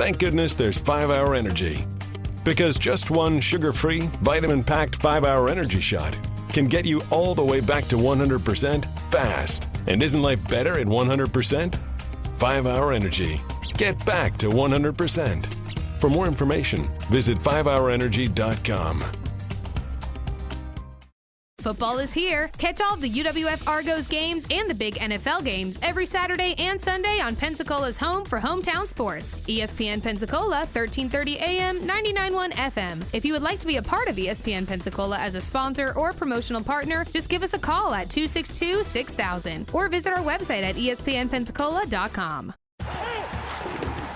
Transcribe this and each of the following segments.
Thank goodness there's 5-Hour Energy. Because just one sugar-free, vitamin-packed 5-Hour Energy shot can get you all the way back to 100% fast. And isn't life better at 100%? 5-Hour Energy. Get back to 100%. For more information, visit 5hourenergy.com. Football is here. Catch all of the UWF Argos games and the big NFL games every Saturday and Sunday on Pensacola's home for hometown sports. ESPN Pensacola, 1330 AM, 99.1 FM. If you would like to be a part of ESPN Pensacola as a sponsor or promotional partner, just give us a call at 262-6000 or visit our website at ESPNpensacola.com.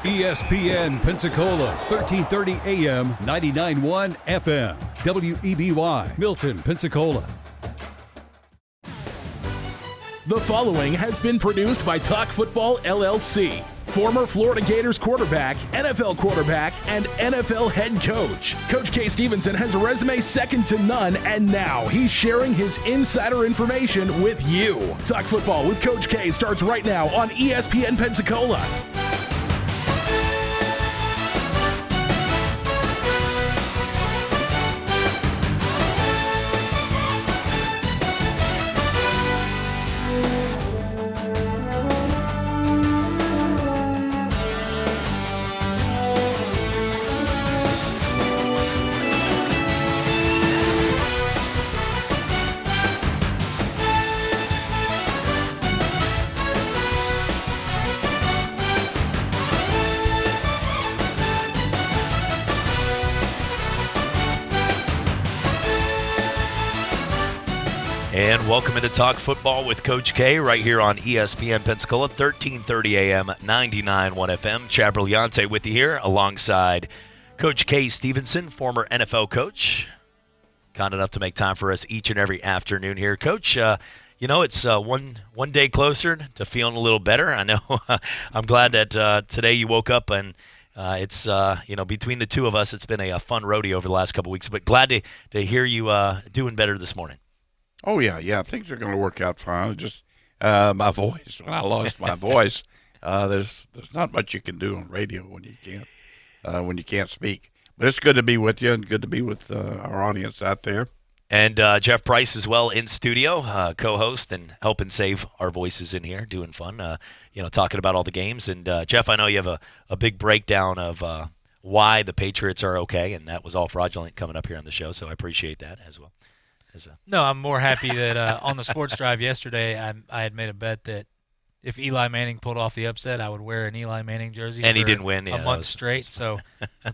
ESPN Pensacola, 1330 AM, 99.1 FM. WEBY, Milton, Pensacola. The following has been produced by Talk Football LLC. Former Florida Gators quarterback, NFL quarterback, and NFL head coach. Coach K. Stevenson has a resume second to none, and now he's sharing his insider information with you. Talk Football with Coach K starts right now on ESPN Pensacola. And welcome into Talk Football with Coach K right here on ESPN Pensacola, 1330 AM, 99.1 FM. Chad Brillante with you here alongside Coach K. Stevenson, former NFL coach. Kind enough to make time for us each and every afternoon here. Coach, it's one day closer to feeling a little better. I know I'm glad that today you woke up and it's between the two of us, it's been a fun rodeo over the last couple of weeks. But glad to hear you doing better this morning. Oh, yeah. Things are going to work out fine. Just my voice. When I lost my voice, there's not much you can do on radio when you can't speak. But it's good to be with you and good to be with our audience out there. And Jeff Price as well in studio, co-host and helping save our voices in here, doing fun, talking about all the games. And Jeff, I know you have a big breakdown of why the Patriots are okay, and that was all fraudulent coming up here on the show, so I appreciate that as well. No, I'm more happy that on the sports drive yesterday, I had made a bet that if Eli Manning pulled off the upset, I would wear an Eli Manning jersey. And he didn't win. A month straight, so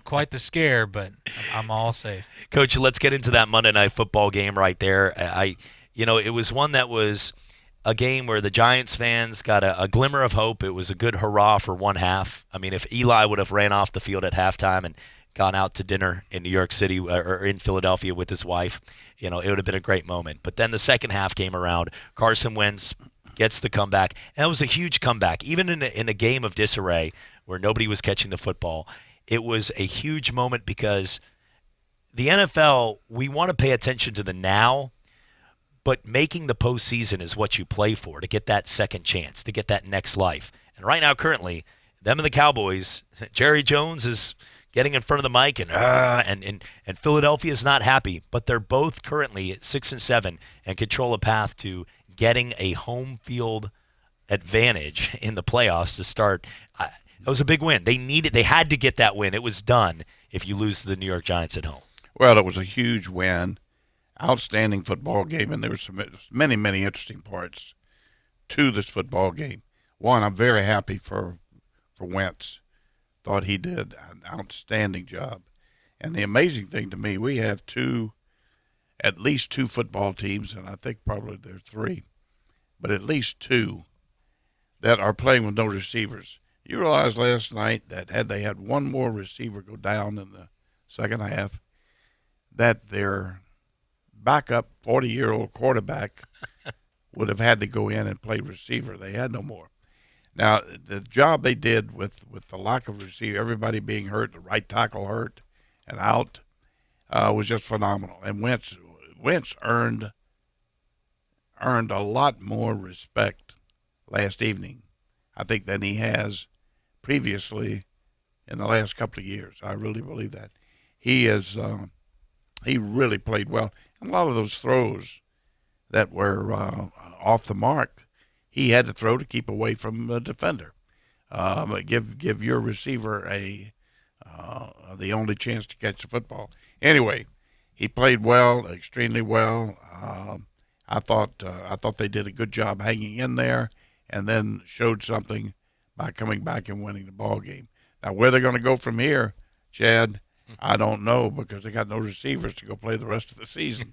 quite the scare, but I'm all safe. Coach, let's get into that Monday Night Football game right there. It was one that was a game where the Giants fans got a glimmer of hope. It was a good hurrah for one half. I mean, if Eli would have ran off the field at halftime and gone out to dinner in New York City or in Philadelphia with his wife, it would have been a great moment. But then the second half came around. Carson Wentz gets the comeback, and it was a huge comeback. Even in a game of disarray where nobody was catching the football, it was a huge moment because the NFL, we want to pay attention to the now, but making the postseason is what you play for, to get that second chance, to get that next life. And right now, currently, them and the Cowboys, Jerry Jones is getting in front of the mic, and Philadelphia is not happy, but they're both currently at 6-7 and control a path to getting a home field advantage in the playoffs to start. It was a big win. They had to get that win. It was done if you lose to the New York Giants at home. Well, it was a huge win, outstanding football game, and there were many, many interesting parts to this football game. One, I'm very happy for Wentz. Thought he did an outstanding job. And the amazing thing to me, we have at least two football teams, and I think probably there are three, but at least two that are playing with no receivers. You realize last night that had they had one more receiver go down in the second half, that their backup 40-year-old quarterback would have had to go in and play receiver. They had no more. Now, the job they did with the lack of receiver, everybody being hurt, the right tackle hurt and out, was just phenomenal. And Wentz earned a lot more respect last evening, I think, than he has previously in the last couple of years. I really believe that. He is he really played well. And a lot of those throws that were off the mark, he had to throw to keep away from the defender. Give your receiver the only chance to catch the football. Anyway, he played well, extremely well. I thought they did a good job hanging in there, and then showed something by coming back and winning the ball game. Now, where they're going to go from here, Chad, I don't know, because they got no receivers to go play the rest of the season.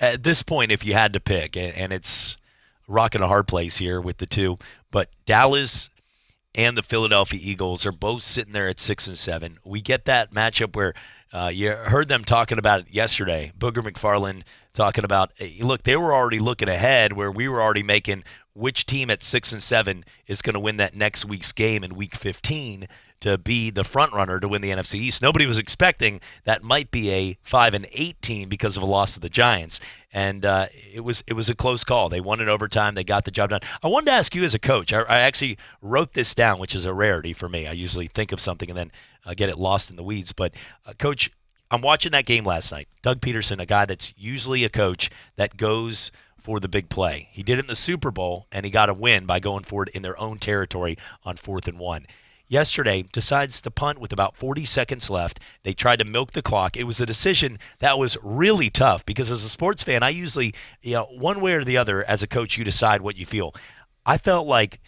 At this point, if you had to pick, and it's rocking a hard place here with the two, but Dallas and the Philadelphia Eagles are both sitting there at 6 and 7. We get that matchup where you heard them talking about it yesterday. Booger McFarland talking about, look, they were already looking ahead where we were already making which team at 6 and 7 is going to win that next week's game in Week 15 to be the front runner to win the NFC East. Nobody was expecting that might be a 5 and 8 team because of a loss to the Giants, and it was a close call. They won in overtime. They got the job done. I wanted to ask you as a coach. I actually wrote this down, which is a rarity for me. I usually think of something and then get it lost in the weeds. But Coach, I'm watching that game last night. Doug Peterson, a guy that's usually a coach that goes for the big play. He did it in the Super Bowl, and he got a win by going for it in their own territory on 4th and 1. Yesterday, decides to punt with about 40 seconds left. They tried to milk the clock. It was a decision that was really tough because as a sports fan, I usually, one way or the other, as a coach, you decide what you feel. I felt like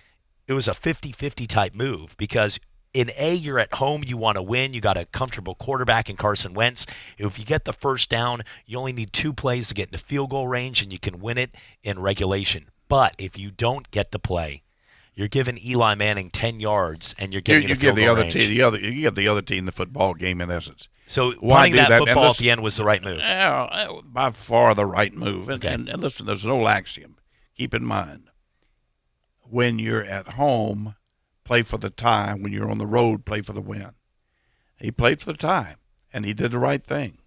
it was a 50-50 type move because in you're at home, you want to win. You got a comfortable quarterback in Carson Wentz. If you get the first down, you only need 2 plays to get into field goal range, and you can win it in regulation. But if you don't get the play, you're giving Eli Manning 10 yards, and you're getting you give the other team the football game in essence. So playing that football at the end was the right move. By far the right move. And, Okay. and listen, there's an old axiom. Keep in mind, when you're at home, play for the tie. When you're on the road, play for the win. He played for the tie, and he did the right thing.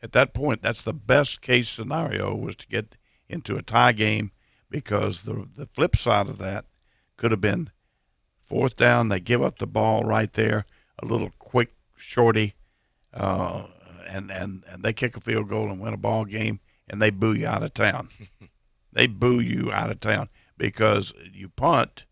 At that point, that's the best case scenario, was to get into a tie game, because the flip side of that could have been 4th down. They give up the ball right there, a little quick shorty, and they kick a field goal and win a ball game, and they boo you out of town. They boo you out of town because you punt,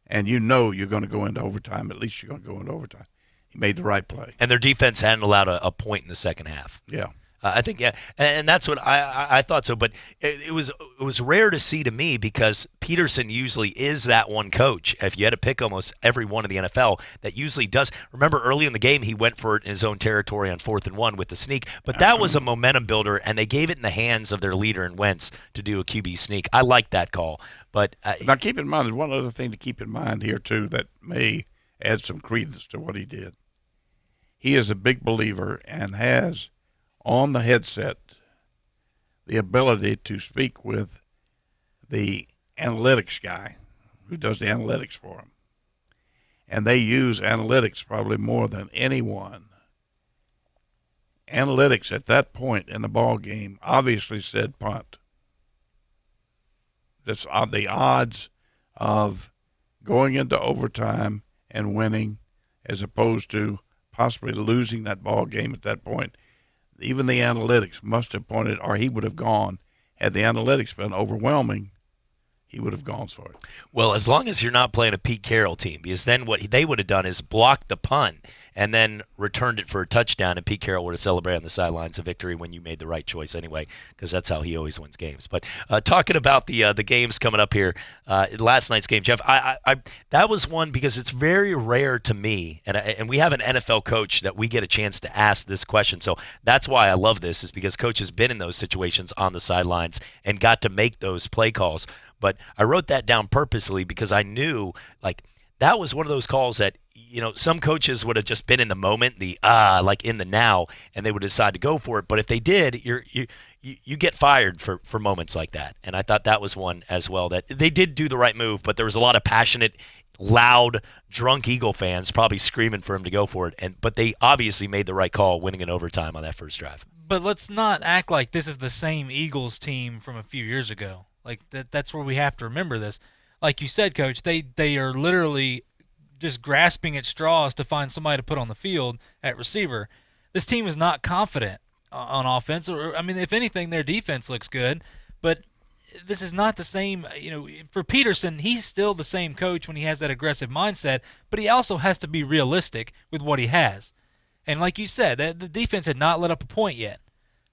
and you're going to go into overtime. At least you're going to go into overtime. He made the right play. And their defense hadn't allowed a point in the second half. Yeah. I think, yeah, and that's what I thought so. But it was rare to see to me, because Peterson usually is that one coach. If you had to pick almost every one in the NFL, that usually does. Remember, early in the game, he went for it in his own territory on 4th and 1 with the sneak. But that was a momentum builder, and they gave it in the hands of their leader in Wentz to do a QB sneak. I like that call. But now keep in mind, there's one other thing to keep in mind here, too, that may add some credence to what he did. He is a big believer and has on the headset the ability to speak with the analytics guy who does the analytics for him. And they use analytics probably more than anyone. Analytics at that point in the ball game obviously said punt. That's the odds of going into overtime and winning, as opposed to possibly losing that ball game at that point. Even the analytics must have pointed, or he would have gone. Had the analytics been overwhelming, he would have gone for it. Well, as long as you're not playing a Pete Carroll team, because then what they would have done is blocked the punt and then returned it for a touchdown, and Pete Carroll would have celebrated on the sidelines a victory when you made the right choice anyway, because that's how he always wins games. But talking about the games coming up here, last night's game, Jeff, I that was one because it's very rare to me, and we have an NFL coach that we get a chance to ask this question. So that's why I love this, is because Coach has been in those situations on the sidelines and got to make those play calls. But I wrote that down purposely because I knew, like, that was one of those calls that, some coaches would have just been in the moment, like in the now, and they would decide to go for it. But if they did, you get fired for moments like that. And I thought that was one as well, that they did do the right move, but there was a lot of passionate, loud, drunk Eagle fans probably screaming for him to go for it. But they obviously made the right call, winning in overtime on that first drive. But let's not act like this is the same Eagles team from a few years ago. Like that's where we have to remember this. Like you said, Coach, they are literally just grasping at straws to find somebody to put on the field at receiver. This team is not confident on offense. If anything, their defense looks good, but this is not the same. For Peterson, he's still the same coach when he has that aggressive mindset, but he also has to be realistic with what he has. And like you said, the defense had not let up a point yet.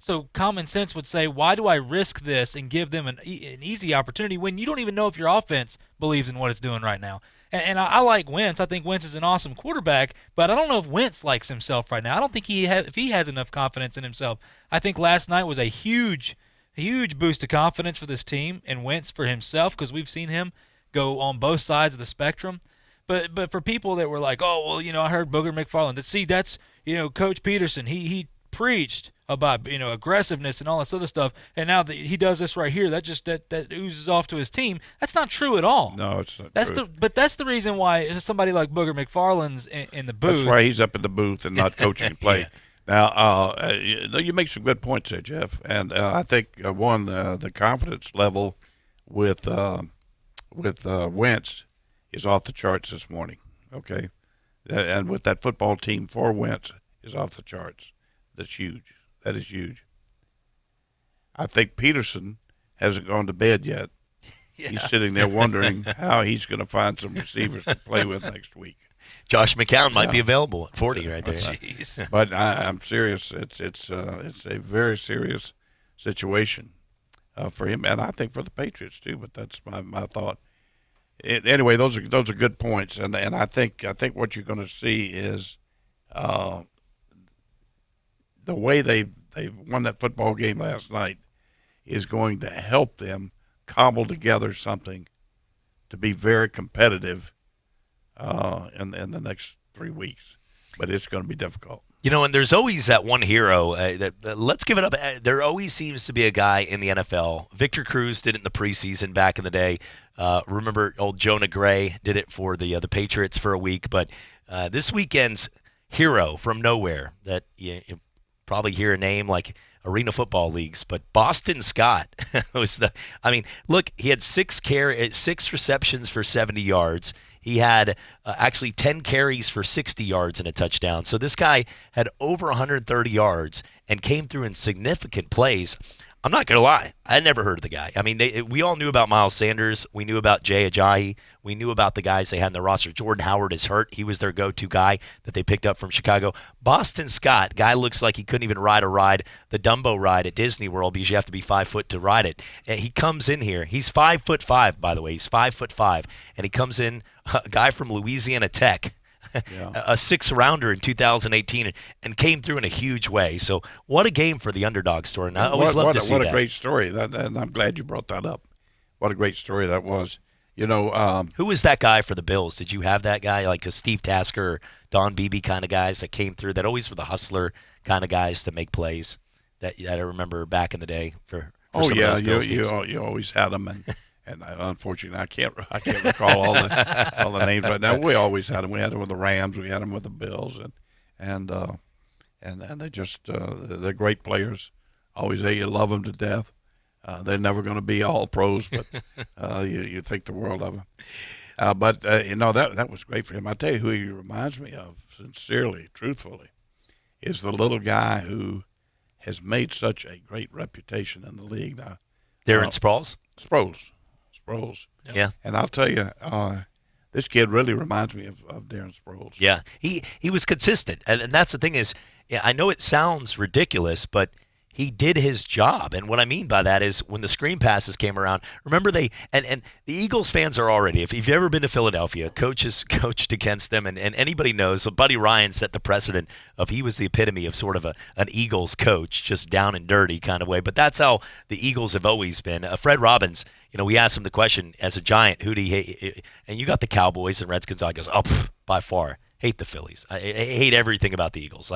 So common sense would say, why do I risk this and give them an easy opportunity when you don't even know if your offense believes in what it's doing right now? And I like Wentz. I think Wentz is an awesome quarterback, but I don't know if Wentz likes himself right now. I don't think if he has enough confidence in himself. I think last night was a huge boost of confidence for this team and Wentz for himself, because we've seen him go on both sides of the spectrum. But for people that were like, oh, well, I heard Booger McFarland. See, that's, Coach Peterson. He preached about aggressiveness and all this other stuff, and now that he does this right here, that oozes off to his team. That's not true at all. No, it's not true. But that's the reason why somebody like Booger McFarland's in the booth. That's why he's up in the booth and not coaching play. Yeah. Now, you make some good points there, Jeff, and I think the confidence level with Wentz is off the charts this morning. Okay, and with that football team for Wentz is off the charts. That's huge. That is huge. I think Peterson hasn't gone to bed yet. Yeah. He's sitting there wondering how he's going to find some receivers to play with next week. Josh McCown might be available at 40 right there. Jeez. But I'm serious. It's a very serious situation for him, and I think for the Patriots too. But that's my thought. Anyway, those are good points, and I think what you're going to see is the way they won that football game last night is going to help them cobble together something to be very competitive in the next 3 weeks. But it's going to be difficult. And there's always that one hero. Let's give it up. There always seems to be a guy in the NFL. Victor Cruz did it in the preseason back in the day. Remember old Jonah Gray did it for the Patriots for a week. But this weekend's hero from nowhere that you probably hear a name like Arena Football Leagues, but Boston Scott was look, he had 6 receptions for 70 yards. He had actually 10 carries for 60 yards and a touchdown. So this guy had over 130 yards and came through in significant plays. I'm not going to lie. I never heard of the guy. We all knew about Miles Sanders. We knew about Jay Ajayi. We knew about the guys they had in the roster. Jordan Howard is hurt. He was their go-to guy that they picked up from Chicago. Boston Scott, guy looks like he couldn't even ride the Dumbo ride at Disney World because you have to be 5 foot to ride it. And he comes in here. He's 5'5", by the way. He's 5'5", and he comes in, a guy from Louisiana Tech. Yeah. A 6-rounder in 2018 and came through in a huge way. So what a game for the underdog story. And I always love to see that. What a great story. And I'm glad you brought that up. What a great story that was. Who was that guy for the Bills? Did you have that guy, like a Steve Tasker or Don Beebe kind of guys that came through, that always were the hustler kind of guys to make plays that I remember back in the day for some of those Bills teams? You always had them. And unfortunately, I can't recall all the names right now. We always had them. We had them with the Rams. We had them with the Bills, and they just they're great players. Always you love them to death. They're never going to be all pros, but you think the world of them. But that was great for him. I tell you who he reminds me of, sincerely, truthfully, is the little guy who has made such a great reputation in the league now. Darren Sproles. Sproles. Yeah. And I'll tell you, this kid really reminds me of Darren Sproles. Yeah. He was consistent. And that's the thing is, I know it sounds ridiculous, but he did his job. And what I mean by that is when the screen passes came around, remember and the Eagles fans are already, if you've ever been to Philadelphia, coaches coached against them, and anybody knows, so Buddy Ryan set the precedent of he was the epitome of sort of an Eagles coach, just down and dirty kind of way. But that's how the Eagles have always been. Fred Robbins, we asked him the question, as a Giant, who do you hate? And you got the Cowboys and Redskins. I goes, by far. Hate the Phillies. I hate everything about the Eagles.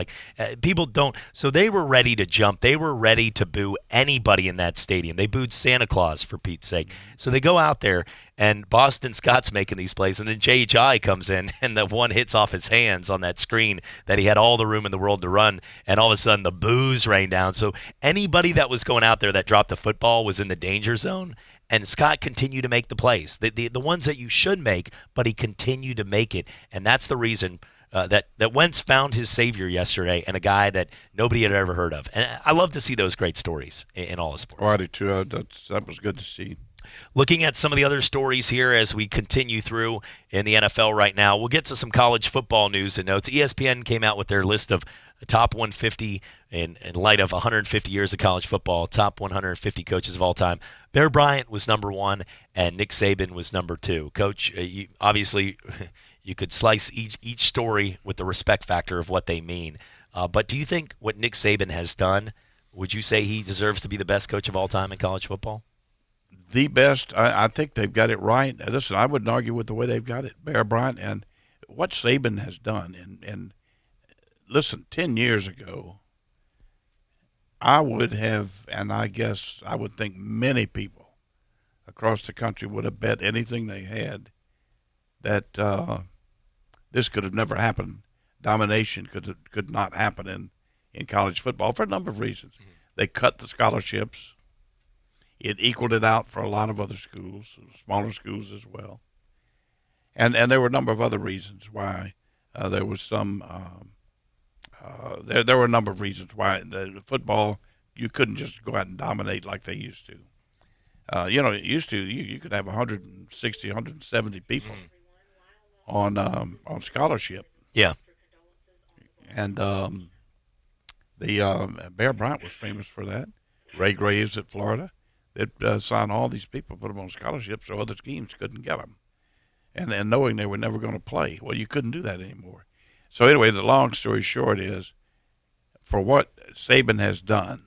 People don't. So they were ready to jump. They were ready to boo anybody in that stadium. They booed Santa Claus, for Pete's sake. So they go out there, and Boston Scott's making these plays, and then J.J. comes in, and the one hits off his hands on that screen that he had all the room in the world to run, and all of a sudden the boos rain down. So anybody that was going out there that dropped the football was in the danger zone. And Scott continued to make the plays, the ones that you should make, but he continued to make it. And that's the reason that Wentz found his savior yesterday, and a guy that nobody had ever heard of. And I love to see those great stories in all the sports. Oh, I do too. That was good to see. Looking at some of the other stories here as we continue through in the NFL right now, we'll get to some college football news and notes. ESPN came out with their list of the top 150 in light of 150 years of college football, top 150 coaches of all time. Bear Bryant was number 1, and Nick Saban was number 2. Coach, obviously you could slice each story with the respect factor of what they mean. But do you think what Nick Saban has done, would you say he deserves to be the best coach of all time in college football? The best. I think they've got it right. Listen, I wouldn't argue with the way they've got it, Bear Bryant, and what Saban has done. And listen, 10 years ago, I would have, and I guess I would think many people across the country would have bet anything they had that this could have never happened. Domination could not happen in college football for a number of reasons. Mm-hmm. They cut the scholarships. It equaled it out for a lot of other schools, smaller schools as well. And there were a number of other reasons why there was some there were a number of reasons why the football, you couldn't just go out and dominate like they used to. You could have 160, 170 people on scholarship. Yeah. And Bear Bryant was famous for that. Ray Graves at Florida. They'd sign all these people, put them on scholarships so other teams couldn't get them. And then knowing they were never going to play. Well, you couldn't do that anymore. So anyway, the long story short is, for what Saban has done,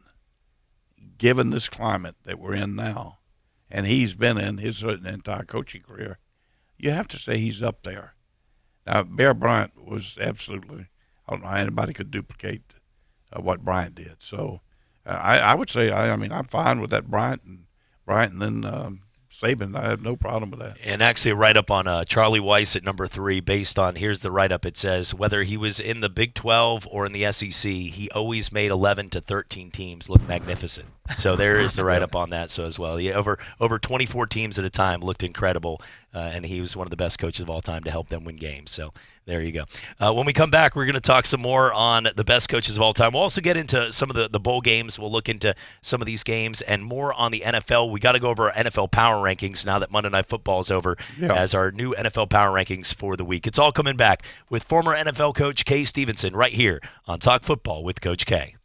given this climate that we're in now, and he's been in his entire coaching career, you have to say he's up there. Now, Bear Bryant was absolutely, I don't know how anybody could duplicate what Bryant did. So I would say, I'm fine with that Bryant and then Saban. I have no problem with that. And actually a write-up on Charlie Weiss at number 3 based on, here's the write-up. It says, whether he was in the Big 12 or in the SEC, he always made 11 to 13 teams look magnificent. So there is the write-up on that. So as well, over 24 teams at a time looked incredible, and he was one of the best coaches of all time to help them win games. So there you go. When we come back, we're going to talk some more on the best coaches of all time. We'll also get into some of the bowl games. We'll look into some of these games and more on the NFL. We got to go over our NFL power rankings now that Monday Night Football is over, as our new NFL power rankings for the week. It's all coming back with former NFL coach Kay Stevenson right here on Talk Football with Coach K.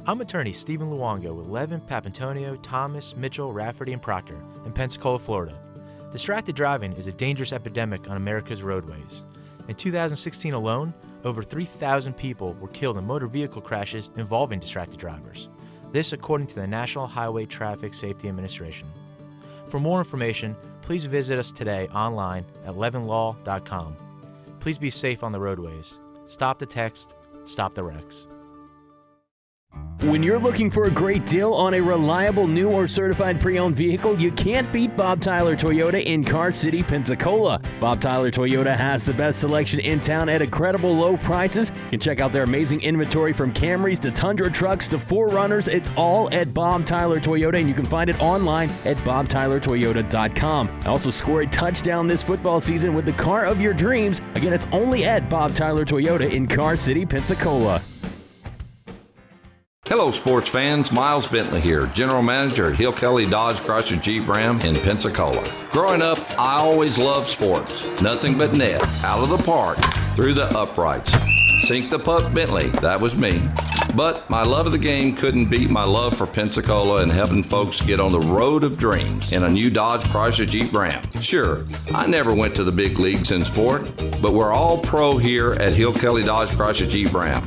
I'm attorney Stephen Luongo with Levin, Papantonio, Thomas, Mitchell, Rafferty, and Proctor in Pensacola, Florida. Distracted driving is a dangerous epidemic on America's roadways. In 2016 alone, over 3,000 people were killed in motor vehicle crashes involving distracted drivers. This according to the National Highway Traffic Safety Administration. For more information, please visit us today online at levinlaw.com. Please be safe on the roadways. Stop the text, stop the wrecks. When you're looking for a great deal on a reliable new or certified pre-owned vehicle, you can't beat Bob Tyler Toyota in Car City, Pensacola. Bob Tyler Toyota has the best selection in town at incredible low prices. You can check out their amazing inventory from Camrys to Tundra trucks to 4Runners. It's all at Bob Tyler Toyota, and you can find it online at bobtylertoyota.com. Also score a touchdown this football season with the car of your dreams. Again, it's only at Bob Tyler Toyota in Car City, Pensacola. Hello, sports fans. Miles Bentley here, General Manager at Hill Kelly Dodge Chrysler Jeep Ram in Pensacola. Growing up, I always loved sports. Nothing but net, out of the park, through the uprights. Sink the puck Bentley, that was me. But my love of the game couldn't beat my love for Pensacola and helping folks get on the road of dreams in a new Dodge Chrysler Jeep Ram. Sure, I never went to the big leagues in sport, but we're all pro here at Hill Kelly Dodge Chrysler Jeep Ram.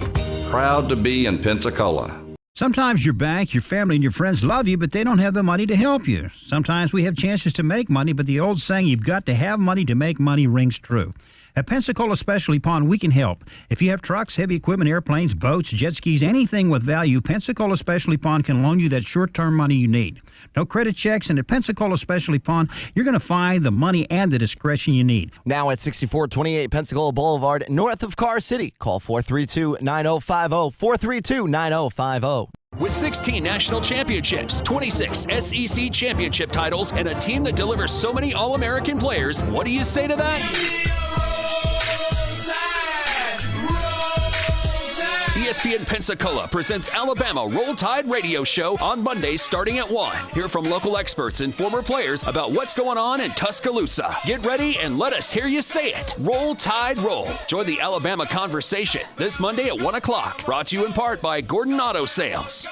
Proud to be in Pensacola. Sometimes your bank, your family, and your friends love you, but they don't have the money to help you. Sometimes we have chances to make money, but the old saying, you've got to have money to make money, rings true. At Pensacola Specialty Pond, we can help. If you have trucks, heavy equipment, airplanes, boats, jet skis, anything with value, Pensacola Specialty Pond can loan you that short-term money you need. No credit checks, and at Pensacola Specialty Pond, you're going to find the money and the discretion you need. Now at 6428 Pensacola Boulevard, north of Car City. Call 432-9050, 432-9050. With 16 national championships, 26 SEC championship titles, and a team that delivers so many All-American players, what do you say to that? ESPN Pensacola presents Alabama Roll Tide Radio Show on Mondays starting at 1. Hear from local experts and former players about what's going on in Tuscaloosa. Get ready and let us hear you say it. Roll Tide Roll. Join the Alabama conversation this Monday at 1 o'clock. Brought to you in part by Gordon Auto Sales.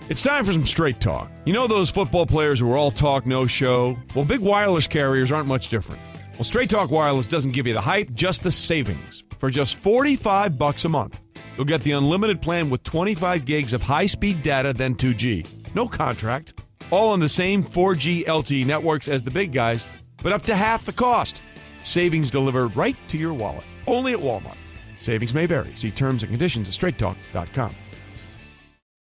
It's time for some straight talk. You know those football players who are all talk, no show? Well, big wireless carriers aren't much different. Well, Straight Talk Wireless doesn't give you the hype, just the savings. For just $45 a month. You'll get the unlimited plan with 25 gigs of high-speed data, then 2G. No contract. All on the same 4G LTE networks as the big guys, but up to half the cost. Savings delivered right to your wallet. Only at Walmart. Savings may vary. See terms and conditions at straighttalk.com.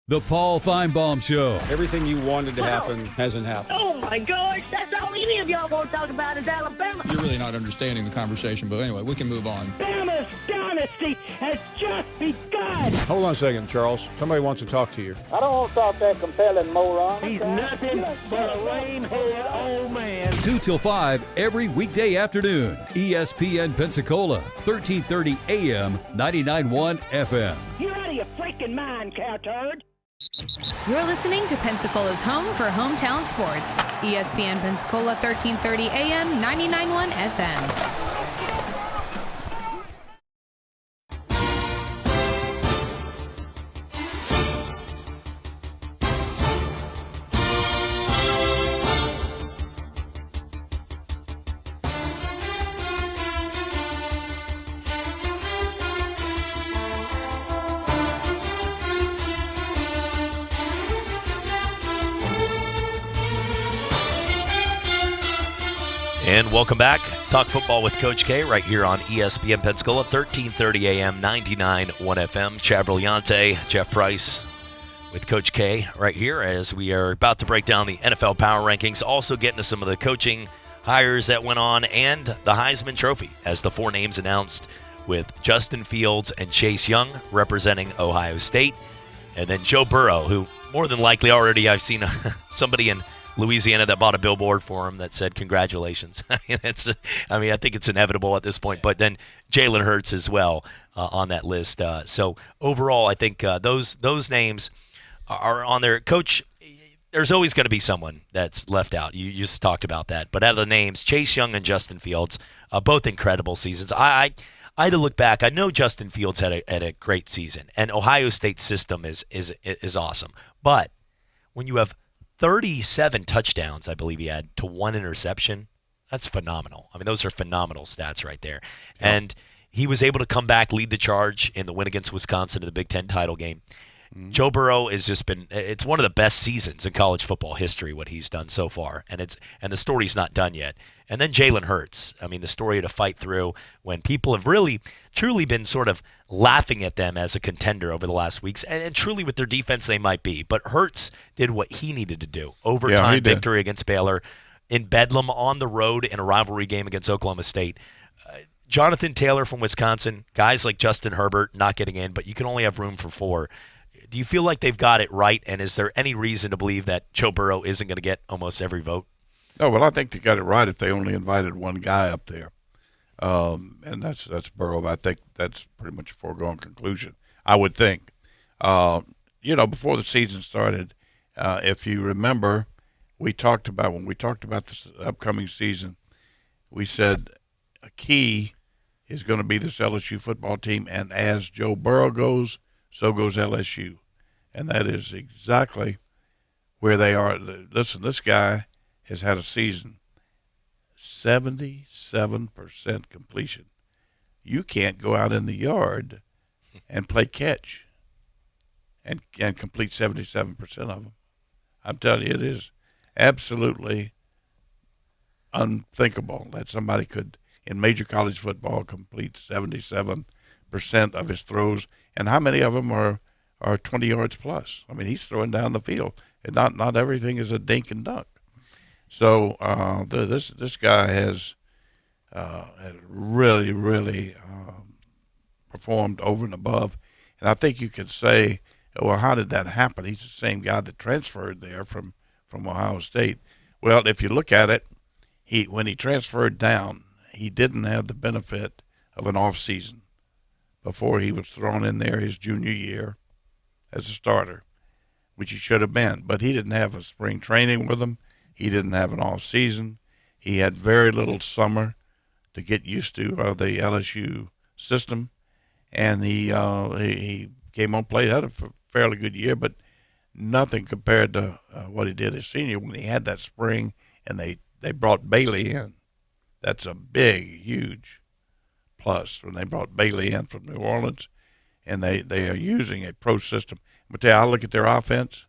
The Paul Feinbaum Show. Everything you wanted to happen hasn't happened. Oh, my gosh. That's all any of y'all want to talk about is Alabama. You're really not understanding the conversation, but anyway, we can move on. Alabama's dynasty has just begun. Hold on a second, Charles. Somebody wants to talk to you. I don't want to talk that compelling moron. He's nothing but a lame-headed old man. 2 till 5 every weekday afternoon. ESPN Pensacola, 1330 AM, 99.1 FM. You're out of your freaking mind, cowturd. You're listening to Pensacola's home for hometown sports. ESPN Pensacola 1330 AM 99.1 FM. And welcome back. Talk football with Coach K right here on ESPN Pensacola, 1330 AM, 99.1 FM. Chad Brillante, Jeff Price with Coach K right here as we are about to break down the NFL Power Rankings. Also getting to some of the coaching hires that went on and the Heisman Trophy as the 4 names announced with Justin Fields and Chase Young representing Ohio State. And then Joe Burrow, who more than likely already I've seen somebody in Louisiana that bought a billboard for him that said congratulations. I think it's inevitable at this point. But then Jalen Hurts as well on that list. So overall, I think those names are on there. Coach, there's always going to be someone that's left out. You just talked about that. But out of the names, Chase Young and Justin Fields, both incredible seasons. I had to look back. I know Justin Fields had a great season, and Ohio State's system is awesome. But when you have 37 touchdowns, I believe he had, to 1 interception. That's phenomenal. I mean, those are phenomenal stats right there. Yeah. And he was able to come back, lead the charge in the win against Wisconsin in the Big Ten title game. Mm-hmm. Joe Burrow has just been – it's one of the best seasons in college football history, what he's done so far. And the story's not done yet. And then Jalen Hurts. I mean, the story to fight through when people have really, truly been sort of laughing at them as a contender over the last weeks. And truly with their defense, they might be. But Hurts did what he needed to do. Overtime victory against Baylor, in Bedlam on the road in a rivalry game against Oklahoma State. Jonathan Taylor from Wisconsin, guys like Justin Herbert not getting in, but you can only have room for 4. Do you feel like they've got it right? And is there any reason to believe that Joe Burrow isn't going to get almost every vote? No, well, I think they got it right if they only invited one guy up there, and that's Burrow. I think that's pretty much a foregone conclusion, I would think. Before the season started, if you remember, when we talked about this upcoming season, we said a key is going to be this LSU football team, and as Joe Burrow goes, so goes LSU, and that is exactly where they are. Listen, this guy has had a season, 77% completion. You can't go out in the yard and play catch and complete 77% of them. I'm telling you, it is absolutely unthinkable that somebody could, in major college football, complete 77% of his throws. And how many of them are 20 yards plus? I mean, he's throwing down the field. And not everything is a dink and dunk. So this guy has really performed over and above, and I think you could say well, how did that happen? He's the same guy that transferred there from Ohio State. Well, if you look at it, when he transferred down, he didn't have the benefit of an off season before he was thrown in there his junior year as a starter, which he should have been. But he didn't have a spring training with him. He didn't have an off season. He had very little summer to get used to the LSU system, and he came on, played, had a fairly good year, but nothing compared to what he did his senior when he had that spring, and they brought Bailey in. That's a big, huge plus when they brought Bailey in from New Orleans, and they are using a pro system. But I look at their offense,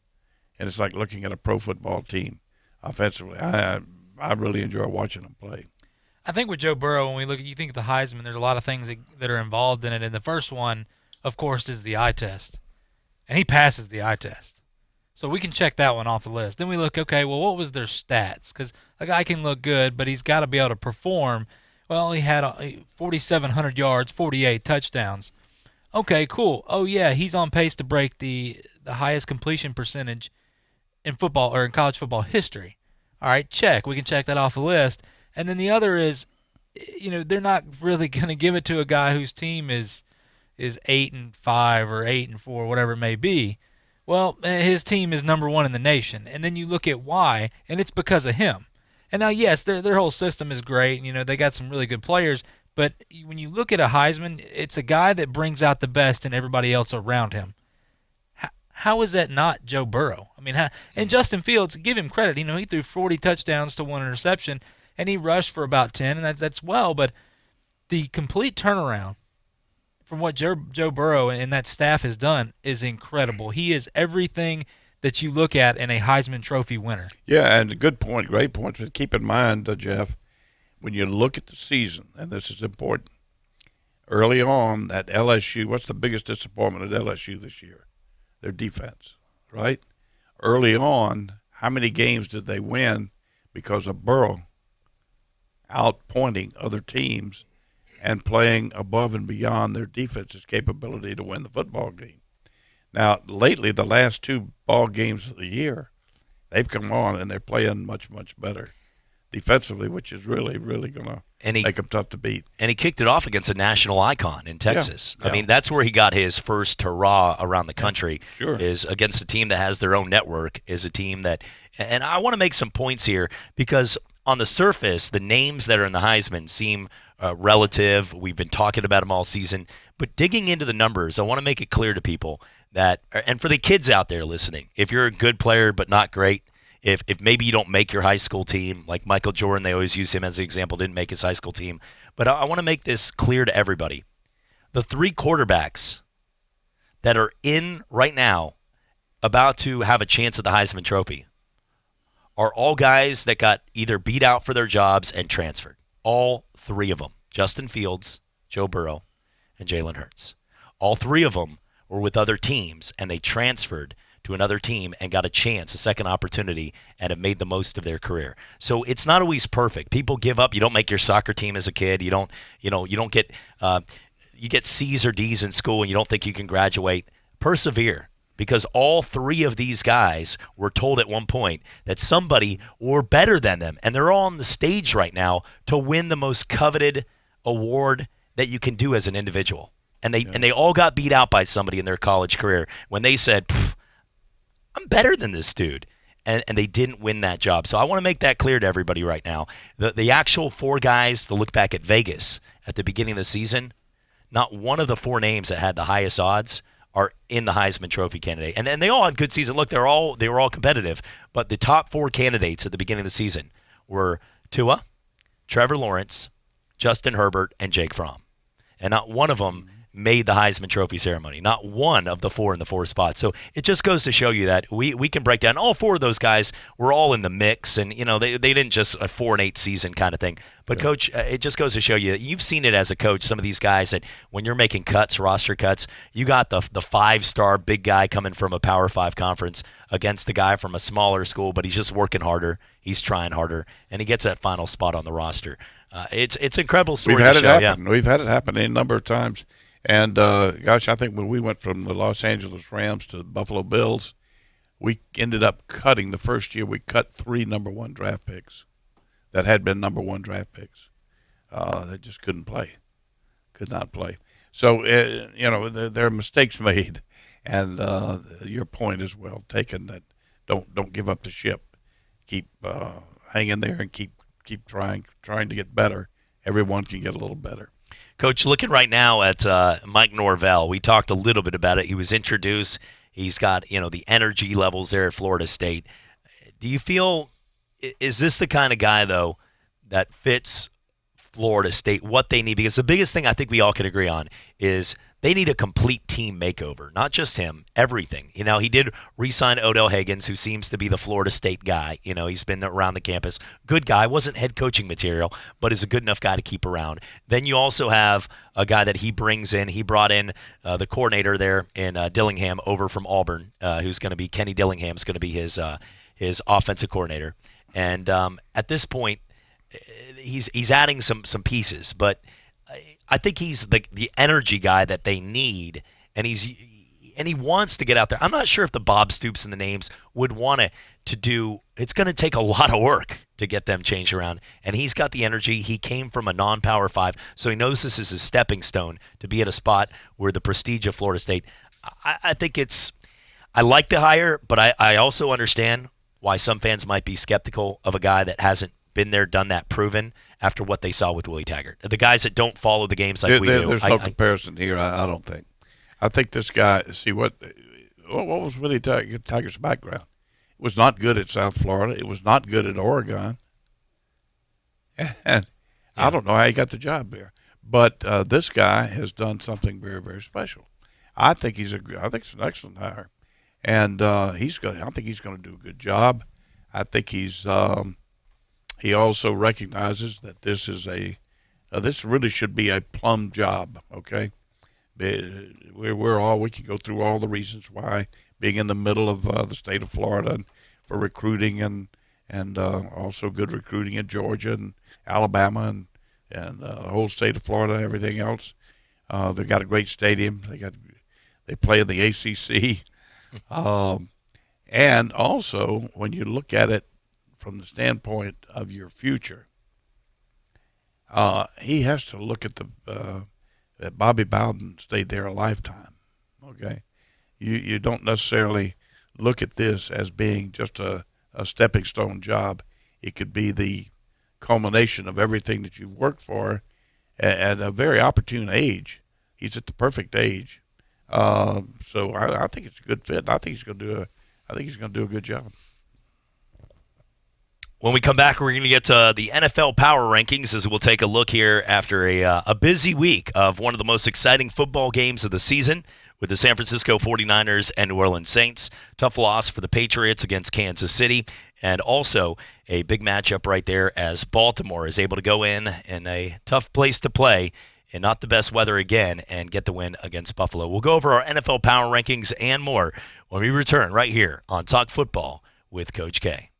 and it's like looking at a pro football team offensively. I really enjoy watching them play. I think with Joe Burrow, when we look at, you think of the Heisman, there's a lot of things that are involved in it. And the first one, of course, is the eye test. And he passes the eye test. So we can check that one off the list. Then we look, okay, well, what was their stats? Because a guy can look good, but he's got to be able to perform. Well, he had 4,700 yards, 48 touchdowns. Okay, cool. Oh, yeah, he's on pace to break the highest completion percentage in football or in college football history. All right, check. We can check that off the list. And then the other is, they're not really going to give it to a guy whose team is 8-5 or 8-4, whatever it may be. Well, his team is number one in the nation. And then you look at why, and it's because of him. And now, yes, their whole system is great. They got some really good players. But when you look at a Heisman, it's a guy that brings out the best in everybody else around him. How is that not Joe Burrow? I mean, and Justin Fields, give him credit. He threw 40 touchdowns to 1 interception, and he rushed for about 10, and that's well. But the complete turnaround from what Joe Burrow and that staff has done is incredible. He is everything that you look at in a Heisman Trophy winner. Yeah, and a good point, great point. But keep in mind, Jeff, when you look at the season, and this is important, early on at LSU, what's the biggest disappointment at LSU this year? Their defense, right? Early on, how many games did they win because of Burrow outpointing other teams and playing above and beyond their defense's capability to win the football game? Now, lately, the last 2 ball games of the year, they've come on and they're playing much, much better defensively, which is really, really going to make them tough to beat. And he kicked it off against a national icon in Texas. Yeah. I mean, that's where he got his first hurrah around the country, Sure. is against a team that has their own network, is a team that – and I want to make some points here because on the surface, the names that are in the Heisman seem relative. We've been talking about them all season. But digging into the numbers, I want to make it clear to people that – and for the kids out there listening, if you're a good player but not great, if maybe you don't make your high school team, like Michael Jordan, they always use him as an example, didn't make his high school team. But I want to make this clear to everybody. The 3 quarterbacks that are in right now about to have a chance at the Heisman Trophy are all guys that got either beat out for their jobs and transferred. All 3 of them. Justin Fields, Joe Burrow, and Jalen Hurts. All 3 of them were with other teams, and they transferred to another team and got a chance, a second opportunity, and have made the most of their career. So it's not always perfect. People give up. You don't make your soccer team as a kid. You don't get you get C's or D's in school and you don't think you can graduate. Persevere, because all 3 of these guys were told at one point that somebody were better than them, and they're all on the stage right now to win the most coveted award that you can do as an individual. And they all got beat out by somebody in their college career when they said, I'm better than this dude. And they didn't win that job. So I want to make that clear to everybody right now. The actual 4 guys to look back at Vegas at the beginning of the season, not one of the 4 names that had the highest odds are in the Heisman Trophy candidate. And they all had good season. Look, they were all competitive. But the top 4 candidates at the beginning of the season were Tua, Trevor Lawrence, Justin Herbert, and Jake Fromm. And not one of them made the Heisman Trophy ceremony. Not one of the 4 in the 4 spots. So it just goes to show you that we can break down all 4 of those guys were all in the mix, and they didn't just a 4-8 season kind of thing. But Coach, it just goes to show you that you've seen it as a coach. Some of these guys that when you're making cuts, roster cuts, you got the 5-star big guy coming from a Power 5 conference against the guy from a smaller school, but he's just working harder, he's trying harder, and he gets that final spot on the roster. It's an incredible story. We've had to it show, happen. yeah. We've had it happen a number of times. And, gosh, I think when we went from the Los Angeles Rams to the Buffalo Bills, we ended up cutting the first year. We cut 3 number 1 draft picks that had been number 1 draft picks. They just couldn't play, could not play. So, there are mistakes made. And your point is well taken that don't give up the ship. Keep hanging there and keep trying to get better. Everyone can get a little better. Coach, looking right now at Mike Norvell, we talked a little bit about it. He was introduced. He's got, the energy levels there at Florida State. Do you feel, is this the kind of guy, though, that fits Florida State, what they need? Because the biggest thing I think we all can agree on is they need a complete team makeover, not just him, everything. He did re-sign Odell Higgins, who seems to be the Florida State guy. He's been around the campus. Good guy, wasn't head coaching material, but is a good enough guy to keep around. Then you also have a guy that he brings in. He brought in the coordinator there in Dillingham over from Auburn, who's going to be Kenny Dillingham's going to be his offensive coordinator. And at this point, he's adding some pieces, but I think he's the energy guy that they need, and he wants to get out there. I'm not sure if the Bob Stoops and the names would want to do. It's going to take a lot of work to get them changed around, and he's got the energy. He came from a non-Power 5, so he knows this is a stepping stone to be at a spot where the prestige of Florida State. I think I like the hire, but I also understand why some fans might be skeptical of a guy that hasn't been there, done that, proven after what they saw with Willie Taggart. The guys that don't follow the games like we do. There's no comparison here, I don't think. I think this guy, what was Willie Taggart's background? It was not good at South Florida. It was not good at Oregon. And I don't know how he got the job there. But this guy has done something very, very special. I think it's an excellent hire. And I think he's going to do a good job. I think he also recognizes that this is this really should be a plum job. Okay, we can go through all the reasons why being in the middle of the state of Florida and for recruiting and also good recruiting in Georgia and Alabama and the whole state of Florida and everything else. They've got a great stadium. They play in the ACC, and also when you look at it from the standpoint of your future, he has to look at that Bobby Bowden stayed there a lifetime. Okay, you don't necessarily look at this as being just a stepping stone job. It could be the culmination of everything that you've worked for at a very opportune age. He's at the perfect age, so I think it's a good fit. I think he's going to do a good job. When we come back, we're going to get to the NFL Power Rankings as we'll take a look here after a busy week of one of the most exciting football games of the season with the San Francisco 49ers and New Orleans Saints. Tough loss for the Patriots against Kansas City, and also a big matchup right there as Baltimore is able to go in a tough place to play and not the best weather again and get the win against Buffalo. We'll go over our NFL Power Rankings and more when we return right here on Talk Football with Coach K.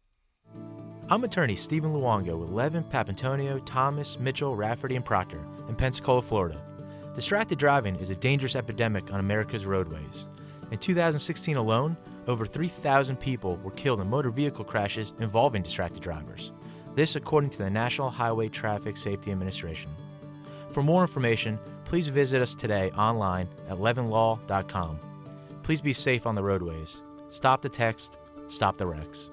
I'm attorney Stephen Luongo with Levin, Papantonio, Thomas, Mitchell, Rafferty, and Proctor in Pensacola, Florida. Distracted driving is a dangerous epidemic on America's roadways. In 2016 alone, over 3,000 people were killed in motor vehicle crashes involving distracted drivers. This according to the National Highway Traffic Safety Administration. For more information, please visit us today online at levinlaw.com. Please be safe on the roadways. Stop the text, stop the wrecks.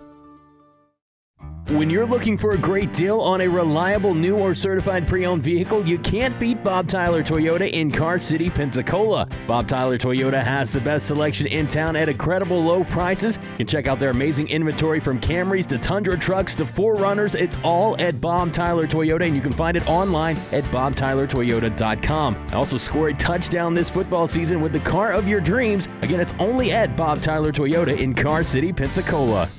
When you're looking for a great deal on a reliable new or certified pre-owned vehicle, you can't beat Bob Tyler Toyota in Car City, Pensacola. Bob Tyler Toyota has the best selection in town at incredible low prices. You can check out their amazing inventory from Camrys to Tundra trucks to 4Runners. It's all at Bob Tyler Toyota, and you can find it online at bobtylertoyota.com. Also score a touchdown this football season with the car of your dreams. Again, it's only at Bob Tyler Toyota in Car City, Pensacola.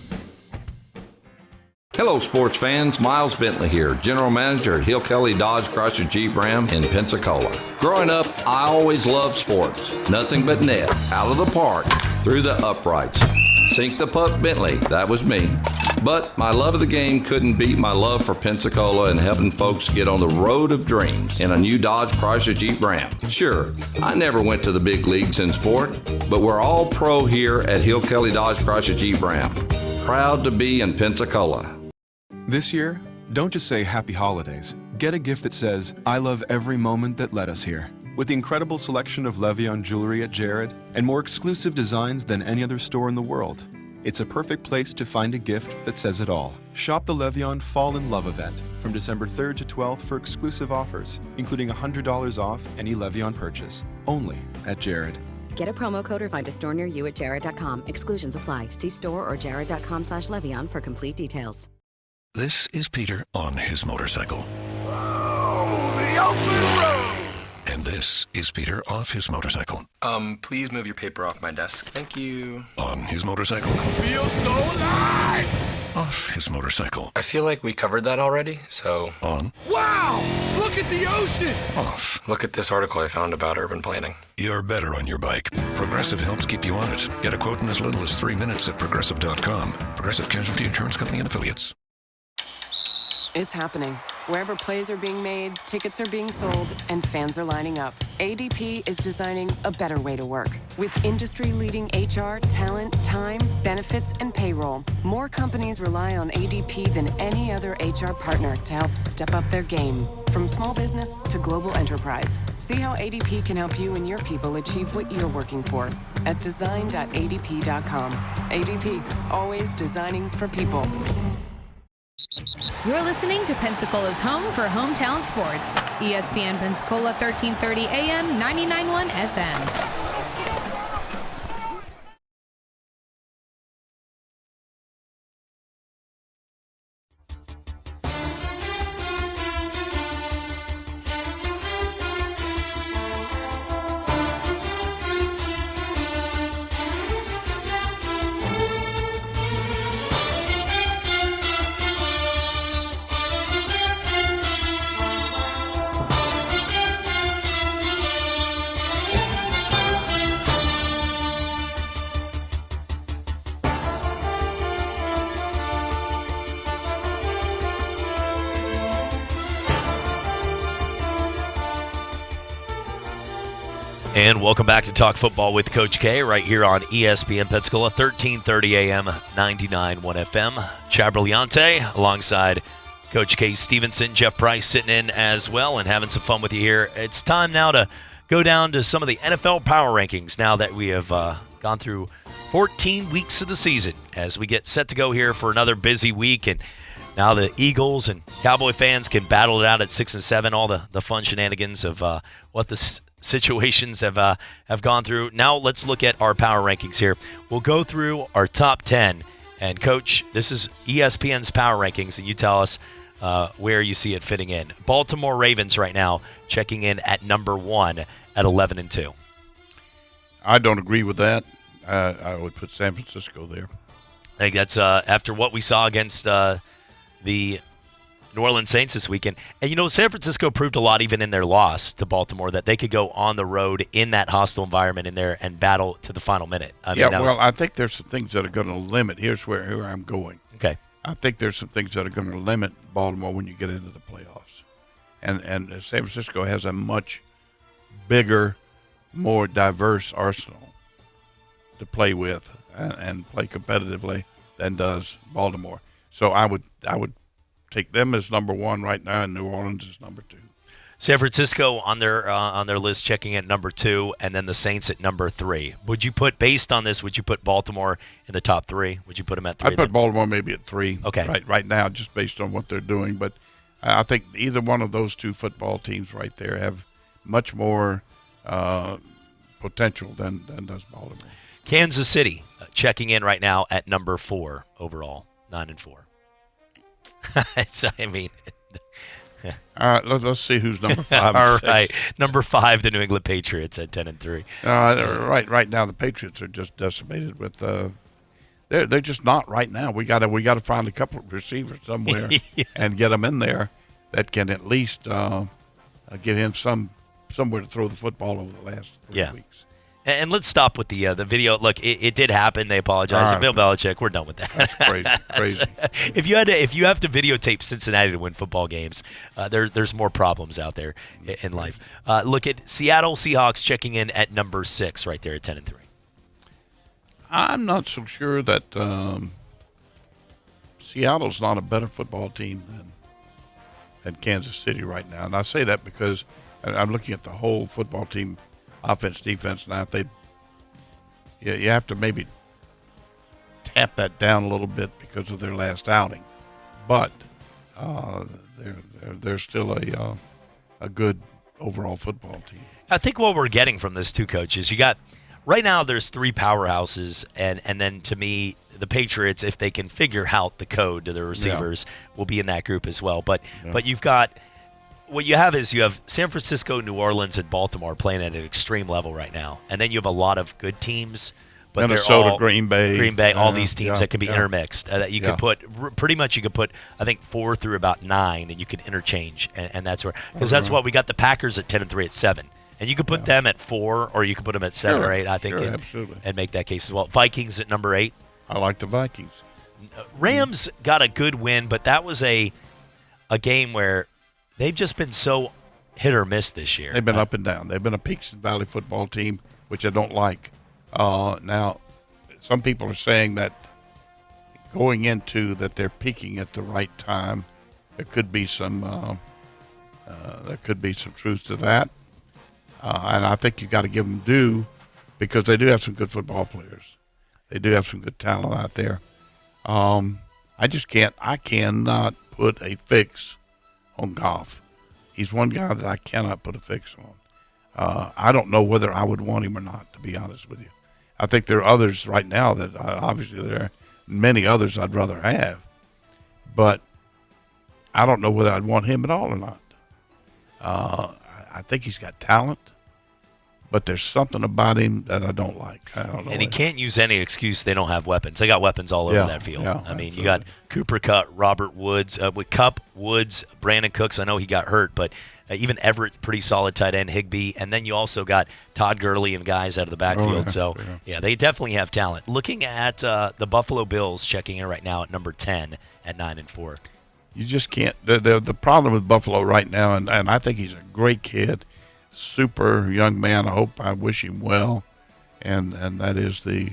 Hello, sports fans. Miles Bentley here, General Manager at Hill Kelly Dodge Chrysler Jeep Ram in Pensacola. Growing up, I always loved sports. Nothing but net, out of the park, through the uprights. Sink the puck, Bentley. That was me. But my love of the game couldn't beat my love for Pensacola and helping folks get on the road of dreams in a new Dodge Chrysler Jeep Ram. Sure, I never went to the big leagues in sport, but we're all pro here at Hill Kelly Dodge Chrysler Jeep Ram. Proud to be in Pensacola. This year, don't just say happy holidays. Get a gift that says, I love every moment that led us here. With the incredible selection of Le'Veon jewelry at Jared and more exclusive designs than any other store in the world, it's a perfect place to find a gift that says it all. Shop the Le'Veon Fall in Love event from December 3rd to 12th for exclusive offers, including $100 off any Le'Veon purchase, only at Jared. Get a promo code or find a store near you at jared.com. Exclusions apply. See store or jared.com/Le'Veon for complete details. This is Peter on his motorcycle. The open road! And this is Peter off his motorcycle. Please move your paper off my desk. Thank you. On his motorcycle. Feel so alive! Off his motorcycle. I feel like we covered that already, so... On. Wow! Look at the ocean! Off. Look at this article I found about urban planning. You're better on your bike. Progressive helps keep you on it. Get a quote in as little as 3 minutes at Progressive.com. Progressive Casualty Insurance Company and Affiliates. It's happening. Wherever plays are being made, tickets are being sold, and fans are lining up. ADP is designing a better way to work. With industry-leading HR, talent, time, benefits, and payroll, more companies rely on ADP than any other HR partner to help step up their game. From small business to global enterprise. See how ADP can help you and your people achieve what you're working for at design.adp.com. ADP, always designing for people. You're listening to Pensacola's home for hometown sports. ESPN Pensacola 1330 AM, 99.1 FM. And welcome back to Talk Football with Coach K right here on ESPN Pensacola, 1330 AM, 99.1 FM. Chad Brillante alongside Coach K Stevenson, Jeff Price sitting in as well and having some fun with you here. It's time now to go down to some of the NFL power rankings now that we have gone through 14 weeks of the season as we get set to go here for another busy week. And now the Eagles and Cowboy fans can battle it out at 6 and 7, all the fun shenanigans of what the situations have gone through. Now let's look at our power rankings here. We'll go through our top 10. And Coach, this is ESPN's power rankings, and you tell us where you see it fitting in. Baltimore Ravens right now checking in at number 1 at 11 and 2. I don't agree with that. I would put San Francisco there. I think that's after what we saw against the New Orleans Saints this weekend. And, you know, San Francisco proved a lot even in their loss to Baltimore that they could go on the road in that hostile environment in there and battle to the final minute. I think there's some things that are going to limit. Here's where I'm going. Okay. I think there's some things that are going to limit Baltimore when you get into the playoffs. And San Francisco has a much bigger, more diverse arsenal to play with and play competitively than does Baltimore. So I would take them as number 1 right now, and New Orleans is number 2. San Francisco on their list checking at number 2, and then the Saints at number 3. Would you put Baltimore in the top 3? Would you put them at 3? I'd put Baltimore maybe at 3. Okay. Right now, just based on what they're doing. But I think either one of those two football teams right there have much more potential than does Baltimore. Kansas City checking in right now at number 4 overall, 9 and 4. So, I mean, let's see who's number 5. All right, number 5, the New England Patriots at 10 and 3. Right now the Patriots are just decimated with. They're just not right now. We got to find a couple of receivers somewhere and get them in there that can at least get him somewhere to throw the football over the last 3 weeks. And let's stop with the video. Look, it did happen. They apologized. And Bill Belichick, we're done with that. That's crazy. If you have to videotape Cincinnati to win football games, there's more problems out there in life. Look at Seattle Seahawks checking in at number 6 right there at 10-3. I'm not so sure that Seattle's not a better football team than Kansas City right now. And I say that because I'm looking at the whole football team, offense, defense. Now, if you have to maybe tap that down a little bit because of their last outing, but they're still a good overall football team. I think what we're getting from this, too, Coach, is you got right now there's 3 powerhouses, and then to me, the Patriots, if they can figure out the code to their receivers, will be in that group as well. But you've got what you have is you have San Francisco, New Orleans, and Baltimore playing at an extreme level right now, and then you have a lot of good teams. But Minnesota, they're all Green Bay, all these teams that can be intermixed. That you could put pretty much. You could put I think 4 through about 9, and you could interchange, and that's where because that's what we got the Packers at 10-3 at 7. And you could put them at 4, or you could put them at 7 or 8, I think, and make that case as well. Vikings at number 8. I like the Vikings. Rams got a good win, but that was a game where they've just been so hit or miss this year. They've been up and down. They've been a peaks and valley football team, which I don't like. Now, some people are saying that going into that they're peaking at the right time. There could be some truth to that. And I think you got to give them due because they do have some good football players. They do have some good talent out there. I cannot put a fix on Goff. He's one guy that I cannot put a fix on. I don't know whether I would want him or not, to be honest with you. I think there are others right now that obviously there are many others I'd rather have. But I don't know whether I'd want him at all or not. I think he's got talent, but there's something about him that I don't like. I don't know. And he can't use any excuse they don't have weapons. They got weapons all over that field. I mean, you got Cooper Kupp, Robert Woods, with Kupp, Woods, Brandon Cooks. I know he got hurt, but even Everett, pretty solid tight end, Higbee. And then you also got Todd Gurley and guys out of the backfield. They definitely have talent. Looking at the Buffalo Bills checking in right now at number 10 at 9-4. You just can't. The problem with Buffalo right now, and I think he's a great kid, super young man. I wish him well, and that is the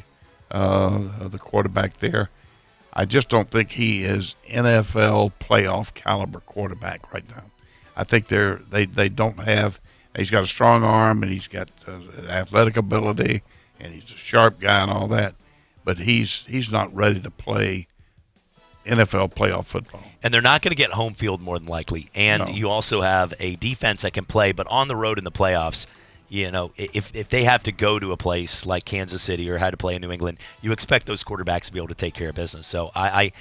quarterback there. I just don't think he is NFL playoff caliber quarterback right now. I think they don't have. He's got a strong arm and he's got athletic ability and he's a sharp guy and all that, but he's not ready to play NFL playoff football. And they're not going to get home field more than likely. And you also have a defense that can play, but on the road in the playoffs, you know, if they have to go to a place like Kansas City or had to play in New England, you expect those quarterbacks to be able to take care of business. So I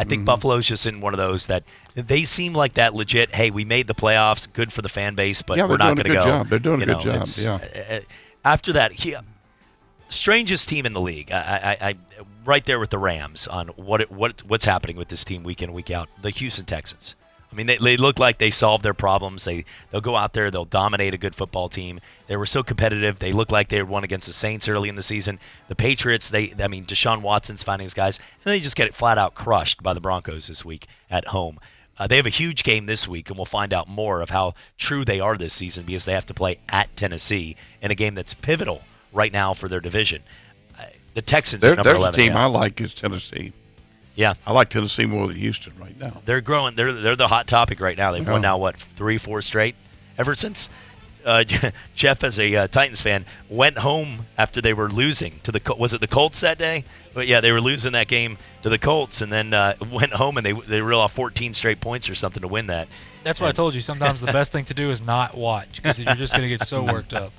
think Buffalo's just in one of those that they seem like that legit, hey, we made the playoffs, good for the fan base, but we're not going to go. They're doing a good job. After that, strangest team in the league. I right there with the Rams on what's happening with this team week in, week out. The Houston Texans. I mean, they look like they solved their problems. They'll go out there, they'll dominate a good football team. They were so competitive. They look like they won against the Saints early in the season. The Patriots, Deshaun Watson's finding his guys, and they just get it flat out crushed by the Broncos this week at home. They have a huge game this week, and we'll find out more of how true they are this season because they have to play at Tennessee in a game that's pivotal right now for their division. The Texans at number 11. There's a team I like is Tennessee. Yeah, I like Tennessee more than Houston right now. They're growing. They're the hot topic right now. They've won now 3-4 straight ever since Jeff, as a Titans fan, went home after they were losing to the Colts that day? But yeah, they were losing that game to the Colts, and then went home and they reeled off 14 straight points or something to win that. That's why I told you sometimes the best thing to do is not watch because you're just going to get so worked up.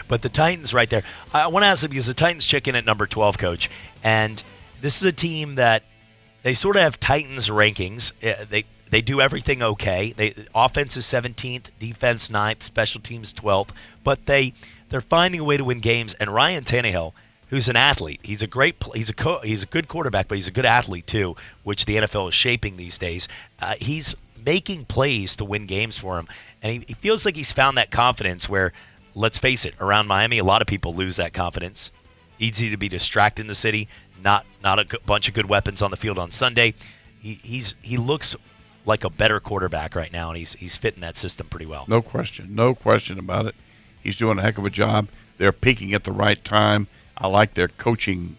But the Titans right there, I want to ask you because the Titans check in at number 12, Coach, and this is a team that they sort of have Titans rankings. They do everything okay. Offense is 17th, defense 9th, special teams 12th, but they're finding a way to win games. And Ryan Tannehill, who's an athlete, he's a good quarterback, but he's a good athlete too, which the NFL is shaping these days. He's making plays to win games for him, and he feels like he's found that confidence where let's face it, around Miami, a lot of people lose that confidence. Easy to be distracted in the city. Not a bunch of good weapons on the field on Sunday. He looks like a better quarterback right now, and he's fitting that system pretty well. No question about it. He's doing a heck of a job. They're peaking at the right time. I like their coaching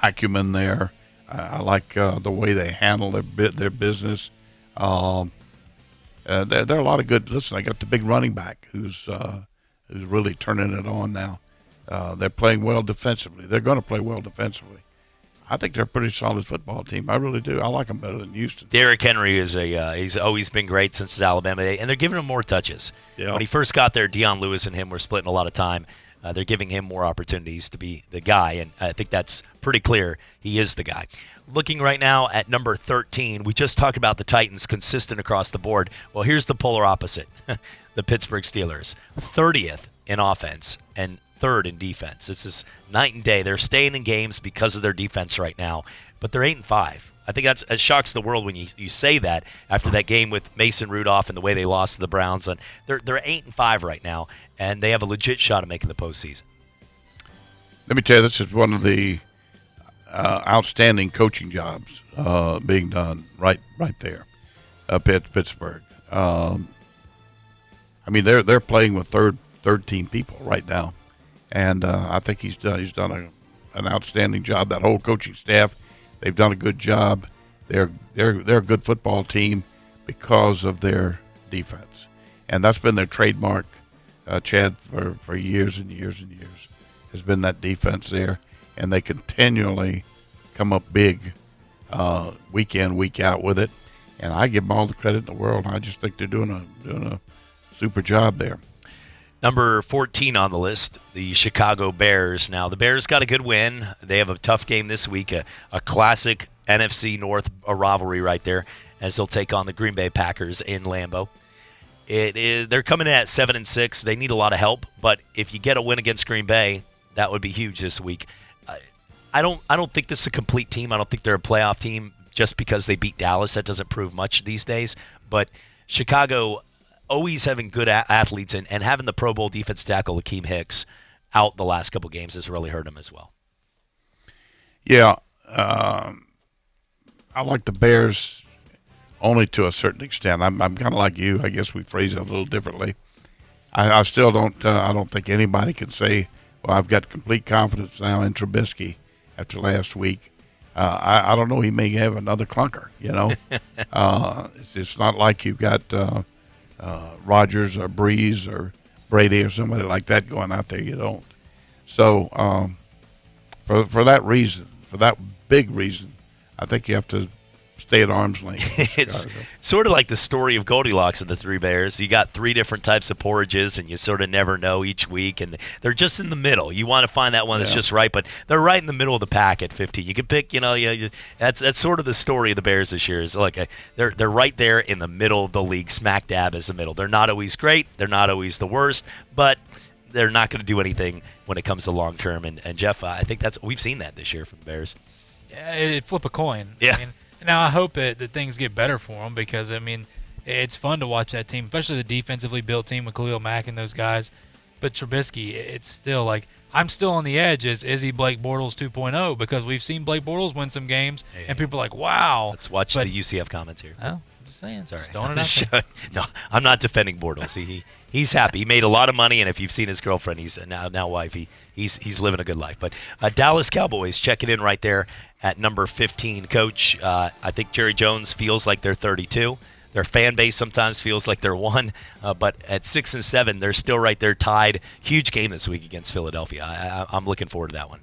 acumen there. I like the way they handle their business. There are a lot of good. Listen, I got the big running back who's really turning it on now. They're playing well defensively. They're going to play well defensively. I think they're a pretty solid football team. I really do. I like them better than Houston. Derrick Henry is he's always been great since his Alabama day, and they're giving him more touches. Yeah. When he first got there, Deion Lewis and him were splitting a lot of time. They're giving him more opportunities to be the guy, and I think that's pretty clear. He is the guy. Looking right now at number 13, we just talked about the Titans consistent across the board. Well, here's the polar opposite. The Pittsburgh Steelers, 30th in offense and 3rd in defense. This is night and day. They're staying in games because of their defense right now, but they're 8-5. I think it shocks the world when you say that after that game with Mason Rudolph and the way they lost to the Browns. And they're 8-5 right now, and they have a legit shot at making the postseason. Let me tell you, this is one of the outstanding coaching jobs being done right there up at Pittsburgh. I mean, they're playing with third team people right now, and I think he's done an outstanding job. That whole coaching staff, they've done a good job. They're a good football team because of their defense, and that's been their trademark, Chad, for years and years and years. Has been that defense there, and they continually come up big week in, week out with it, and I give them all the credit in the world. I just think they're doing a super job there. Number 14 on the list, the Chicago Bears. Now, the Bears got a good win. They have a tough game this week, a classic NFC North rivalry right there, as they'll take on the Green Bay Packers in Lambeau. They're coming in at 7-6. They need a lot of help, but if you get a win against Green Bay, that would be huge this week. I don't think this is a complete team. I don't think they're a playoff team just because they beat Dallas. That doesn't prove much these days. But Chicago always having good athletes and having the Pro Bowl defense tackle Akeem Hicks out the last couple games has really hurt them as well. Yeah, I like the Bears only to a certain extent. I'm kind of like you. I guess we phrase it a little differently. I still don't. I don't think anybody can say, "Well, I've got complete confidence now in Trubisky after last week." I don't know. He may have another clunker. You know, it's not like you've got Rodgers or Breeze or Brady or somebody like that going out there. You don't. So for that reason, for that big reason, I think you have to stay at arm's length. It's sort of like the story of Goldilocks and the Three Bears. You got 3 different types of porridges, and you sort of never know each week, and they're just in the middle. You want to find that one that's just right, but they're right in the middle of the pack at 15. You can pick, that's sort of the story of the Bears this year. Is like they're right there in the middle of the league, smack dab as the middle. They're not always great, they're not always the worst, but they're not going to do anything when it comes to long term. And Jeff, I think we've seen that this year from the Bears. Yeah, flip a coin. Yeah. I mean, now, I hope that things get better for them because, I mean, it's fun to watch that team, especially the defensively built team with Khalil Mack and those guys. But Trubisky, it's still like I'm still on the edge. Is he Blake Bortles 2.0? Because we've seen Blake Bortles win some games, and people are like, wow. Let's watch the UCF comments here. Oh, I'm just saying. Sorry. Just throwing it out there. No, I'm not defending Bortles. He's happy. He made a lot of money, and if you've seen his girlfriend, he's now wife, he's living a good life. But Dallas Cowboys checking in right there at number 15. Coach, I think Jerry Jones feels like they're 32. Their fan base sometimes feels like they're 1. But at 6 and 7, they're still right there tied. Huge game this week against Philadelphia. I'm looking forward to that one.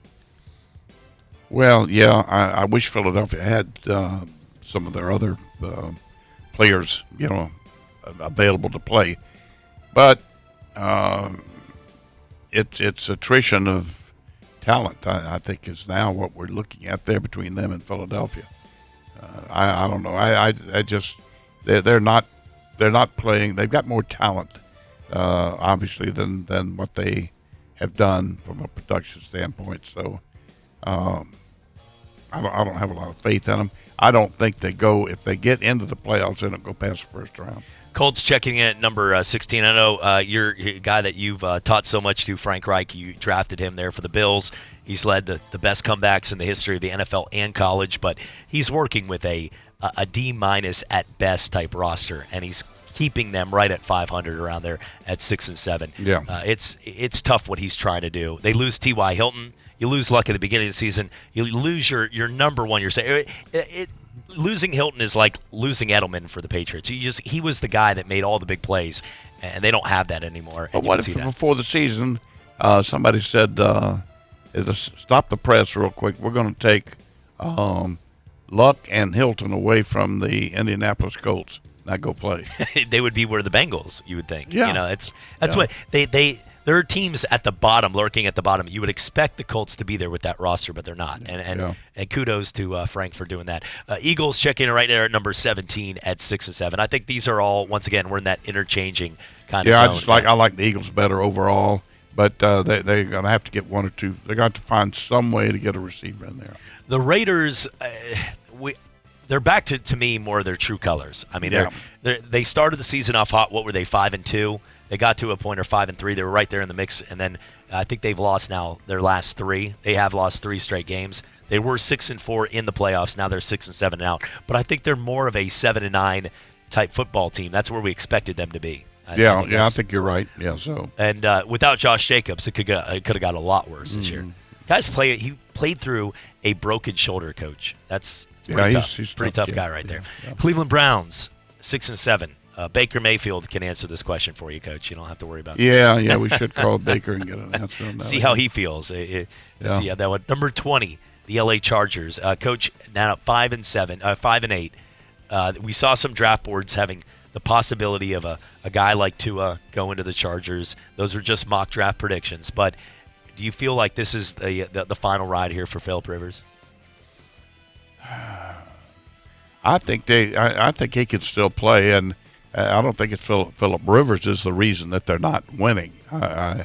Well, yeah, I wish Philadelphia had some of their other players, available to play. But it's attrition of talent, I think, is now what we're looking at there between them and Philadelphia. I don't know. I just they're not playing. They've got more talent, obviously, than what they have done from a production standpoint. So I don't have a lot of faith in them. I don't think if they get into the playoffs, they don't go past the first round. Colts checking in at number 16. I know you're a guy that you've taught so much to, Frank Reich. You drafted him there for the Bills. He's led the best comebacks in the history of the NFL and college, but he's working with a D- at best type roster, and he's keeping them right at 500 around there at 6 and 7. Yeah. It's tough what he's trying to do. They lose T.Y. Hilton. You lose Luck at the beginning of the season. You lose your number one. Losing Hilton is like losing Edelman for the Patriots. He was the guy that made all the big plays, and they don't have that anymore. But what if before the season somebody said, stop the press real quick. We're going to take Luck and Hilton away from the Indianapolis Colts. Now go play. They would be where the Bengals, you would think. Yeah. You know, that's what there are teams at the bottom, lurking at the bottom. You would expect the Colts to be there with that roster, but they're not. And kudos to Frank for doing that. Eagles checking in right there at number 17 at 6 and 7. I think these are all, once again, we're in that interchanging kind of zone. I like the Eagles better overall, but they're going to have to get one or two. They're going to have to find some way to get a receiver in there. The Raiders, they're back to me more of their true colors. I mean, they started the season off hot. What were they, 5-2? They got to a point of 5-3. They were right there in the mix, and then I think they've lost now their last 3. They have lost 3 straight games. They were 6-4 in the playoffs. Now they're 6-7 out. But I think they're more of a 7-9 type football team. That's where we expected them to be. I think you're right. Yeah. So and without Josh Jacobs, it could have got a lot worse this year. Guys, he played through a broken shoulder. Coach, that's pretty tough. He's pretty tough guy right there. Yeah. Cleveland Browns 6-7. Baker Mayfield can answer this question for you, Coach. You don't have to worry about that. Yeah, we should call Baker and get an answer on that. See how he feels. See how that one. Number 20, the LA Chargers. Coach, now 5-8. We saw some draft boards having the possibility of a guy like Tua going to the Chargers. Those are just mock draft predictions. But do you feel like this is the final ride here for Philip Rivers? I think he could still play, and I don't think it's Philip Rivers is the reason that they're not winning. I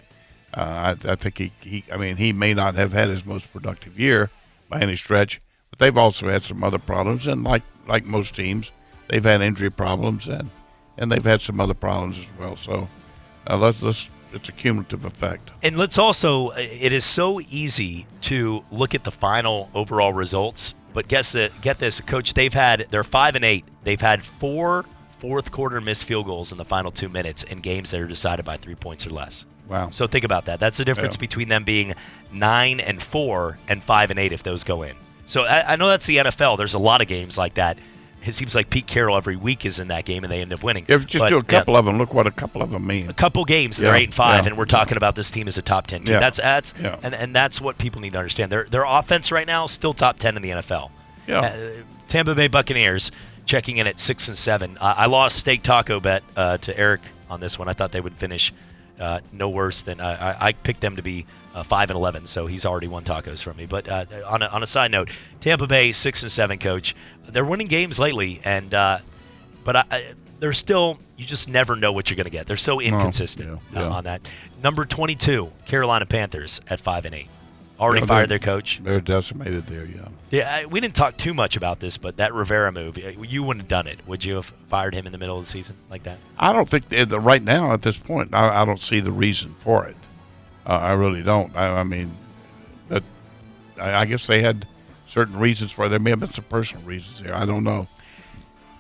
think he may not have had his most productive year by any stretch, but they've also had some other problems, and like most teams, they've had injury problems and they've had some other problems as well. So it's a cumulative effect. And let's also, it is so easy to look at the final overall results, but get this, Coach, they're 5-8. They've had 4 fourth quarter missed field goals in the final 2 minutes in games that are decided by 3 points or less. Wow. So think about that. That's the difference between them being 9-4 and 5-8 if those go in. So I know that's the NFL. There's a lot of games like that. It seems like Pete Carroll every week is in that game and they end up winning. If you just do a couple of them, look what a couple of them mean. A couple games, they're 8-5, and we're talking about this team as a top 10 team. And that's what people need to understand. Their offense right now is still top 10 in the NFL. Yeah. Tampa Bay Buccaneers checking in at 6-7. I lost steak taco bet to Eric on this one. I thought they would finish no worse than I picked them to be 5-11. So he's already won tacos from me. But on a side note, Tampa Bay 6-7, Coach. They're winning games lately, and but they're still. You just never know what you're going to get. They're so inconsistent on that. Number 22, Carolina Panthers at 5-8. Already fired their coach. They're decimated there, Yeah, we didn't talk too much about this, but that Rivera move, you wouldn't have done it. Would you have fired him in the middle of the season like that? I don't think right now at this point. I don't see the reason for it. I really don't. I mean, but I guess they had certain reasons for it. There may have been some personal reasons here. I don't know.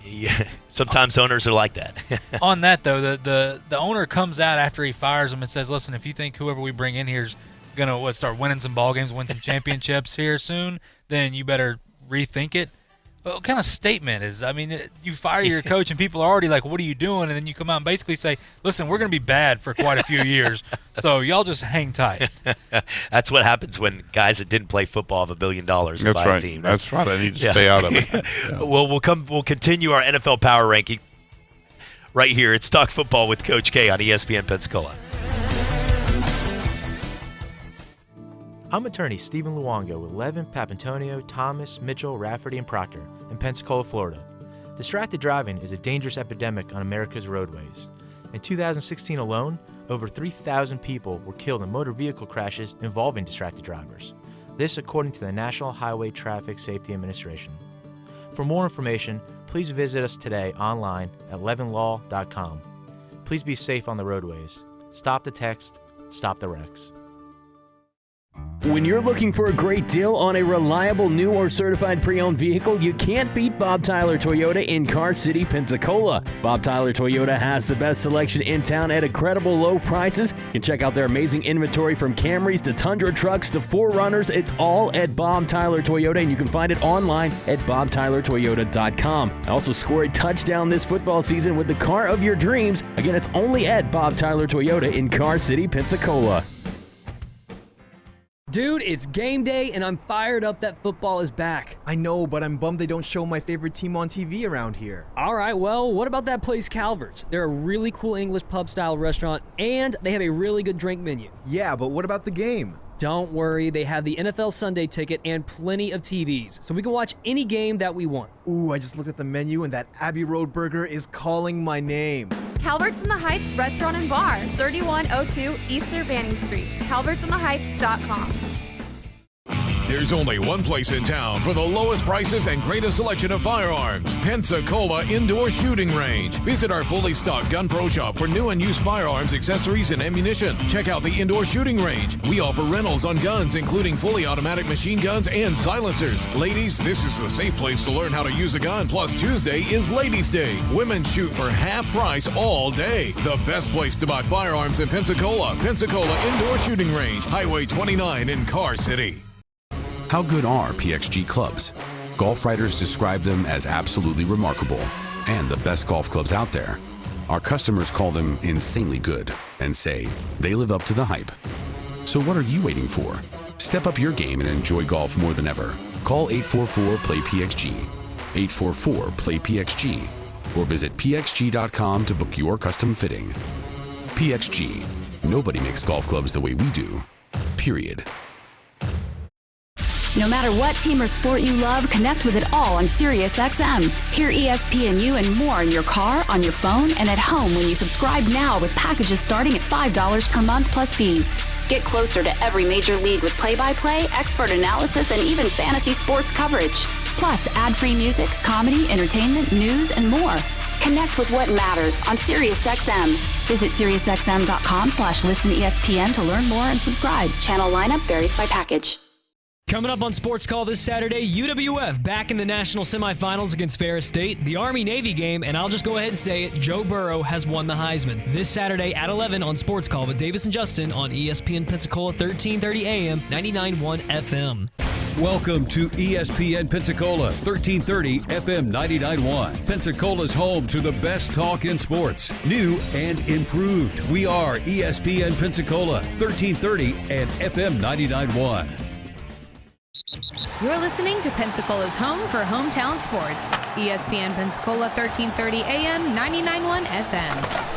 Yeah, sometimes owners are like that. On that though, the owner comes out after he fires them and says, "Listen, if you think whoever we bring in here is gonna start winning some ball games, win some championships here soon, then you better rethink it." But what kind of statement is? I mean, you fire your coach and people are already like, "What are you doing?" And then you come out and basically say, "Listen, we're gonna be bad for quite a few years, so y'all just hang tight." That's what happens when guys that didn't play football have $1 billion to buy a team. That's right. I need to stay out of it. Yeah. Well, we'll continue our NFL power ranking right here. It's Talk Football with Coach K on ESPN Pensacola. I'm attorney Stephen Luongo with Levin, Papantonio, Thomas, Mitchell, Rafferty, and Proctor in Pensacola, Florida. Distracted driving is a dangerous epidemic on America's roadways. In 2016 alone, over 3,000 people were killed in motor vehicle crashes involving distracted drivers. This according to the National Highway Traffic Safety Administration. For more information, please visit us today online at levinlaw.com. Please be safe on the roadways. Stop the text, stop the wrecks. When you're looking for a great deal on a reliable new or certified pre-owned vehicle, you can't beat Bob Tyler Toyota in Car City, Pensacola. Bob Tyler Toyota has the best selection in town at incredible low prices. You can check out their amazing inventory from Camrys to Tundra trucks to 4Runners. It's all at Bob Tyler Toyota, and you can find it online at bobtylertoyota.com. Also score a touchdown this football season with the car of your dreams. Again, it's only at Bob Tyler Toyota in Car City, Pensacola. Dude, it's game day, and I'm fired up that football is back. I know, but I'm bummed they don't show my favorite team on TV around here. All right, well, what about that place Calvert's? They're a really cool English pub-style restaurant, and they have a really good drink menu. Yeah, but what about the game? Don't worry, they have the NFL Sunday ticket and plenty of TVs, so we can watch any game that we want. Ooh, I just looked at the menu, and that Abbey Road burger is calling my name. Calvert's in the Heights Restaurant and Bar, 3102 East Cervantes Street, calvertsintheheights.com. There's only one place in town for the lowest prices and greatest selection of firearms. Pensacola Indoor Shooting Range. Visit our fully stocked Gun Pro Shop for new and used firearms, accessories, and ammunition. Check out the Indoor Shooting Range. We offer rentals on guns, including fully automatic machine guns and silencers. Ladies, this is the safe place to learn how to use a gun. Plus, Tuesday is Ladies' Day. Women shoot for half price all day. The best place to buy firearms in Pensacola. Pensacola Indoor Shooting Range, Highway 29 in Car City. How good are PXG clubs? Golf writers describe them as absolutely remarkable and the best golf clubs out there. Our customers call them insanely good and say they live up to the hype. So what are you waiting for? Step up your game and enjoy golf more than ever. Call 844-PLAY-PXG, 844-PLAY-PXG, or visit pxg.com to book your custom fitting. PXG. Nobody makes golf clubs the way we do. Period. No matter what team or sport you love, connect with it all on SiriusXM. Hear ESPNU and more in your car, on your phone, and at home when you subscribe now with packages starting at $5 per month plus fees. Get closer to every major league with play-by-play, expert analysis, and even fantasy sports coverage. Plus, ad-free music, comedy, entertainment, news, and more. Connect with what matters on SiriusXM. Visit SiriusXM.com/listenESPN to learn more and subscribe. Channel lineup varies by package. Coming up on Sports Call this Saturday, UWF back in the national semifinals against Ferris State, the Army-Navy game, and I'll just go ahead and say it, Joe Burrow has won the Heisman. This Saturday at 11 on Sports Call with Davis and Justin on ESPN Pensacola 1330 AM, 99.1 FM. Welcome to ESPN Pensacola, 1330 FM 99.1. Pensacola's home to the best talk in sports, new and improved. We are ESPN Pensacola, 1330 and FM 99.1. You're listening to Pensacola's home for hometown sports. ESPN Pensacola 1330 AM, 99.1 FM.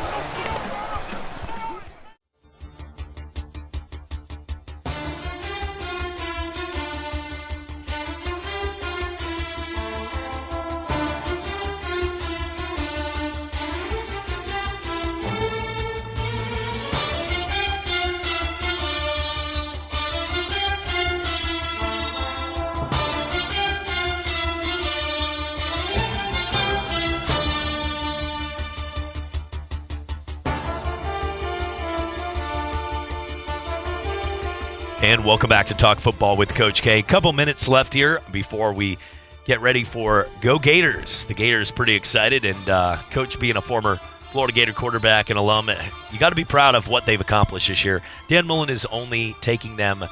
And welcome back to Talk Football with Coach K. Couple minutes left here before we get ready for Go Gators. The Gators pretty excited, and Coach being a former Florida Gator quarterback and alum, you got to be proud of what they've accomplished this year. Dan Mullen is only taking them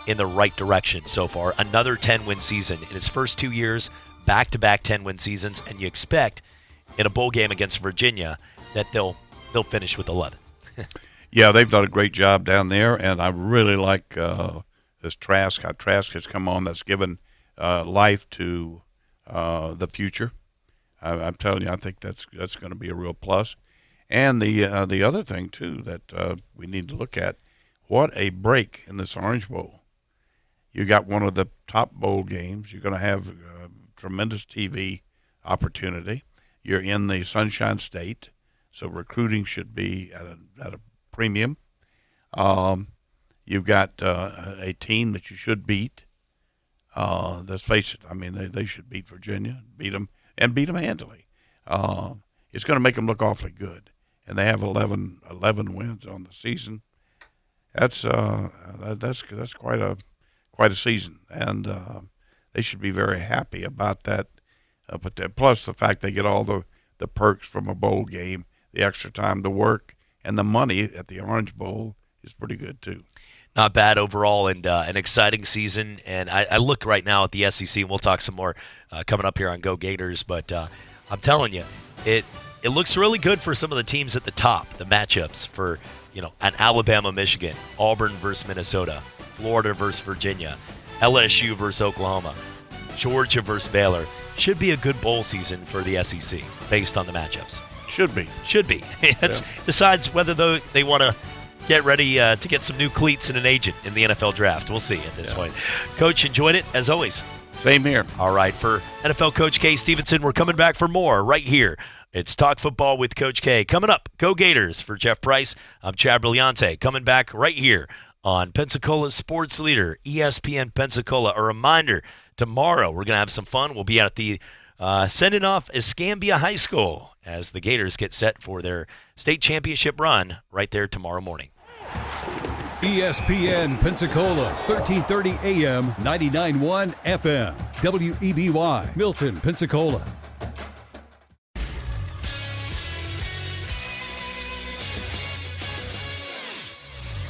in the right direction so far. Another 10-win season in his first 2 years, back-to-back 10-win seasons, and you expect in a bowl game against Virginia that they'll finish with 11. Yeah, they've done a great job down there, and I really like this Trask, how Trask has come on. That's given life to the future. I'm telling you, I think that's going to be a real plus. And the other thing, too, that we need to look at, what a break in this Orange Bowl. You got one of the top bowl games. You're going to have tremendous TV opportunity. You're in the Sunshine State, so recruiting should be at a premium. You've got a team that you should beat. Let's face it. I mean, they should beat Virginia, beat them and beat them handily. It's going to make them look awfully good. And they have 11 wins on the season. That's quite a season, and they should be very happy about that. Plus the fact they get all the perks from a bowl game, the extra time to work, and the money at the Orange Bowl is pretty good too. Not bad overall, and an exciting season. And I look right now at the SEC, and we'll talk some more coming up here on Go Gators. But I'm telling you, it looks really good for some of the teams at the top. The matchups for an Alabama, Michigan, Auburn versus Minnesota, Florida versus Virginia, LSU versus Oklahoma, Georgia versus Baylor. Should be a good bowl season for the SEC based on the matchups. Should be. It decides whether they want to get ready to get some new cleats and an agent in the NFL draft. We'll see at this point. Coach, enjoyed it as always. Same here. All right, for NFL Coach K. Stevenson, we're coming back for more right here. It's Talk Football with Coach K. Coming up, Go Gators. For Jeff Price, I'm Chad Brillante. Coming back right here on Pensacola's sports leader, ESPN Pensacola. A reminder, tomorrow we're going to have some fun. We'll be at the sending off Escambia High School as the Gators get set for their state championship run right there tomorrow morning. ESPN Pensacola, 1330 AM, 99.1 FM. WEBY, Milton, Pensacola.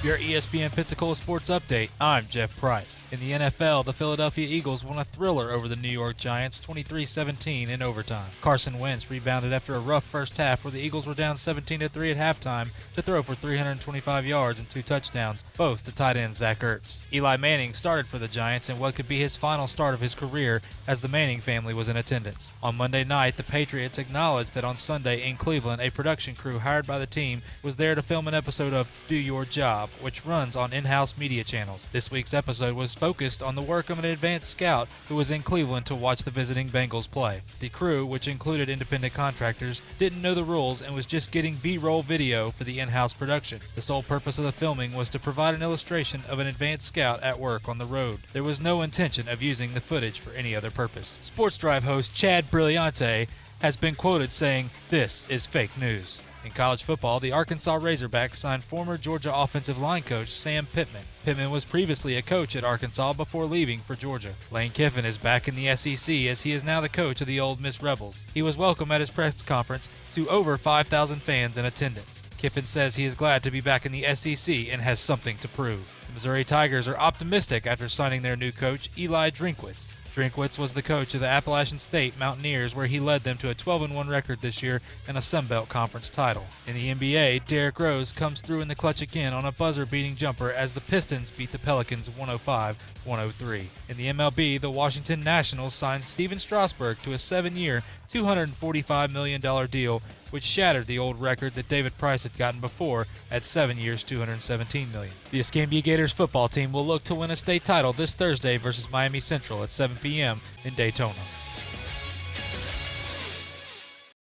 Your ESPN Pensacola Sports Update. I'm Jeff Price. In the NFL, the Philadelphia Eagles won a thriller over the New York Giants 23-17 in overtime. Carson Wentz rebounded after a rough first half where the Eagles were down 17-3 at halftime to throw for 325 yards and 2 touchdowns, both to tight end Zach Ertz. Eli Manning started for the Giants in what could be his final start of his career as the Manning family was in attendance. On Monday night, the Patriots acknowledged that on Sunday in Cleveland, a production crew hired by the team was there to film an episode of Do Your Job, which runs on in-house media channels. This week's episode was focused on the work of an advanced scout who was in Cleveland to watch the visiting Bengals play. The crew, which included independent contractors, didn't know the rules and was just getting B-roll video for the in-house production. The sole purpose of the filming was to provide an illustration of an advanced scout at work on the road. There was no intention of using the footage for any other purpose. Sports Drive host Chad Brillante has been quoted saying, "This is fake news." In college football, the Arkansas Razorbacks signed former Georgia offensive line coach Sam Pittman. Pittman was previously a coach at Arkansas before leaving for Georgia. Lane Kiffin is back in the SEC as he is now the coach of the Ole Miss Rebels. He was welcomed at his press conference to over 5,000 fans in attendance. Kiffin says he is glad to be back in the SEC and has something to prove. The Missouri Tigers are optimistic after signing their new coach, Eli Drinkwitz. Drinkwitz was the coach of the Appalachian State Mountaineers, where he led them to a 12-1 record this year and a Sun Belt Conference title. In the NBA, Derrick Rose comes through in the clutch again on a buzzer-beating jumper as the Pistons beat the Pelicans 105-103. In the MLB, the Washington Nationals signed Steven Strasburg to a 7-year, $245 million deal, which shattered the old record that David Price had gotten before at 7 years, $217 million. The Escambia Gators football team will look to win a state title this Thursday versus Miami Central at 7 p.m. in Daytona.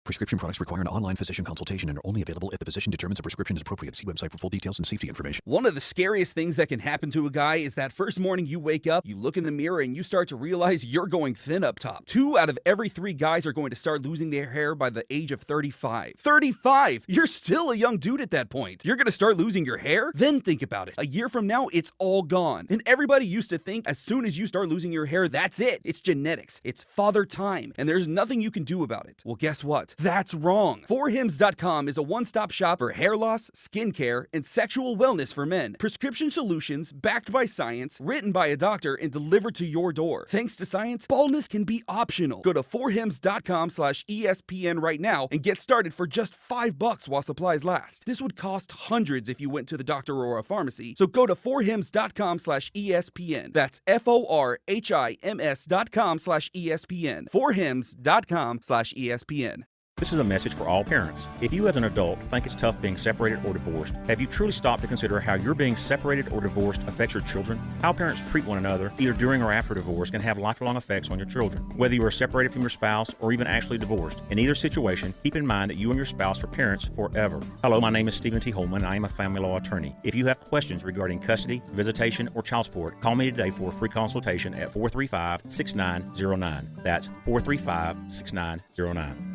Prescription products require an online physician consultation and are only available if the physician determines a prescription is appropriate. See website for full details and safety information. One of the scariest things that can happen to a guy is that first morning you wake up, you look in the mirror, and you start to realize you're going thin up top. 2 out of every 3 guys are going to start losing their hair by the age of 35. 35! You're still a young dude at that point. You're going to start losing your hair? Then think about it. A year from now, it's all gone. And everybody used to think as soon as you start losing your hair, that's it. It's genetics. It's father time. And there's nothing you can do about it. Well, guess what? That's wrong. 4hims.com is a one-stop shop for hair loss, skincare, and sexual wellness for men. Prescription solutions backed by science, written by a doctor, and delivered to your door. Thanks to science, baldness can be optional. Go to 4hims.com/ESPN right now and get started for just $5 while supplies last. This would cost hundreds if you went to the doctor or a pharmacy, so go to 4hims.com/ESPN. That's FORHIMS.com/ESPN. 4hims.com/ESPN. This is a message for all parents. If you as an adult think it's tough being separated or divorced, have you truly stopped to consider how your being separated or divorced affects your children? How parents treat one another, either during or after divorce, can have lifelong effects on your children. Whether you are separated from your spouse or even actually divorced, in either situation, keep in mind that you and your spouse are parents forever. Hello, my name is Stephen T. Holman, and I am a family law attorney. If you have questions regarding custody, visitation, or child support, call me today for a free consultation at 435-6909. That's 435-6909.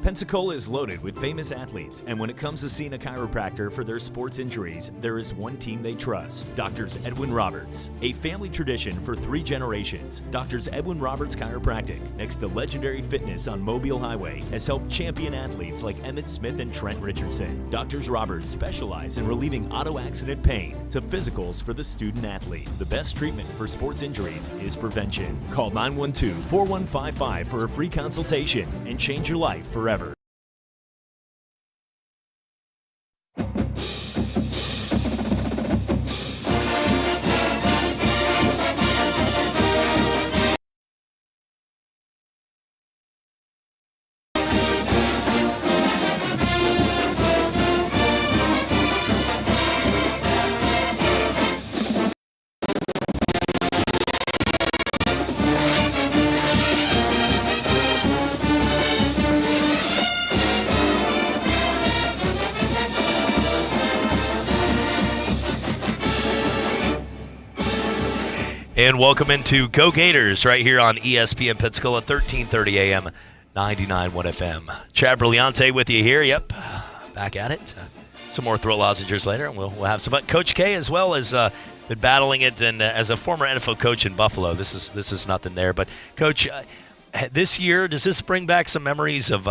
Pensacola is loaded with famous athletes, and when it comes to seeing a chiropractor for their sports injuries, there is one team they trust, Doctors Edwin Roberts. A family tradition for 3 generations, Doctors Edwin Roberts Chiropractic, next to Legendary Fitness on Mobile Highway, has helped champion athletes like Emmett Smith and Trent Richardson. Doctors Roberts specialize in relieving auto accident pain to physicals for the student athlete. The best treatment for sports injuries is prevention. Call 912-4155 for a free consultation and change your life forever. And welcome into Go Gators right here on ESPN Pensacola, 1330 AM, 99.1 FM. Chad Brillante with you here. Yep, back at it. Some more throat lozenges later, and we'll have some fun. Coach K as well has been battling it, and as a former NFL coach in Buffalo, this is nothing there. But Coach, this year, does this bring back some memories of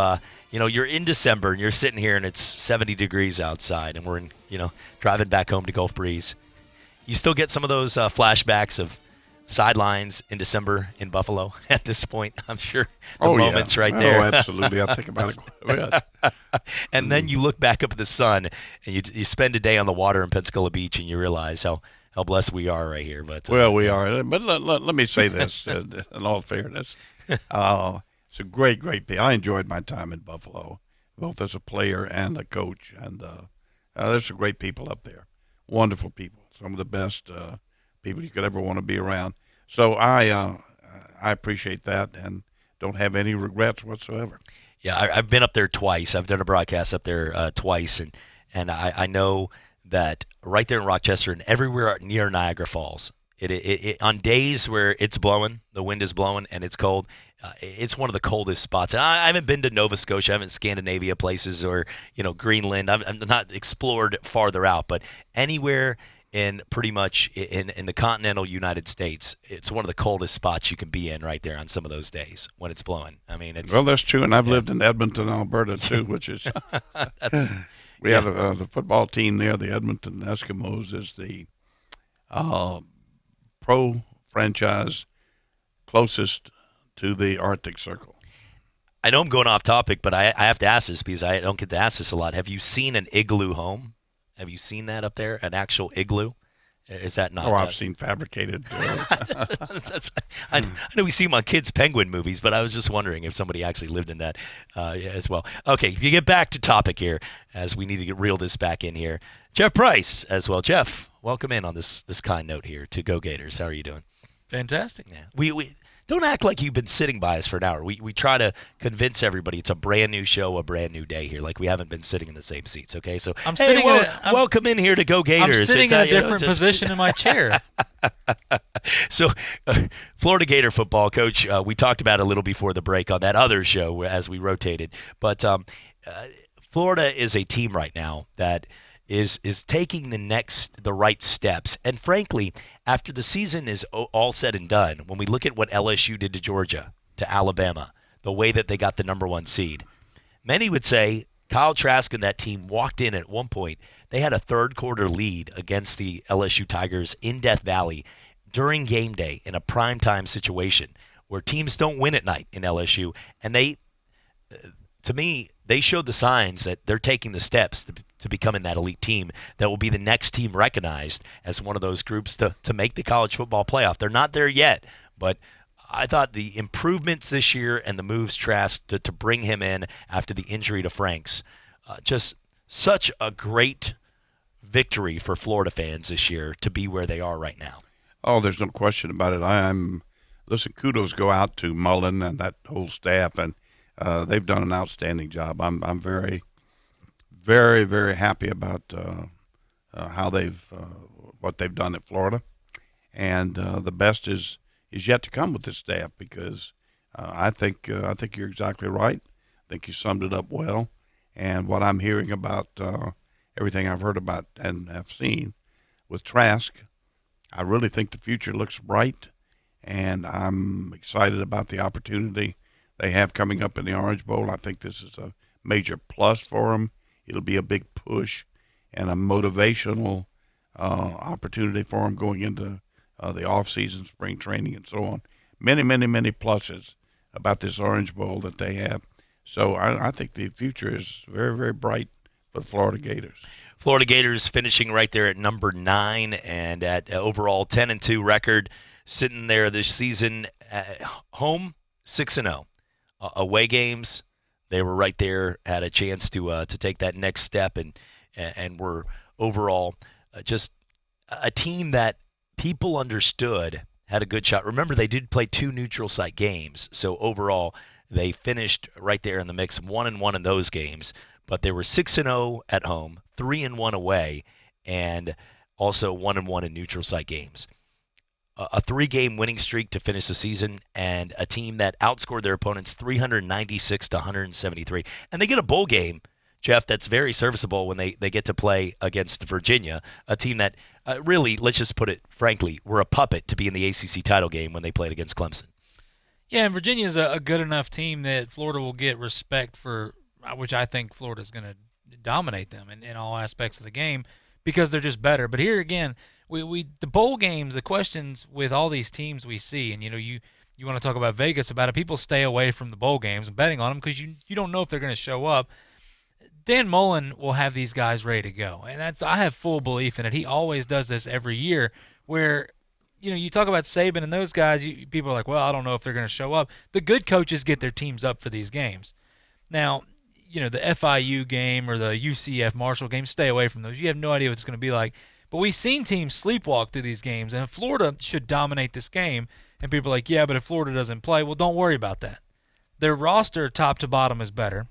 you're in December and you're sitting here and it's 70 degrees outside, and we're driving back home to Gulf Breeze. You still get some of those flashbacks of sidelines in December in Buffalo at this point, I'm sure. The moments right there. Oh, absolutely. I think about it quite a bit. And then you look back up at the sun, and you spend a day on the water in Pensacola Beach, and you realize how blessed we are right here. But we are. But let me say this, in all fairness. It's a great day. I enjoyed my time in Buffalo, both as a player and a coach. And there's some great people up there, wonderful people, some of the best people you could ever want to be around. So I appreciate that and don't have any regrets whatsoever. Yeah, I've been up there twice. I've done a broadcast up there twice, and I know that right there in Rochester and everywhere near Niagara Falls, it on days where it's blowing, the wind is blowing, and it's cold, it's one of the coldest spots. And I haven't been to Nova Scotia, I haven't Scandinavia places, or Greenland. I'm not explored farther out, but anywhere in pretty much in the continental United States, it's one of the coldest spots you can be in right there on some of those days when it's blowing. I mean, it's... Well, that's true, and I've lived in Edmonton, Alberta, too, which is... we had the football team there, the Edmonton Eskimos, is the pro franchise closest to the Arctic Circle. I know I'm going off topic, but I have to ask this because I don't get to ask this a lot. Have you seen an igloo home? Have you seen that up there, an actual igloo? Is that not? Oh, I've seen fabricated. I know we see them on kids' penguin movies, but I was just wondering if somebody actually lived in that as well. Okay, if you get back to topic here, as we need to reel this back in here. Jeff Price as well. Jeff, welcome in on this kind note here to Go Gators. How are you doing? Fantastic. Yeah, we don't act like you've been sitting by us for an hour. We try to convince everybody it's a brand new show, a brand new day here. Like we haven't been sitting in the same seats. Okay, so welcome in here to Go Gators. I'm sitting in a different position in my chair. So, Florida Gator football, Coach. We talked about it a little before the break on that other show as we rotated. But Florida is a team right now that is taking the right steps. And frankly, after the season is all said and done, when we look at what LSU did to Georgia, to Alabama, the way that they got the number 1 seed, many would say Kyle Trask and that team walked in at one point. They had a third quarter lead against the LSU Tigers in Death Valley during game day in a primetime situation where teams don't win at night in LSU. And they, to me, they showed the signs that they're taking the steps to becoming that elite team that will be the next team recognized as one of those groups to make the college football playoff. They're not there yet, but I thought the improvements this year and the moves Trask to bring him in after the injury to Franks, just such a great victory for Florida fans this year to be where they are right now. Oh, there's no question about it. Listen, kudos go out to Mullen and that whole staff, and they've done an outstanding job. I'm very, very, very happy about how what they've done at Florida, and the best is yet to come with this staff, because I think you're exactly right. I think you summed it up well, and what I'm hearing about everything I've heard about and have seen with Trask, I really think the future looks bright, and I'm excited about the opportunity they have coming up in the Orange Bowl. I think this is a major plus for them. It'll be a big push and a motivational opportunity for them going into the off-season, spring training, and so on. Many, many, many pluses about this Orange Bowl that they have. So I think the future is very, very bright for the Florida Gators. Florida Gators finishing right there at number 9 and at overall 10-2 record, sitting there this season at home 6-0. Away games, they were right there, had a chance to take that next step, and were overall just a team that people understood had a good shot. Remember, they did play 2 neutral site games, so overall they finished right there in the mix, 1-1 in those games. But they were 6-0 at home, 3-1 away, and also 1-1 in neutral site games. A 3-game winning streak to finish the season, and a team that outscored their opponents 396 to 173. And they get a bowl game, Jeff, that's very serviceable when they get to play against Virginia, a team that really, let's just put it frankly, were a puppet to be in the ACC title game when they played against Clemson. Yeah, and Virginia is a good enough team that Florida will get respect for, which I think Florida is going to dominate them in all aspects of the game, because they're just better. But here again, we the bowl games, the questions with all these teams we see, and you want to talk about Vegas about it, people stay away from the bowl games and betting on them because you don't know if they're going to show up. Dan Mullen will have these guys ready to go, and I have full belief in it. He always does this every year, where you talk about Saban and those guys, people are like, well, I don't know if they're going to show up. The good coaches get their teams up for these games. Now, the FIU game or the UCF Marshall game, stay away from those. You have no idea what it's going to be like. But we've seen teams sleepwalk through these games, and Florida should dominate this game. And people are like, yeah, but if Florida doesn't play, well, don't worry about that. Their roster, top to bottom, is better.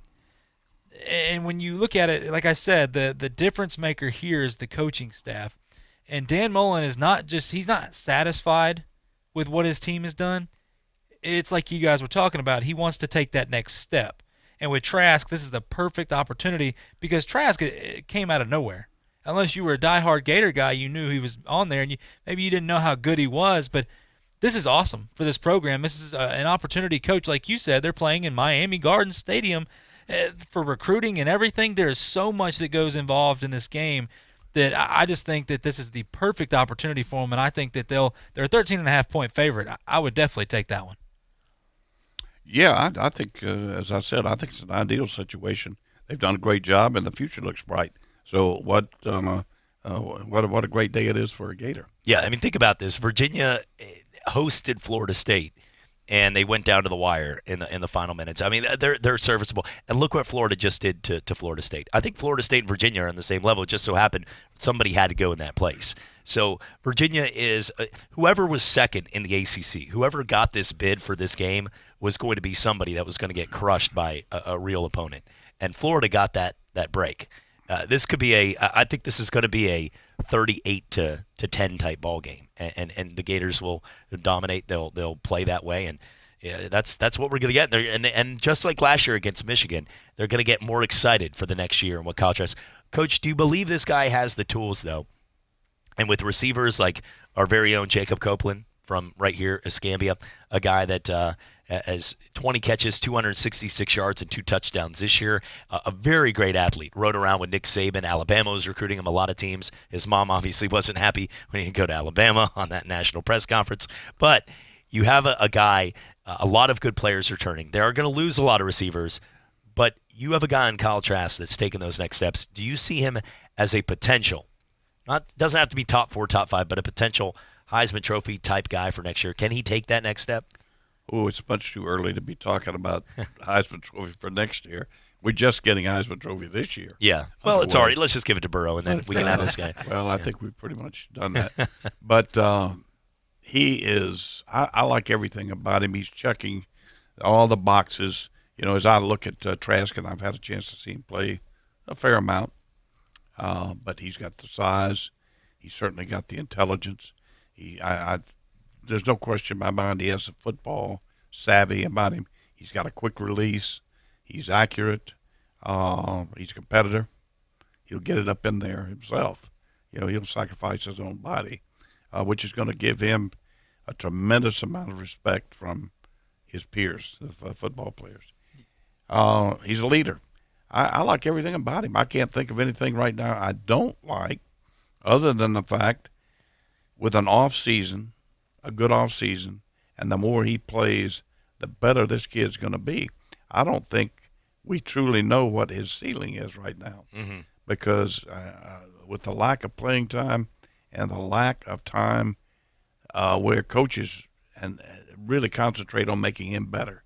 And when you look at it, like I said, the difference maker here is the coaching staff. And Dan Mullen is he's not satisfied with what his team has done. It's like you guys were talking about. He wants to take that next step. And with Trask, this is the perfect opportunity, because Trask came out of nowhere. Unless you were a diehard Gator guy, you knew he was on there, and maybe you didn't know how good he was. But this is awesome for this program. This is an opportunity, coach. Like you said, they're playing in Miami Gardens Stadium for recruiting and everything. There is so much that goes involved in this game that I just think that this is the perfect opportunity for them, and I think that they're a 13.5-point favorite. I would definitely take that one. Yeah, I think, as I said, I think it's an ideal situation. They've done a great job, and the future looks bright. So what a great day it is for a Gator. Yeah, I mean, think about this. Virginia hosted Florida State, and they went down to the wire in the final minutes. I mean, they're serviceable. And look what Florida just did to Florida State. I think Florida State and Virginia are on the same level. It just so happened somebody had to go in that place. So Virginia is whoever was second in the ACC, whoever got this bid for this game was going to be somebody that was going to get crushed by a real opponent. And Florida got that break. This could be I think this is going to be a 38-10 type ball game, and the Gators will dominate. They'll play that way, and that's what we're going to get. And just like last year against Michigan, they're going to get more excited for the next year and what college has. Coach, do you believe this guy has the tools though? And with receivers like our very own Jacob Copeland from right here, Escambia, a guy that has 20 catches, 266 yards, and 2 touchdowns this year. A very great athlete. Rode around with Nick Saban. Alabama was recruiting him a lot of teams. His mom obviously wasn't happy when he didn't go to Alabama on that national press conference. But you have a guy, a lot of good players returning. They are going to lose a lot of receivers, but you have a guy in Kyle Trask that's taking those next steps. Do you see him as a potential, doesn't have to be top 4, top 5, but a potential Heisman Trophy type guy for next year? Can he take that next step? Oh, it's much too early to be talking about Heisman Trophy for next year. We're just getting Heisman Trophy this year. Yeah. Well, it's already. Let's just give it to Burrow, and then we can have this guy. Well, I think we've pretty much done that. But he is. I like everything about him. He's checking all the boxes. You know, as I look at Trask, and I've had a chance to see him play a fair amount, but he's got the size. He's certainly got the intelligence. There's no question in my mind he has a football savvy about him. He's got a quick release. He's accurate. He's a competitor. He'll get it up in there himself. You know, he'll sacrifice his own body, which is going to give him a tremendous amount of respect from his peers, the football players. He's a leader. I like everything about him. I can't think of anything right now I don't like, other than the fact with an off season, a good off season, and the more he plays, the better this kid's going to be. I don't think we truly know what his ceiling is right now, because with the lack of playing time and the lack of time where coaches and really concentrate on making him better,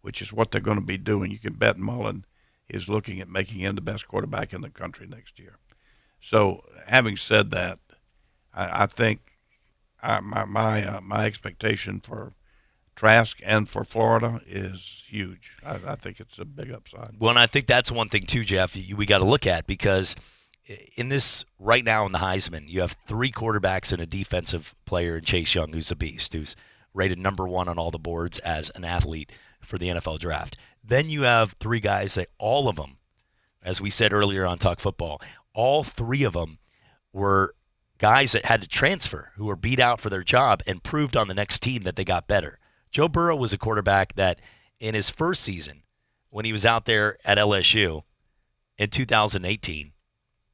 which is what they're going to be doing. You can bet Mullen is looking at making him the best quarterback in the country next year. So, having said that, I think my expectation for Trask and for Florida is huge. I think it's a big upside. Well, and I think that's one thing too, Jeff, we got to look at, because in this right now in the Heisman, you have 3 quarterbacks and a defensive player in Chase Young, who's a beast, who's rated number 1 on all the boards as an athlete for the NFL draft. Then you have 3 guys that all of them, as we said earlier on Talk Football, all 3 of them were guys that had to transfer, who were beat out for their job and proved on the next team that they got better. Joe Burrow was a quarterback that in his first season, when he was out there at LSU in 2018,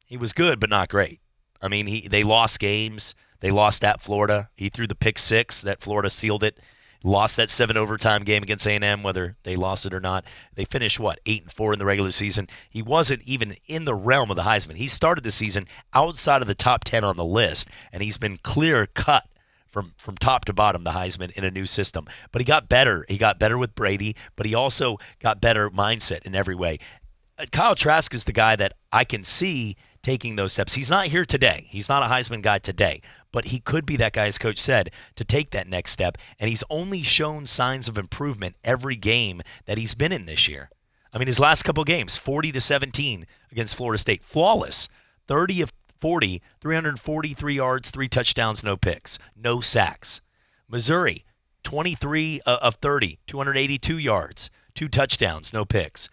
he was good but not great. I mean, they lost games. They lost at Florida. He threw the pick 6 that Florida sealed it. Lost that 7 overtime game against A&M, whether they lost it or not. They finished, 8-4 in the regular season. He wasn't even in the realm of the Heisman. He started the season outside of the top 10 on the list, and he's been clear cut from top to bottom, the Heisman, in a new system. But he got better. He got better with Brady, but he also got better mindset in every way. Kyle Trask is the guy that I can see taking those steps. He's not here today. He's not a Heisman guy today, but he could be that guy, as Coach said, to take that next step, and he's only shown signs of improvement every game that he's been in this year. I mean, his last couple of games, 40-17 against Florida State, flawless, 30 of 40, 343 yards, 3 touchdowns, no picks, no sacks. Missouri, 23 of 30, 282 yards, 2 touchdowns, no picks.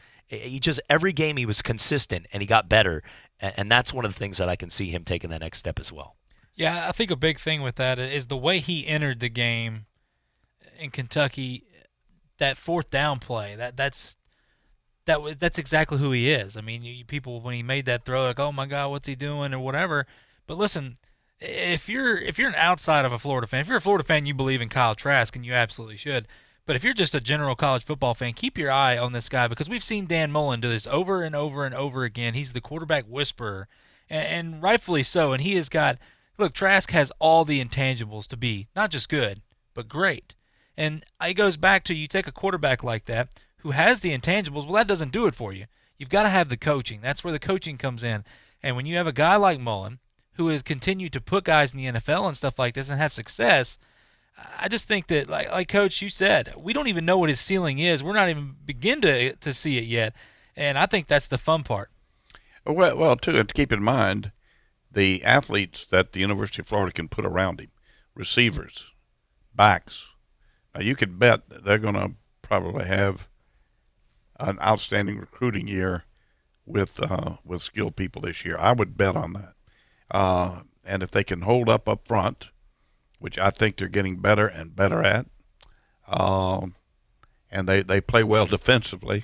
Every game he was consistent, and he got better, and that's one of the things that I can see him taking that next step as well. Yeah, I think a big thing with that is the way he entered the game in Kentucky, that 4th down play. That's exactly who he is. I mean, people, when he made that throw, like, oh my God, what's he doing or whatever. But listen, if you're an outside of a Florida fan, if you're a Florida fan, you believe in Kyle Trask, and you absolutely should. But if you're just a general college football fan, keep your eye on this guy, because we've seen Dan Mullen do this over and over and over again. He's the quarterback whisperer, and rightfully so. And he has got, look, Trask has all the intangibles to be not just good, but great. And it goes back to, you take a quarterback like that who has the intangibles, well, that doesn't do it for you. You've got to have the coaching. That's where the coaching comes in. And when you have a guy like Mullen, who has continued to put guys in the NFL and stuff like this and have success, I just think that, like Coach, you said, we don't even know what his ceiling is. We're not even begin to see it yet, and I think that's the fun part. Well, too, and to keep in mind, the athletes that the University of Florida can put around him, receivers, backs. Now, you could bet that they're going to probably have an outstanding recruiting year with skilled people this year. I would bet on that. And if they can hold up front, which I think they're getting better and better at, and they play well defensively,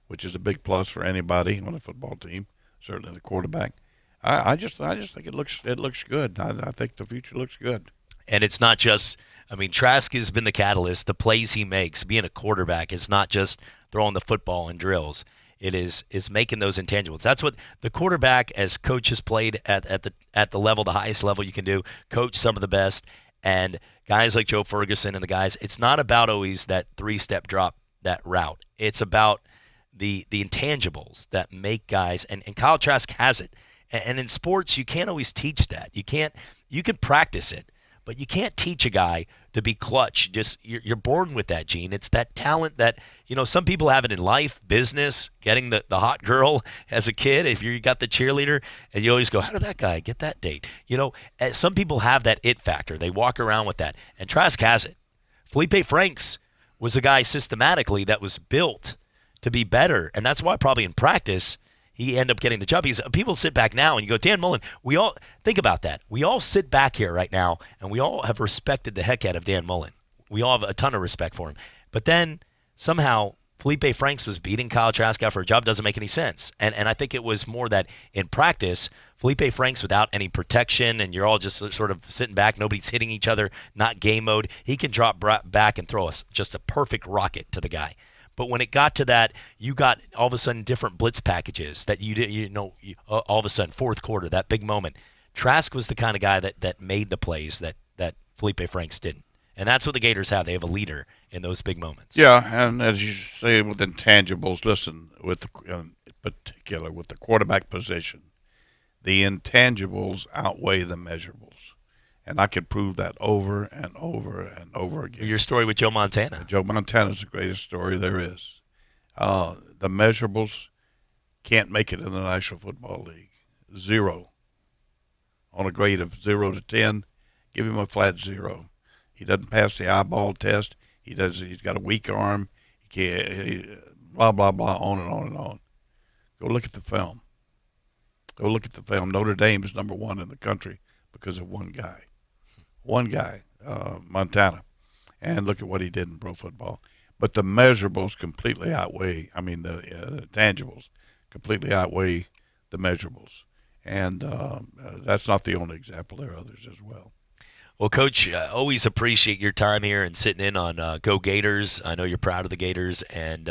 which is a big plus for anybody on a football team, certainly the quarterback. I just think it looks good. I think the future looks good. And it's not just, I mean, Trask has been the catalyst. The plays he makes, being a quarterback, is not just throwing the football in drills. It is making those intangibles. That's what the quarterback, as Coach has played at the level, the highest level you can do, coach some of the best, And guys like Joe Ferguson and the guys, it's not about always that 3-step drop, that route. It's about the intangibles that make guys, and Kyle Trask has it. And in sports, you can't always teach that. You can practice it, but you can't teach a guy to be clutch. You're born with that gene. It's that talent that, some people have it in life, business, getting the hot girl as a kid. If you got the cheerleader, and you always go, how did that guy get that date? Some people have that it factor. They walk around with that, and Trask has it. Felipe Franks was a guy systematically that was built to be better, and that's why probably in practice he ended up getting the job. People sit back now and you go, Dan Mullen, we all think about that. We all sit back here right now and we all have respected the heck out of Dan Mullen. We all have a ton of respect for him. But then somehow Felipe Franks was beating Kyle Trask out for a job. Doesn't make any sense. And I think it was more that in practice, Felipe Franks without any protection and you're all just sort of sitting back, nobody's hitting each other, not game mode, he can drop back and throw just a perfect rocket to the guy. But when it got to that, you got all of a sudden different blitz packages that all of a sudden, fourth quarter, that big moment. Trask was the kind of guy that made the plays that Felipe Franks didn't. And that's what the Gators have. They have a leader in those big moments. Yeah, and as you say with intangibles, listen, in particular with the quarterback position, the intangibles outweigh the measurables. And I could prove that over and over and over again. Your story with Joe Montana. Joe Montana is the greatest story there is. The measurables can't make it in the National Football League. 0. On a grade of 0 to 10, give him a flat 0. He doesn't pass the eyeball test. He's got a weak arm. He can't, blah, blah, blah, on and on and on. Go look at the film. Notre Dame is number 1 in the country because of one guy. Montana, and look at what he did in pro football. But the measurables completely outweigh, the tangibles completely outweigh the measurables. And that's not the only example. There are others as well. Well, Coach, always appreciate your time here and sitting in on Go Gators. I know you're proud of the Gators, and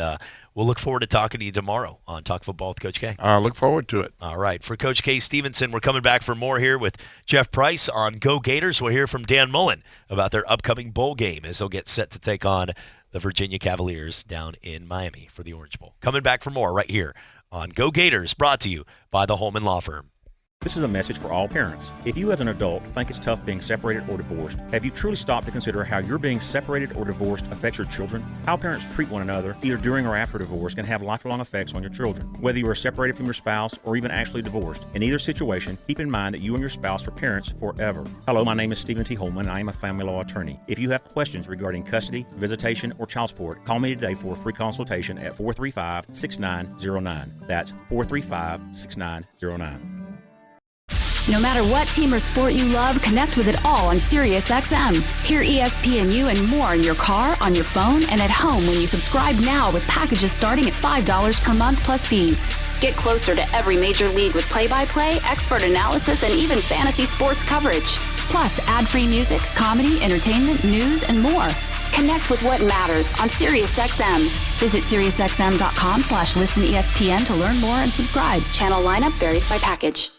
we'll look forward to talking to you tomorrow on Talk Football with Coach K. I look forward to it. All right. For Coach K. Stevenson, we're coming back for more here with Jeff Price on Go Gators. We'll hear from Dan Mullen about their upcoming bowl game as they'll get set to take on the Virginia Cavaliers down in Miami for the Orange Bowl. Coming back for more right here on Go Gators, brought to you by the Holman Law Firm. This is a message for all parents. If you as an adult think it's tough being separated or divorced, have you truly stopped to consider how your being separated or divorced affects your children? How parents treat one another, either during or after divorce, can have lifelong effects on your children. Whether you are separated from your spouse or even actually divorced, in either situation, keep in mind that you and your spouse are parents forever. Hello, my name is Stephen T. Holman, and I am a family law attorney. If you have questions regarding custody, visitation, or child support, call me today for a free consultation at 435-6909. That's 435-6909. No matter what team or sport you love, connect with it all on SiriusXM. Hear ESPNU and more in your car, on your phone, and at home when you subscribe now with packages starting at $5 per month plus fees. Get closer to every major league with play-by-play, expert analysis, and even fantasy sports coverage. Plus, ad-free music, comedy, entertainment, news, and more. Connect with what matters on SiriusXM. Visit SiriusXM.com/listenESPN to learn more and subscribe. Channel lineup varies by package.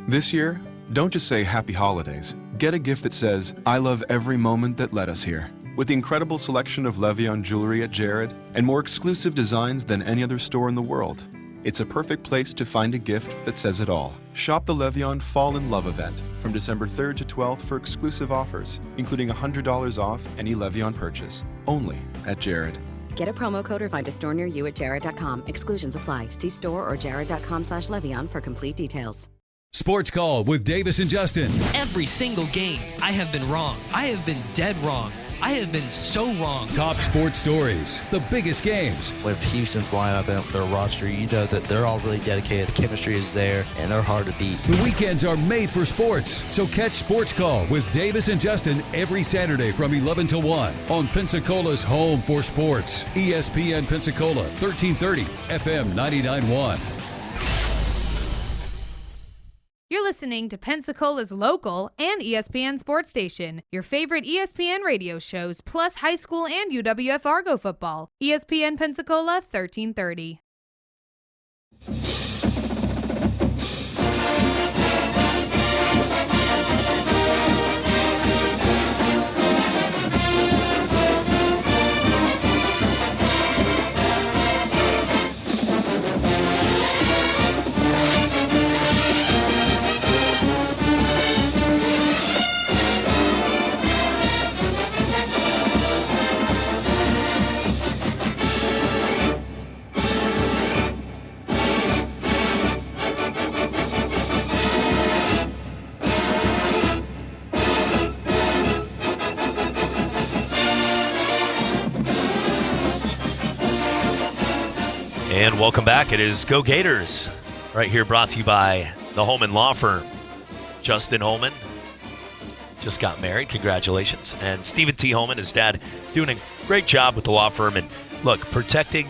This year, don't just say Happy Holidays. Get a gift that says, I love every moment that led us here. With the incredible selection of Le'Veon jewelry at Jared and more exclusive designs than any other store in the world, it's a perfect place to find a gift that says it all. Shop the Le'Veon Fall in Love event from December 3rd to 12th for exclusive offers, including $100 off any Le'Veon purchase, only at Jared. Get a promo code or find a store near you at jared.com. Exclusions apply. See store or jared.com/Le'Veon for complete details. Sports Call with Davis and Justin. Every single game, I have been wrong. I have been dead wrong. I have been so wrong. Top sports stories, the biggest games. With Houston's lineup and their roster, you know that they're all really dedicated. The chemistry is there, and they're hard to beat. The weekends are made for sports, so catch Sports Call with Davis and Justin every Saturday from 11 to 1 on Pensacola's home for sports. ESPN Pensacola, 1330, FM 99.1. You're listening to Pensacola's local and ESPN sports station. Your favorite ESPN radio shows, plus high school and UWF Argo football. ESPN Pensacola 1330. And welcome back. It is Go Gators, right here, brought to you by the Holman Law Firm. Justin Holman just got married. Congratulations. And Stephen T. Holman, his dad, doing a great job with the law firm. And look, protecting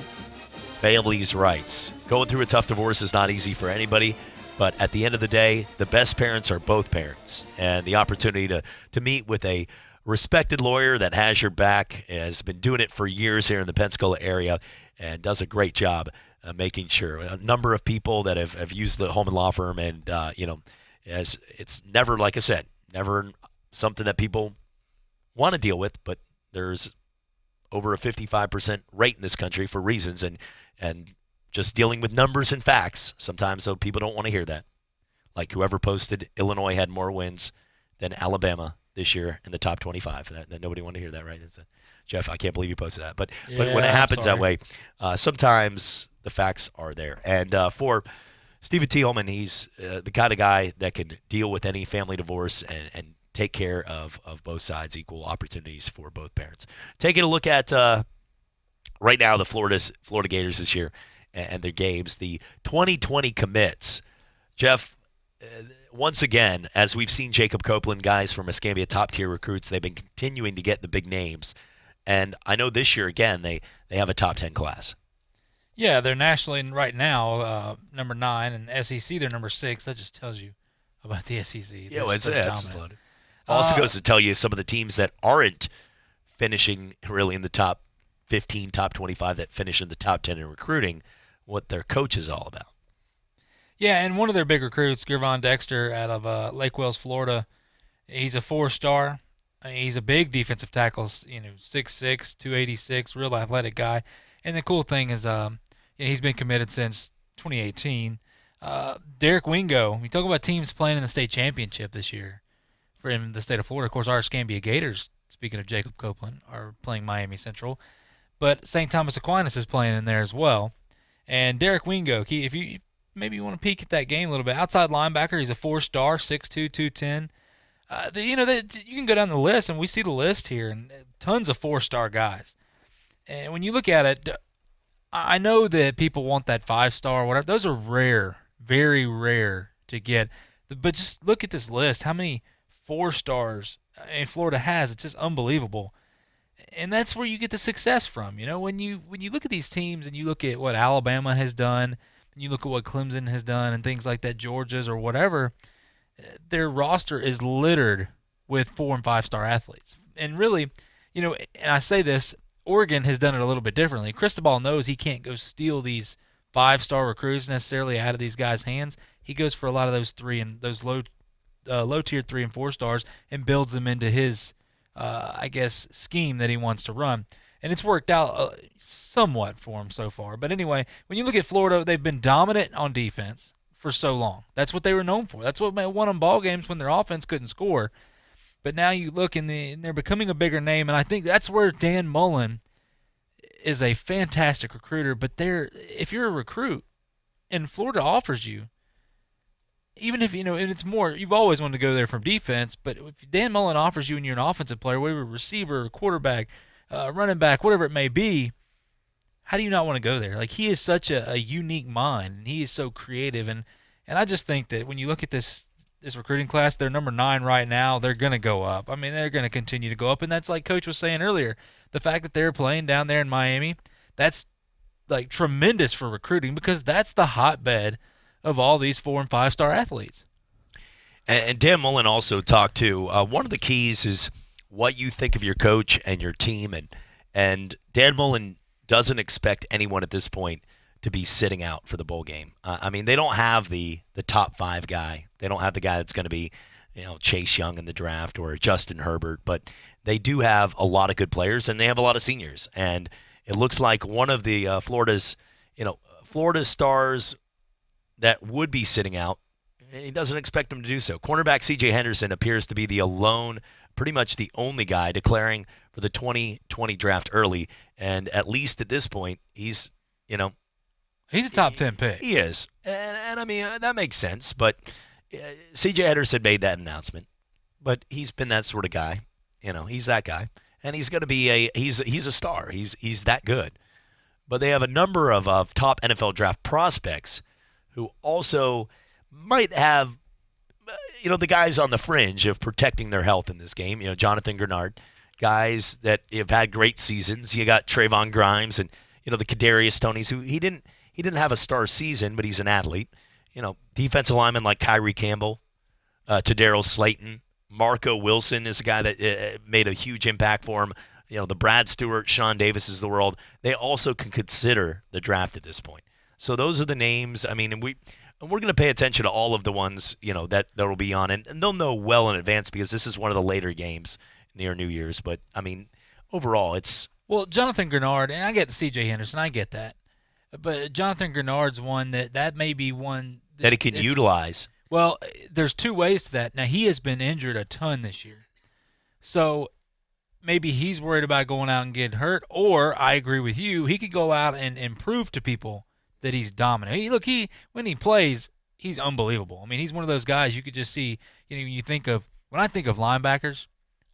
families' rights. Going through a tough divorce is not easy for anybody. But at the end of the day, the best parents are both parents. And the opportunity to meet with a respected lawyer that has your back, has been doing it for years here in the Pensacola area, and does a great job making sure. A number of people that have used the Holman Law Firm, and, as it's never, like I said, never something that people want to deal with, but there's over a 55% rate in this country for reasons, and just dealing with numbers and facts sometimes, so people don't want to hear that. Like whoever posted Illinois had more wins than Alabama this year in the top 25. That nobody wanted to hear that, right? Jeff, I can't believe you posted that. But when it happens that way, sometimes the facts are there. And for Stephen T. Holman, he's the kind of guy that can deal with any family divorce and take care of both sides, equal opportunities for both parents. Taking a look at right now the Florida Gators this year and their games, the 2020 commits. Jeff, once again, as we've seen Jacob Copeland, guys from Escambia, top-tier recruits, they've been continuing to get the big names. And I know this year, again, they have a top 10 class. Yeah, they're nationally right now number 9, and SEC they're number 6. That just tells you about the SEC. Yeah, well, it's loaded. Also goes to tell you some of the teams that aren't finishing really in the top 15, top 25, that finish in the top 10 in recruiting, what their coach is all about. Yeah, and one of their big recruits, Gervon Dexter, out of Lake Wales, Florida, he's a 4-star. I mean, he's a big defensive tackle, 6'6", 286, real athletic guy. And the cool thing is he's been committed since 2018. Derek Wingo, we talk about teams playing in the state championship this year for in the state of Florida. Of course, our Escambia Gators, speaking of Jacob Copeland, are playing Miami Central. But St. Thomas Aquinas is playing in there as well. And Derek Wingo, if you maybe you want to peek at that game a little bit, outside linebacker, he's a 4-star, 6'2", 210. You can go down the list, and we see the list here, and tons of 4-star guys. And when you look at it, I know that people want that 5-star or whatever. Those are rare, very rare to get. But just look at this list. How many 4-stars Florida has? It's just unbelievable. And that's where you get the success from. When you look at these teams and you look at what Alabama has done, and you look at what Clemson has done and things like that, Georgia's or whatever, their roster is littered with 4- and 5-star athletes. And really, and I say this, Oregon has done it a little bit differently. Cristobal knows he can't go steal these 5-star recruits necessarily out of these guys' hands. He goes for a lot of those low tier 3 and 4 stars and builds them into his, scheme that he wants to run. And it's worked out somewhat for him so far. But anyway, when you look at Florida, they've been dominant on defense for so long. That's what they were known for. That's what won them ball games when their offense couldn't score. But now you look and they're becoming a bigger name, and I think that's where Dan Mullen is a fantastic recruiter. But if you're a recruit and Florida offers you, even if, and it's more, you've always wanted to go there from defense, but if Dan Mullen offers you and you're an offensive player, whether you're a receiver, quarterback, running back, whatever it may be, how do you not want to go there? Like, he is such a unique mind, and he is so creative, and I just think that when you look at this recruiting class, they're number 9 right now. They're going to go up. I mean, they're going to continue to go up, and that's like Coach was saying earlier. The fact that they're playing down there in Miami, that's like tremendous for recruiting because that's the hotbed of all these 4- and 5-star athletes. And Dan Mullen also talked to one of the keys is what you think of your coach and your team, and Dan Mullen doesn't expect anyone at this point to be sitting out for the bowl game. I mean, they don't have the top 5 guy. They don't have the guy that's going to be, Chase Young in the draft or Justin Herbert, but they do have a lot of good players and they have a lot of seniors. And it looks like one of the Florida's stars that would be sitting out, he doesn't expect them to do so. Cornerback C.J. Henderson appears to be pretty much the only guy declaring for the 2020 draft early. And at least at this point, he's a top 10 pick. He is. And I mean, that makes sense. But C.J. Henderson made that announcement. But he's been that sort of guy. He's that guy. And he's going to be he's a star. He's that good. but they have a number of top NFL draft prospects who also might have, the guys on the fringe of protecting their health in this game. Jonathan Grenard, guys that have had great seasons. You got Trayvon Grimes and the Kadarius Tonys, who he didn't have a star season, but he's an athlete. Defensive linemen like Kyrie Campbell, Tadarius Slayton, Marco Wilson is a guy that made a huge impact for him. The Brad Stewart, Sean Davis is the world. They also can consider the draft at this point. So those are the names. I mean, and we're going to pay attention to all of the ones, that will be on. And they'll know well in advance because this is one of the later games near New Year's. But, I mean, overall, it's... Well, Jonathan Grenard, and I get C.J. Henderson, I get that. But Jonathan Grenard's one that may be one... That he can utilize. Well, there's two ways to that. Now, he has been injured a ton this year. So maybe he's worried about going out and getting hurt. Or, I agree with you, he could go out and prove to people that he's dominant. When he plays, he's unbelievable. I mean, he's one of those guys you could just see. When I think of linebackers,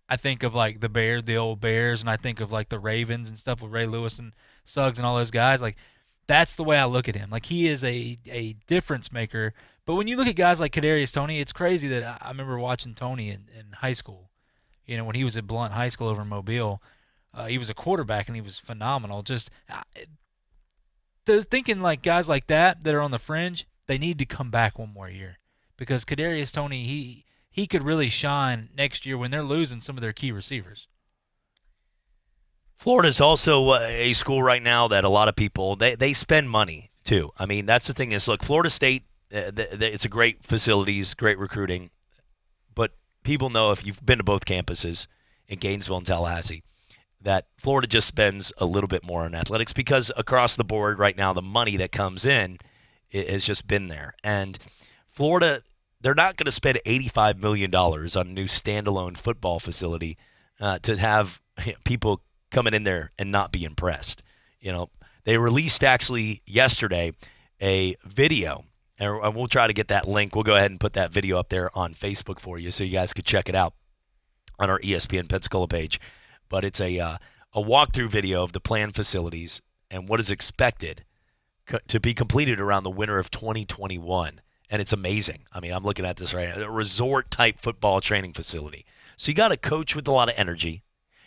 I think of like the old Bears, and I think of like the Ravens and stuff with Ray Lewis and Suggs and all those guys. Like, that's the way I look at him. Like, he is a difference maker. But when you look at guys like Kadarius Toney, it's crazy that I remember watching Toney in high school. When he was at Blount High School over in Mobile, he was a quarterback and he was phenomenal. Just thinking like guys like that are on the fringe, they need to come back one more year because Kadarius Toney, he could really shine next year when they're losing some of their key receivers. Florida's also a school right now that a lot of people, they spend money too. I mean, that's the thing is, look, Florida State, it's a great facilities, great recruiting, but people know if you've been to both campuses in Gainesville and Tallahassee, that Florida just spends a little bit more on athletics because across the board right now, the money that comes in has just been there. And Florida, they're not going to spend $85 million on a new standalone football facility to have people coming in there and not be impressed. They released actually yesterday a video, and we'll try to get that link. We'll go ahead and put that video up there on Facebook for you so you guys could check it out on our ESPN Pensacola page. But it's a walkthrough video of the planned facilities and what is expected to be completed around the winter of 2021. And it's amazing. I mean, I'm looking at this right now. A resort-type football training facility. So you got a coach with a lot of energy.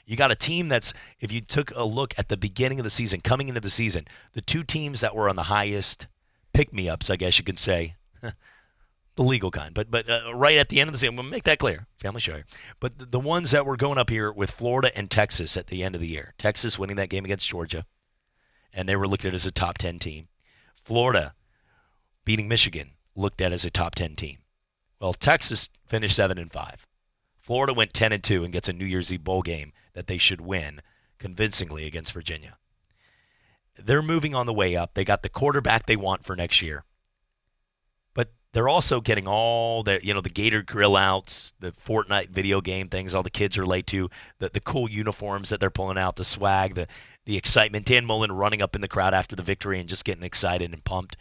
You got a team that's, if you took a look at the beginning of the season, coming into the season, the two teams that were on the highest pick-me-ups, I guess you could say, the legal kind, but right at the end of the season, we'll make that clear, family show here. But the ones that were going up here with Florida and Texas at the end of the year, Texas winning that game against Georgia, and they were looked at as a top 10 team. Florida beating Michigan, looked at as a top 10 team. Well, Texas finished 7-5. Florida went 10-2 and gets a New Year's Eve bowl game that they should win convincingly against Virginia. They're moving on the way up. They got the quarterback they want for next year. They're also getting all the, the Gator grill outs, the Fortnite video game things all the kids relate to, the cool uniforms that they're pulling out, the swag, the excitement. Dan Mullen running up in the crowd after the victory and just getting excited and pumped.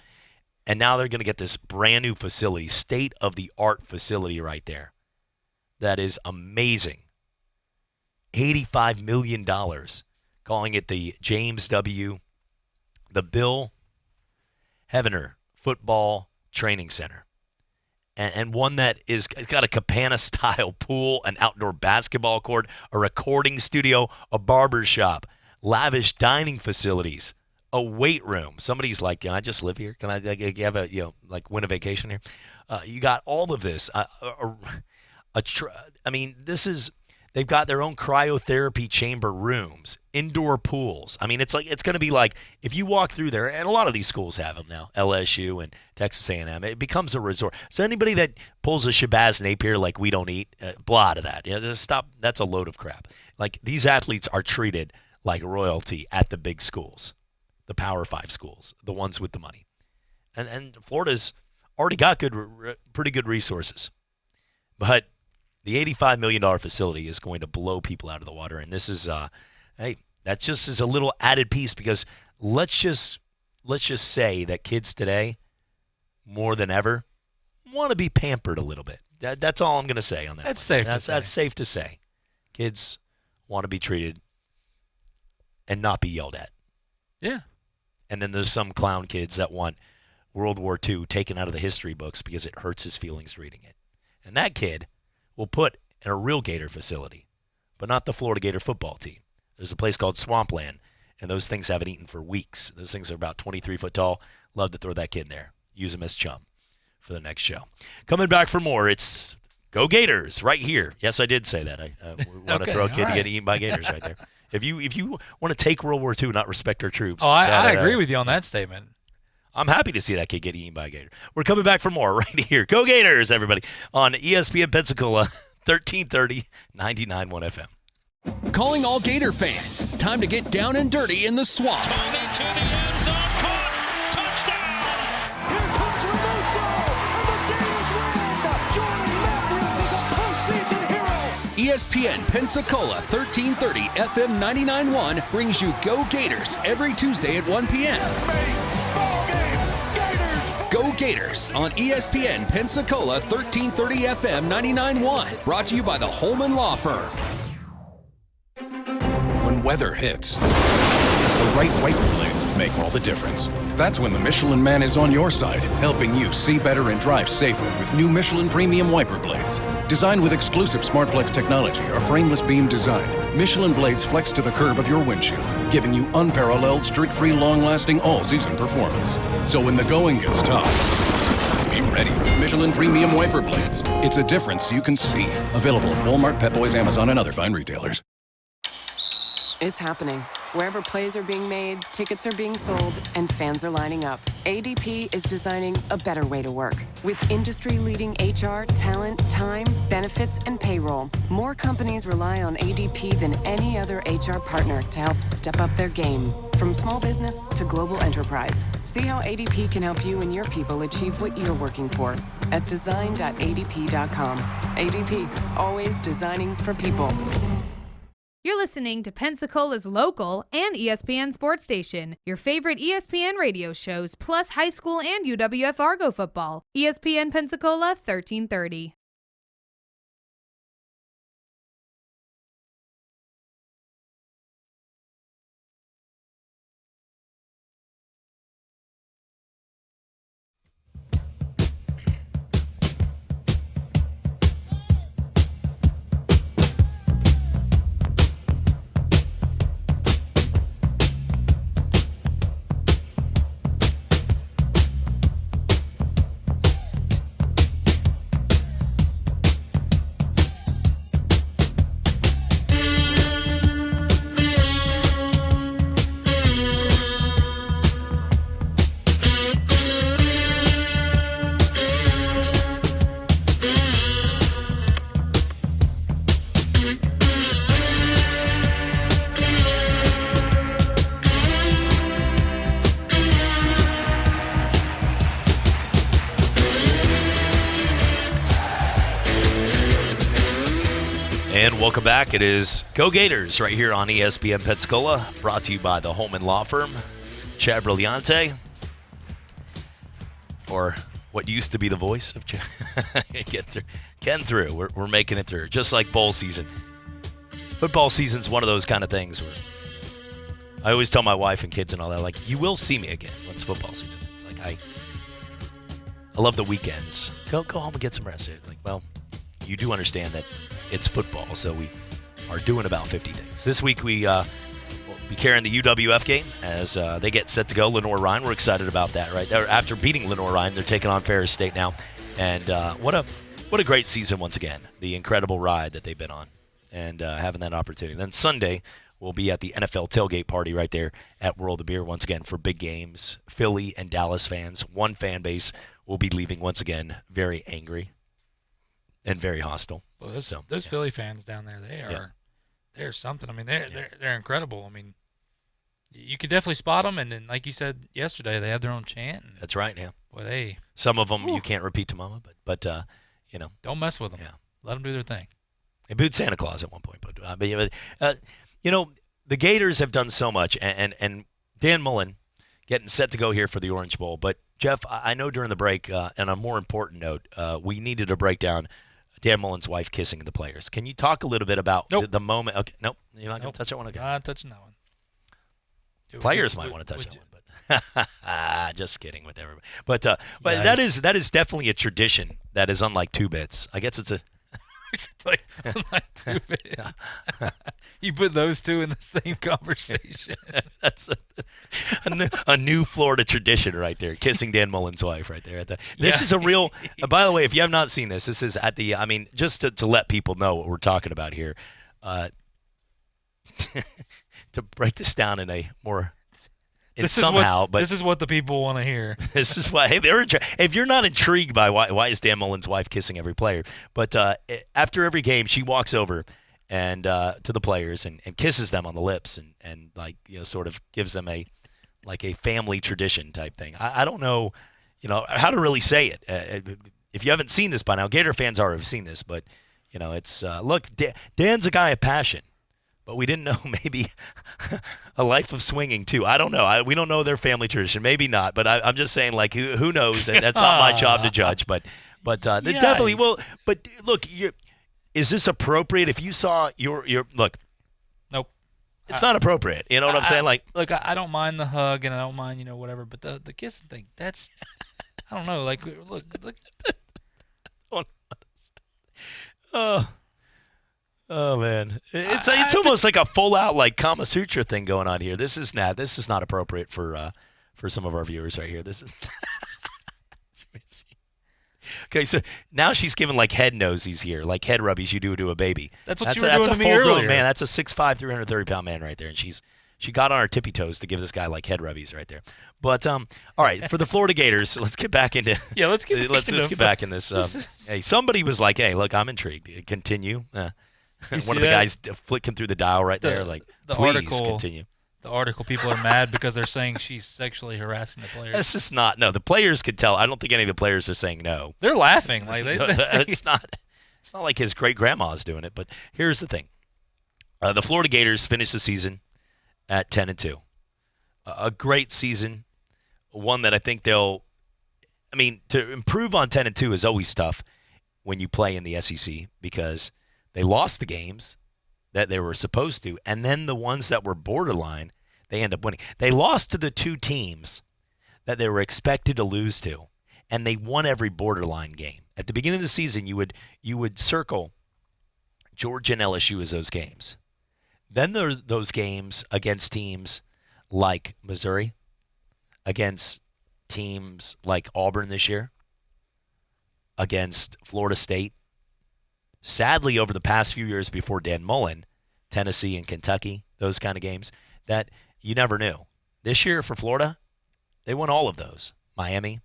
And now they're going to get this brand new facility, state-of-the-art facility right there. That is amazing. $85 million, calling it the James W. the Bill Heavener Football Training Center. And one that it's got a Cabana-style pool, an outdoor basketball court, a recording studio, a barber shop, lavish dining facilities, a weight room. Somebody's like, can I just live here? Can I have a, win a vacation here? You got all of this. This is, they've got their own cryotherapy chamber rooms, indoor pools. I mean, it's going to be like, if you walk through there, and a lot of these schools have them now, LSU and Texas A&M, it becomes a resort. So anybody that pulls a Shabazz Napier like we don't eat, blah to that. Just stop. That's a load of crap. Like, these athletes are treated like royalty at the big schools, the Power 5 schools, the ones with the money. And Florida's already got pretty good resources. But the $85 million facility is going to blow people out of the water. And this is, that's just as a little added piece because let's just say that kids today, more than ever, want to be pampered a little bit. That's all I'm going to say on that. That's safe to say. That's safe to say. Kids want to be treated and not be yelled at. Yeah. And then there's some clown kids that want World War II taken out of the history books because it hurts his feelings reading it. And that kid will put in a real Gator facility, but not the Florida Gator football team. There's a place called Swampland, and those things haven't eaten for weeks. Those things are about 23 foot tall. Love to throw that kid in there. Use him as chum for the next show. Coming back for more, it's Go Gators right here. Yes, I did say that. I want to throw a kid to get eaten by Gators right there. If you want to take World War II, not respect our troops. Oh, I agree with you on that statement. I'm happy to see that kid get eaten by a Gator. We're coming back for more right here. Go Gators, everybody, on ESPN Pensacola, 1330, 99.1 FM. Calling all Gator fans. Time to get down and dirty in the swamp. ESPN Pensacola 1330 FM 99.1 brings you Go Gators every Tuesday at 1 p.m. Go Gators on ESPN Pensacola 1330 FM 99.1. Brought to you by the Holman Law Firm. When weather hits, the right wiper blades make all the difference. That's when the Michelin Man is on your side, helping you see better and drive safer with new Michelin Premium Wiper Blades. Designed with exclusive SmartFlex technology or frameless beam design, Michelin blades flex to the curve of your windshield, giving you unparalleled, streak-free, long-lasting, all-season performance. So when the going gets tough, be ready with Michelin Premium Wiper Blades. It's a difference you can see. Available at Walmart, Pep Boys, Amazon, and other fine retailers. It's happening. Wherever plays are being made, tickets are being sold, and fans are lining up. ADP is designing a better way to work. With industry-leading HR, talent, time, benefits, and payroll, more companies rely on ADP than any other HR partner to help step up their game. From small business to global enterprise. See how ADP can help you and your people achieve what you're working for at design.adp.com. ADP, always designing for people. You're listening to Pensacola's local and ESPN sports station, your favorite ESPN radio shows, plus high school and UWF Argo football. ESPN Pensacola 1330. And welcome back. It is Go Gators right here on ESPN Pensacola, brought to you by the Holman Law Firm. Chad Brillante, or what used to be the voice of Chad. Getting through. We're making it through, just like bowl season. Football season's one of those kind of things where I always tell my wife and kids and all that, like, you will see me again once football season. It's like I love the weekends. Go home and get some rest. Like, well, you do understand that it's football, so we are doing about 50 things. This week we will be carrying the UWF game as they get set to go. Lenore-Ryan, we're excited about that, right? After beating Lenore-Ryan, they're taking on Ferris State now, and what a great season once again. The incredible ride that they've been on, and having that opportunity. Then Sunday we'll be at the NFL tailgate party right there at World of Beer once again for big games. Philly and Dallas fans, one fan base, will be leaving once again very angry and very hostile. Well, those Philly fans down there, they're something. I mean, they're incredible. I mean, you could definitely spot them, and then, like you said yesterday, they have their own chant. That's right. Yeah. Boy, some of them you can't repeat to Mama, but you know, don't mess with them. Yeah. Let them do their thing. They booed Santa Claus at one point, but you know, the Gators have done so much, and Dan Mullen getting set to go here for the Orange Bowl. But Jeff, I know during the break, on a more important note, we needed to break down Dan Mullen's wife kissing the players. Can you talk a little bit about the moment? Okay, nope, you're not going to touch that one again. Not touching that one. Players might want to touch that one, but Just kidding with everybody. But that is definitely a tradition that is unlike Two Bits. I guess it's a. It's like 2 Bits. You put those two in the same conversation. That's a new Florida tradition right there. Kissing Dan Mullen's wife right there. This is a real. By the way, if you have not seen this is at the. I mean, just to let people know what we're talking about here. To break this down in a more. This is what the people want to hear. This is why if you're not intrigued by why is Dan Mullen's wife kissing every player, but after every game she walks over and to the players and kisses them on the lips and like sort of gives them a family tradition type thing. I don't know how to really say it. If you haven't seen this by now, Gator fans already have seen this, but it's look, Dan's a guy of passion. But we didn't know maybe a life of swinging, too. I don't know. We don't know their family tradition. Maybe not. But I'm just saying, like, who knows? And that's not my job to judge. But they definitely will. But, look, is this appropriate? If you saw your look. Nope. It's not appropriate. You know what I'm saying? Like, look, I don't mind the hug and I don't mind, whatever. But the kissing thing, that's, I don't know. Like, look. Oh man, it's almost like a full out like Kama Sutra thing going on here. This is not appropriate for some of our viewers right here. This is okay. So now she's giving like head nosies here, like head rubbies you do to a baby. That's what you were doing to me earlier. Man, that's a 6'5", 330-pound man right there, and she got on her tippy toes to give this guy like head rubbies right there. But all right, for the Florida Gators, let's get back into let's get back in this. Hey, somebody was like, hey, look, I'm intrigued. Continue. One of the guys flicking through the dial right there, like, please continue. The article, people are mad because they're saying she's sexually harassing the players. That's just not. No, the players could tell. I don't think any of the players are saying no. They're laughing. Like it's not like his great grandma's doing it. But here's the thing: the Florida Gators finished the season at 10-2. A great season, one that I think they'll. I mean, to improve on 10-2 is always tough when you play in the SEC because. They lost the games that they were supposed to, and then the ones that were borderline, they end up winning. They lost to the two teams that they were expected to lose to, and they won every borderline game. At the beginning of the season, you would circle Georgia and LSU as those games. Then there are those games against teams like Missouri, against teams like Auburn this year, against Florida State. Sadly, over the past few years before Dan Mullen, Tennessee and Kentucky, those kind of games, that you never knew. This year for Florida, they won all of those. Miami.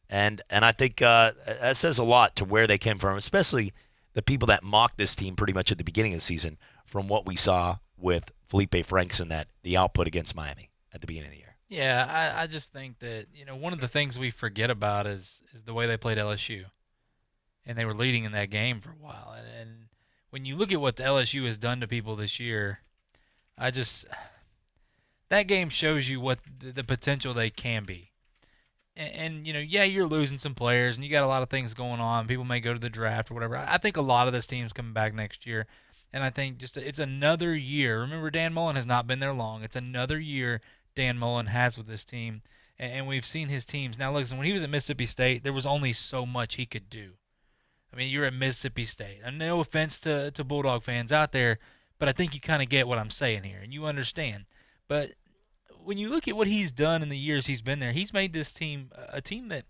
And I think that says a lot to where they came from, especially the people that mocked this team pretty much at the beginning of the season from what we saw with Felipe Franks and the output against Miami at the beginning of the year. Yeah, I just think that, one of the things we forget about is the way they played LSU. And they were leading in that game for a while. And when you look at what the LSU has done to people this year, that game shows you what the potential they can be. And you're losing some players, and you got a lot of things going on. People may go to the draft or whatever. I think a lot of this team's coming back next year. And I think it's another year. Remember, Dan Mullen has not been there long. It's another year Dan Mullen has with this team. And we've seen his teams. Now, listen, when he was at Mississippi State, there was only so much he could do. I mean, you're at Mississippi State. And no offense to Bulldog fans out there, but I think you kind of get what I'm saying here, and you understand. But when you look at what he's done in the years he's been there, he's made this team a team that,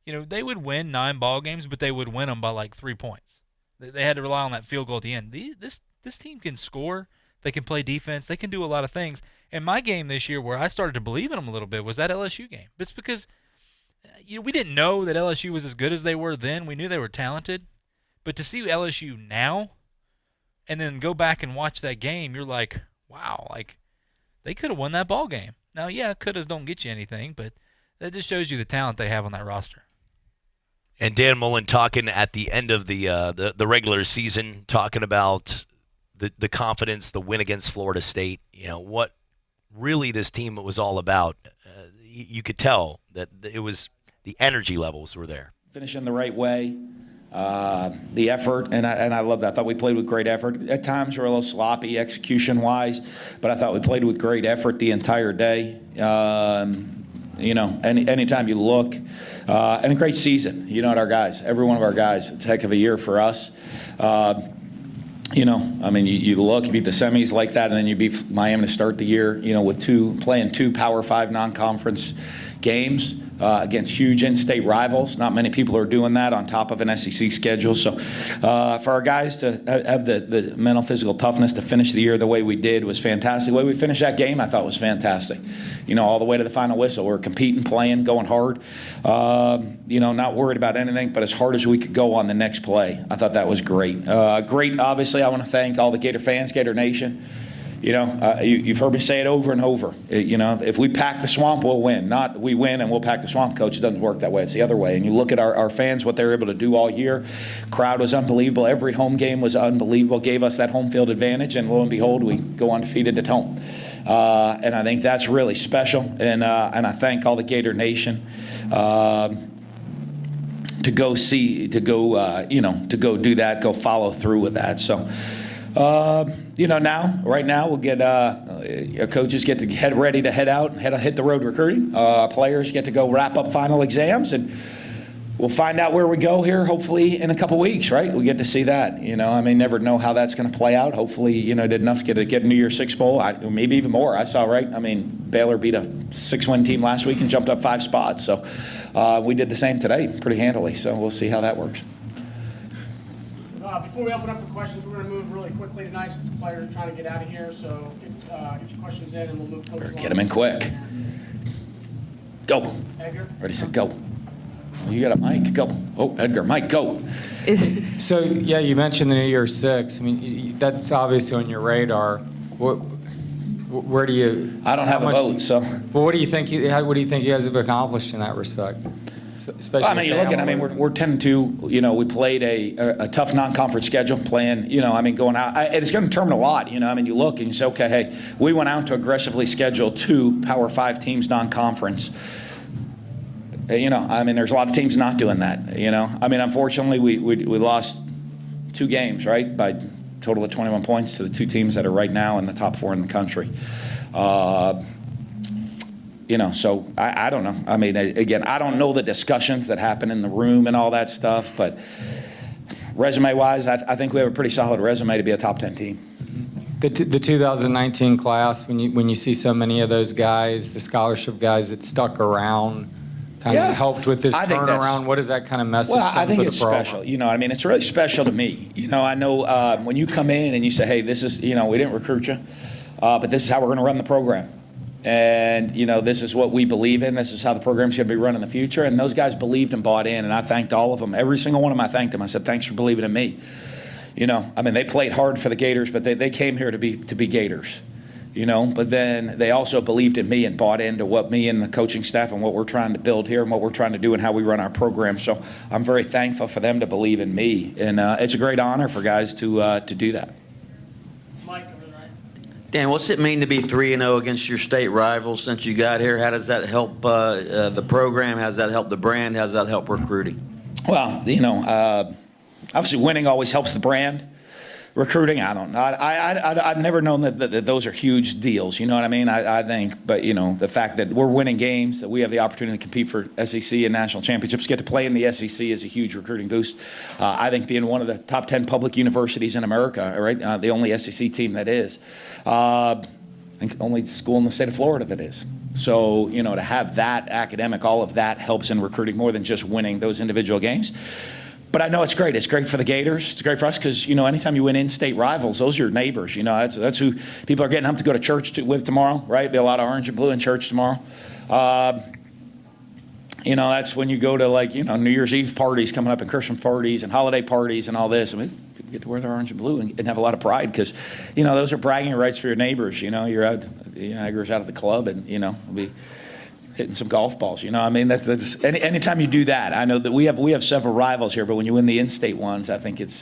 they would win 9 ball games, but they would win them by like 3 points. They had to rely on that field goal at the end. This team can score. They can play defense. They can do a lot of things. And my game this year where I started to believe in them a little bit was that LSU game. It's because we didn't know that LSU was as good as they were then. We knew they were talented. But to see LSU now and then go back and watch that game, you're like, wow, like they could have won that ball game. Now, yeah, couldas don't get you anything, but that just shows you the talent they have on that roster. And Dan Mullen talking at the end of the regular season, talking about the confidence, the win against Florida State, what really this team was all about. You could tell that it was the energy levels were there. Finishing the right way. the effort, and I love that. I thought we played with great effort. At times we were a little sloppy execution-wise, but I thought we played with great effort the entire day. Anytime you look, and a great season, at our guys. Every one of our guys. It's a heck of a year for us. You look, you beat the semis like that, and then you beat Miami to start the year, with playing two Power 5 non-conference games against huge in-state rivals. Not many people are doing that on top of an SEC schedule. So for our guys to have the mental, physical toughness to finish the year the way we did was fantastic. The way we finished that game, I thought was fantastic. All the way to the final whistle. We're competing, playing, going hard. Not worried about anything, but as hard as we could go on the next play. I thought that was great. Great, obviously, I want to thank all the Gator fans, Gator Nation. You've heard me say it over and over. If we pack the swamp, we'll win. Not we win and we'll pack the swamp, Coach. It doesn't work that way. It's the other way. And you look at our fans, what they were able to do all year. Crowd was unbelievable. Every home game was unbelievable. Gave us that home field advantage. And lo and behold, we go undefeated at home. And I think that's really special. And I thank all the Gator Nation to go do that, go follow through with that. So. Right now, we'll get our coaches get to head ready to head out, hit the road recruiting. Players get to go wrap up final exams, and we'll find out where we go here. Hopefully, in a couple weeks, right? We get to see that. Never know how that's going to play out. Hopefully, did enough to get a New Year's Six bowl, maybe even more. I saw right. Baylor beat a 6-win team last week and jumped up 5 spots. So we did the same today, pretty handily. So we'll see how that works. Before we open up for questions, we're going to move really quickly tonight since the players are trying to get out of here. So get your questions in, and we'll move close. Get them in quick. Go. Edgar. Ready, set, go. You got a mic. Go. Oh, Edgar, Mike, go. So, you mentioned the New Year's Six. That's obviously on your radar. Where do you? I don't have a vote, so. Well, what do you think? What do you think you guys have accomplished in that respect? Especially you're looking. We're 10-2. We played a tough non-conference schedule. Playing. Going out. It's going to determine a lot. You look and you say, okay, hey, we went out to aggressively schedule 2 Power 5 teams non-conference. There's a lot of teams not doing that. Unfortunately, we lost 2 games, right, by a total of 21 points to the 2 teams that are right now in the top 4 in the country. So I don't know. Again, I don't know the discussions that happen in the room and all that stuff, but resume-wise, I think we have a pretty solid resume to be a top 10 team. The 2019 class, when you see so many of those guys, the scholarship guys that stuck around, kind of helped with this turnaround, what does that kind of message send for the program? I think it's special. It's really special to me. I know when you come in and you say, hey, this is, we didn't recruit you, but this is how we're going to run the program. And, this is what we believe in. This is how the program's going to be run in the future. And those guys believed and bought in, and I thanked all of them. Every single one of them, I thanked them. I said, thanks for believing in me. They played hard for the Gators, but they came here to be Gators. But then they also believed in me and bought into what me and the coaching staff and what we're trying to build here and what we're trying to do and how we run our program. So I'm very thankful for them to believe in me. And it's a great honor for guys to do that. Dan, what's it mean to be 3-0 against your state rivals since you got here? How does that help the program? How does that help the brand? How does that help recruiting? Well, obviously winning always helps the brand. Recruiting, I don't know. I've never known that those are huge deals. You know what I mean? I think, but the fact that we're winning games, that we have the opportunity to compete for SEC and national championships, get to play in the SEC is a huge recruiting boost. I think being one of the top 10 public universities in America, right? The only SEC team that is, I think the only school in the state of Florida that is. So to have that academic, all of that helps in recruiting more than just winning those individual games. But I know it's great. It's great for the Gators. It's great for us because, anytime you win in-state rivals, those are your neighbors. That's who people are getting up to go to church with tomorrow, right? Be a lot of orange and blue in church tomorrow. That's when you go to, New Year's Eve parties coming up and Christmas parties and holiday parties and all this. People get to wear their orange and blue and have a lot of pride because, those are bragging rights for your neighbors. You're out, Edgar's out at the club and, we'll be hitting some golf balls, that's anytime you do that. I know that we have several rivals here, but when you win the in-state ones, I think it's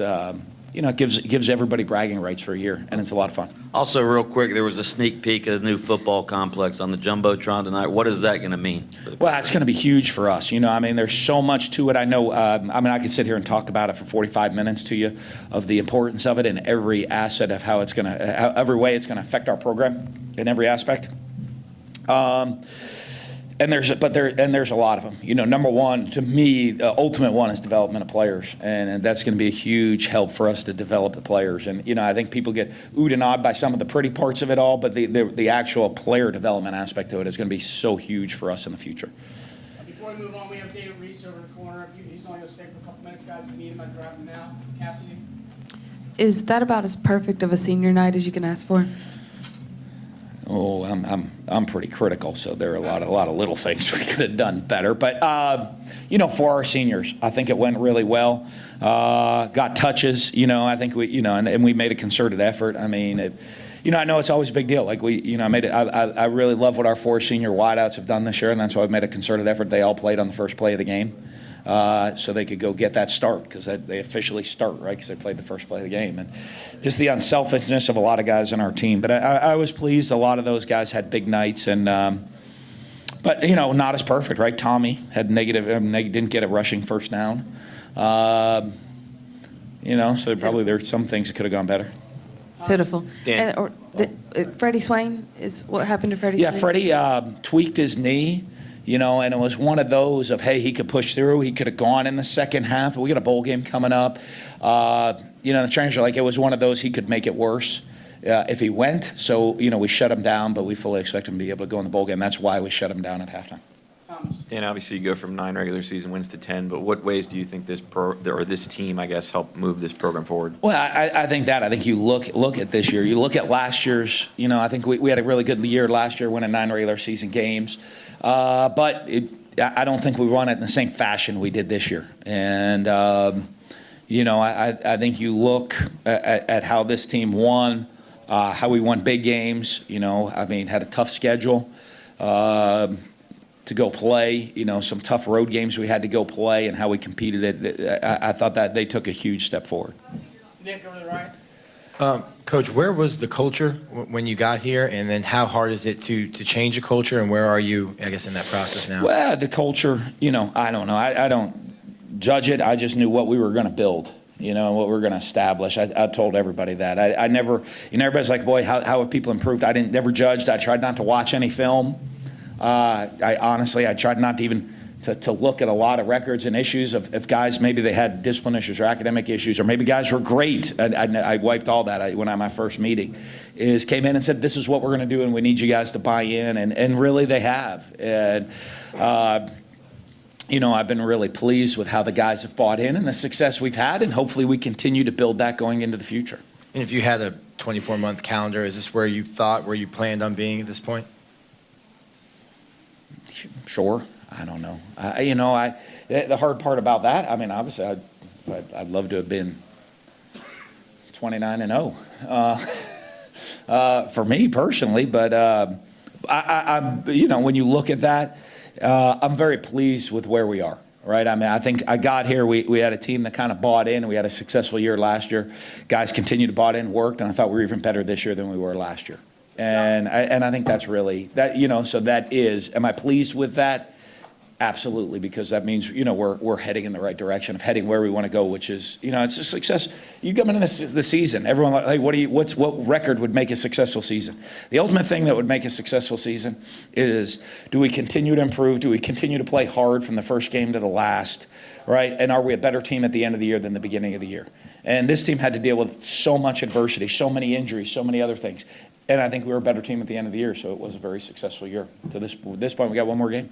it gives everybody bragging rights for a year, and it's a lot of fun. Also, real quick, there was a sneak peek of the new football complex on the Jumbotron tonight. What is that going to mean? Well, that's going to be huge for us. There's so much to it. I know, I could sit here and talk about it for 45 minutes to you of the importance of it and every asset of how it's going to, every way it's going to affect our program in every aspect. And there's a lot of them. Number one, to me, the ultimate one is development of players, and that's going to be a huge help for us to develop the players. And I think people get oohed and awed by some of the pretty parts of it all, but the actual player development aspect of it is going to be so huge for us in the future. Before we move on, we have David Reese over the corner. He's only going to stay for a couple minutes, guys. If you need him, I'd grab him now. Cassidy. Is that about as perfect of a senior night as you can ask for? Oh, I'm pretty critical, so there are a lot of little things we could have done better. But for our seniors, I think it went really well. Got touches, I think we, and we made a concerted effort. I mean, I know it's always a big deal. Like I really love what our 4 senior wideouts have done this year, and that's why I've made a concerted effort. They all played on the first play of the game. So they could go get that start because they officially start, right, because they played the first play of the game. And just the unselfishness of a lot of guys on our team. But I was pleased. A lot of those guys had big nights. But not as perfect, right? Tommy had didn't get a rushing first down. So probably there's some things that could have gone better. Pitiful. Freddie Swain, what happened to Freddie Swain? Yeah, Freddie tweaked his knee. And it was one of those of, hey, he could push through. He could have gone in the second half. But we got a bowl game coming up. The trainers are like, it was one of those he could make it worse if he went. So, we shut him down, but we fully expect him to be able to go in the bowl game. That's why we shut him down at halftime. Dan, obviously you go from 9 regular season wins to 10, but what ways do you think this team, I guess, helped move this program forward? Well, I think you look at this year. You look at last year's, I think we had a really good year last year, winning 9 regular season games. But I don't think we run it in the same fashion we did this year. And, I think you look at how this team won, how we won big games, had a tough schedule to go play, some tough road games we had to go play and how we competed. I thought that they took a huge step forward. Nick, over to the right. Coach, where was the culture when you got here, and then how hard is it to change the culture, and where are you, I guess, in that process now? Well, the culture, I don't know. I don't judge it. I just knew what we were going to build, what we were going to establish. I told everybody that. I never, everybody's like, boy, how have people improved? I never judged. I tried not to watch any film. I tried not to even to look at a lot of records and issues of guys, maybe they had discipline issues or academic issues, or maybe guys were great. I wiped all that when I had my first meeting. Came in and said, this is what we're going to do, and we need you guys to buy in, and really they have. And, I've been really pleased with how the guys have bought in and the success we've had, and hopefully we continue to build that going into the future. And if you had a 24-month calendar, is this where you planned on being at this point? Sure. I don't know. The hard part about that, obviously, I'd love to have been 29-0 for me personally. But when you look at that, I'm very pleased with where we are. Right. I think I got here. We had a team that kind of bought in. We had a successful year last year. Guys continued to bought in, worked, and I thought we were even better this year than we were last year. And I think that's really that. So that is. Am I pleased with that? Absolutely, because that means we're heading in the right direction of heading where we want to go, which is it's a success. You come into the season, everyone like, hey, what record would make a successful season? The ultimate thing that would make a successful season is, do we continue to improve? Do we continue to play hard from the first game to the last, right? And are we a better team at the end of the year than the beginning of the year? And this team had to deal with so much adversity, so many injuries, so many other things. And I think we were a better team at the end of the year, so it was a very successful year. To this point, we got one more game.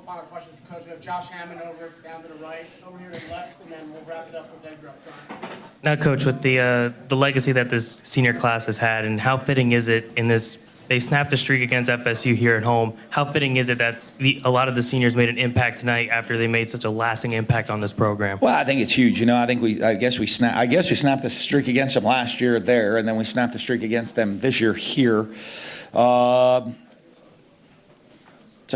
Final questions for Coach. We have Josh Hammond over down to the right, over here to the left, and then we'll wrap it up with Edgar up front. Now, Coach, with the legacy that this senior class has had, and how fitting is it in this? They snapped a streak against FSU here at home. How fitting is it that a lot of the seniors made an impact tonight after they made such a lasting impact on this program? Well, I think it's huge. I guess we snapped a streak against them last year there, and then we snapped a streak against them this year here. So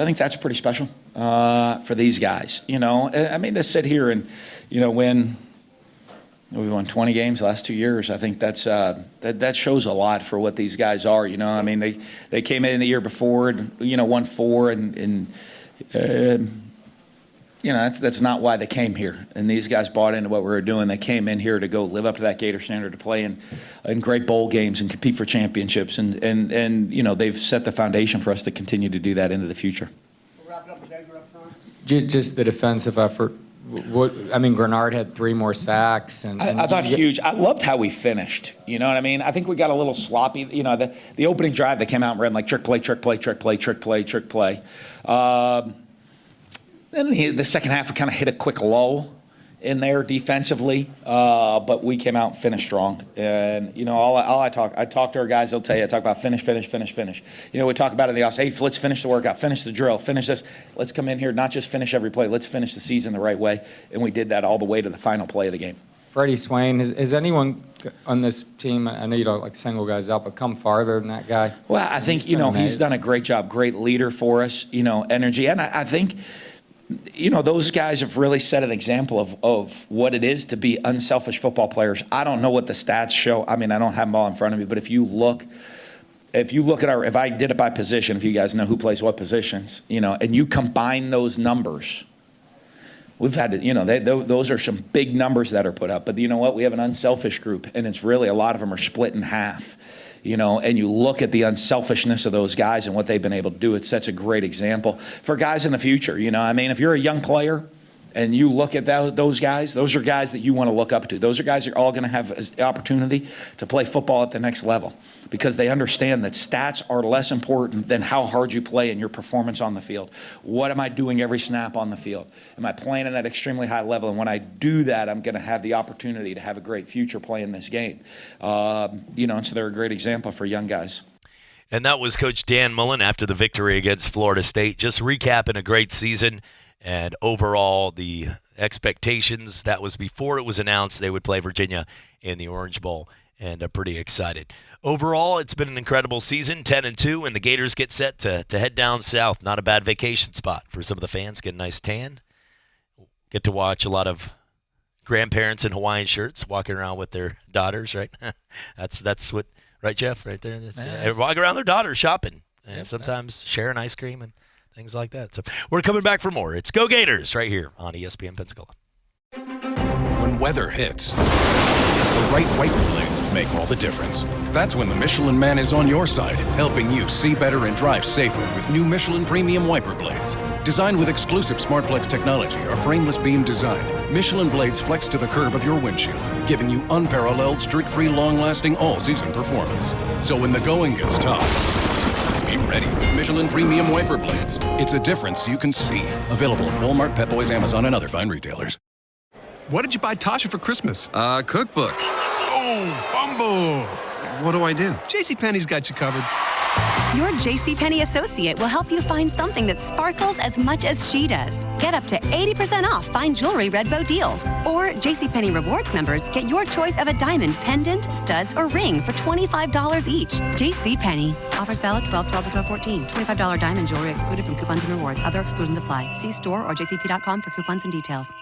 I think that's pretty special for these guys. To sit here and, win We've won 20 games the last 2 years. I think that's that shows a lot for what these guys are. You know, I mean, they came in the year before and, you know, won 4 and you know, that's not why they came here. And these guys bought into what we were doing. They came in here to go live up to that Gator standard, to play in great bowl games and compete for championships. And you know, they've set the foundation for us to continue to do that into the future. We'll wrap it up with Edgar up front. Just the defensive effort. I mean, Grenard had 3 more sacks. And I thought huge. I loved how we finished. You know what I mean? I think we got a little sloppy. You know, the opening drive, they came out and ran like trick play, trick play, trick play, trick play, trick play. Then the second half, we kind of hit a quick lull in there defensively, but we came out and finished strong. And, you know, I talk to our guys, they'll tell you, I talk about finish. You know, we talk about it in the office, hey, let's finish the workout, finish the drill, finish this. Let's come in here, not just finish every play, let's finish the season the right way. And we did that all the way to the final play of the game. Freddie Swain, has anyone on this team, I know you don't like single guys out, but come farther than that guy? Well, I think, you know, he's done a great job, great leader for us, you know, energy. And I think, you know, those guys have really set an example of what it is to be unselfish football players. I don't know what the stats show. I mean, I don't have them all in front of me, but if you look at if I did it by position, if you guys know who plays what positions, you know, and you combine those numbers, we've had to, you know, those are some big numbers that are put up. But you know what? We have an unselfish group, and it's really a lot of them are split in half. You know, and you look at the unselfishness of those guys and what they've been able to do. It sets a great example for guys in the future. You know, I mean, if you're a young player and you look at those guys, those are guys that you want to look up to. Those are guys that are all going to have the opportunity to play football at the next level because they understand that stats are less important than how hard you play and your performance on the field. What am I doing every snap on the field? Am I playing at that extremely high level? And when I do that, I'm going to have the opportunity to have a great future playing this game. You know, and so they're a great example for young guys. And that was Coach Dan Mullen after the victory against Florida State. Just recapping a great season. And overall, the expectations, that was before it was announced they would play Virginia in the Orange Bowl, and pretty excited. Overall, it's been an incredible season, 10-2, and the Gators get set to head down south. Not a bad vacation spot for some of the fans. Get a nice tan. Get to watch a lot of grandparents in Hawaiian shirts walking around with their daughters, right? That's what, right, Jeff? Right there. They walk around their daughters shopping, and sometimes sharing ice cream and things like that. So we're coming back for more. It's Go Gators right here on ESPN Pensacola. When weather hits, the right wiper blades make all the difference. That's when the Michelin Man is on your side, helping you see better and drive safer with new Michelin Premium Wiper Blades. Designed with exclusive SmartFlex technology or frameless beam design, Michelin blades flex to the curve of your windshield, giving you unparalleled, streak-free, long-lasting, all-season performance. So when the going gets tough, be ready with Michelin Premium Wiper Blades. It's a difference you can see. Available at Walmart, Pep Boys, Amazon, and other fine retailers. What did you buy Tasha for Christmas? Cookbook. Oh, fumble. What do I do? JCPenney's got you covered. Your JCPenney associate will help you find something that sparkles as much as she does. Get up to 80% off fine jewelry red bow deals. Or JCPenney Rewards members get your choice of a diamond pendant, studs, or ring for $25 each. JCPenney. Offers valid 12/12/12/14. $25 diamond jewelry excluded from coupons and rewards. Other exclusions apply. See store or jcp.com for coupons and details.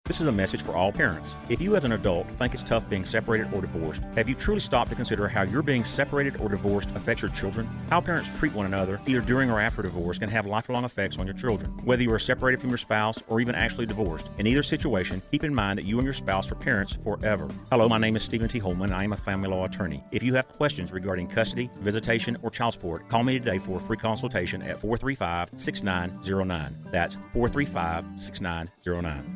This is a message for all parents. If you as an adult think it's tough being separated or divorced, have you truly stopped to consider how your being separated or divorced affects your children? How parents treat one another, either during or after divorce, can have lifelong effects on your children. Whether you are separated from your spouse or even actually divorced, in either situation, keep in mind that you and your spouse are parents forever. Hello, my name is Stephen T. Holman, and I am a family law attorney. If you have questions regarding custody, visitation, or child support, call me today for a free consultation at 435-6909. That's 435-6909.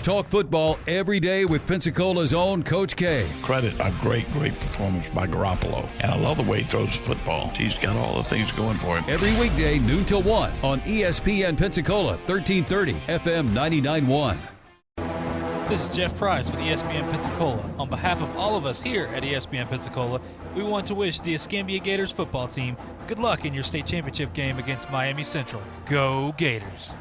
Talk football every day with Pensacola's own Coach K. Credit a great performance by Garoppolo. And I love the way he throws the football. He's got all the things going for him. Every weekday, noon till 1 on ESPN Pensacola, 1330 FM 99.1. This is Jeff Price with ESPN Pensacola. On behalf of all of us here at ESPN Pensacola, we want to wish the Escambia Gators football team good luck in your state championship game against Miami Central. Go Gators!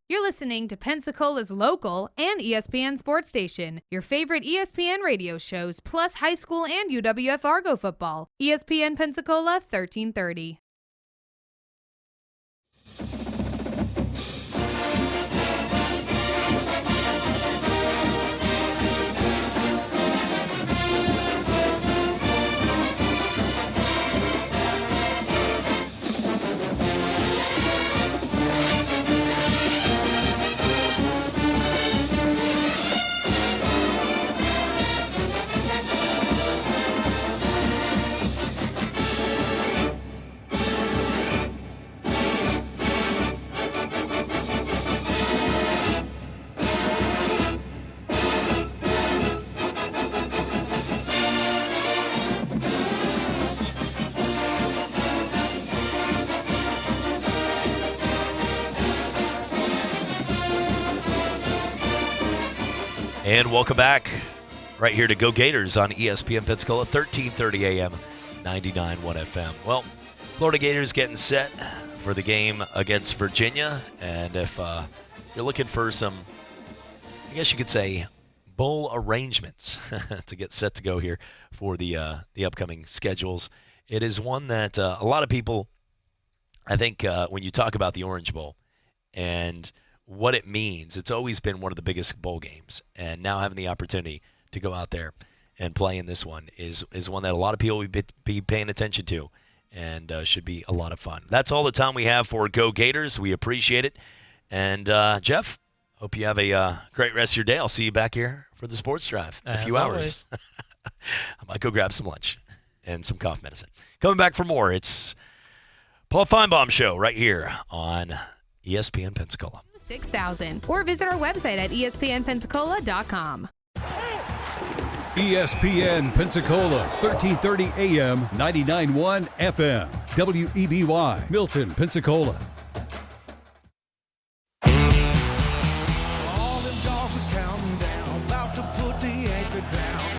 You're listening to Pensacola's local and ESPN sports station, your favorite ESPN radio shows, plus high school and UWF Argo football. ESPN Pensacola 1330. And welcome back right here to Go Gators on ESPN Pensacola, 1330 AM, 99.1 FM. Well, Florida Gators getting set for the game against Virginia. And if you're looking for some, I guess you could say, bowl arrangements to get set to go here for the upcoming schedules, it is one that a lot of people, I think, when you talk about the Orange Bowl and what it means, it's always been one of the biggest bowl games. And now having the opportunity to go out there and play in this one is one that a lot of people will be paying attention to and should be a lot of fun. That's all the time we have for Go Gators. We appreciate it. And, Jeff, hope you have a great rest of your day. I'll see you back here for the Sports Drive in a few hours. I might go grab some lunch and some cough medicine. Coming back for more, it's Paul Feinbaum Show right here on ESPN Pensacola. 6,000 or visit our website at ESPNpensacola.com. ESPN Pensacola, 1330 AM, 99.1 FM. WEBY, Milton, Pensacola.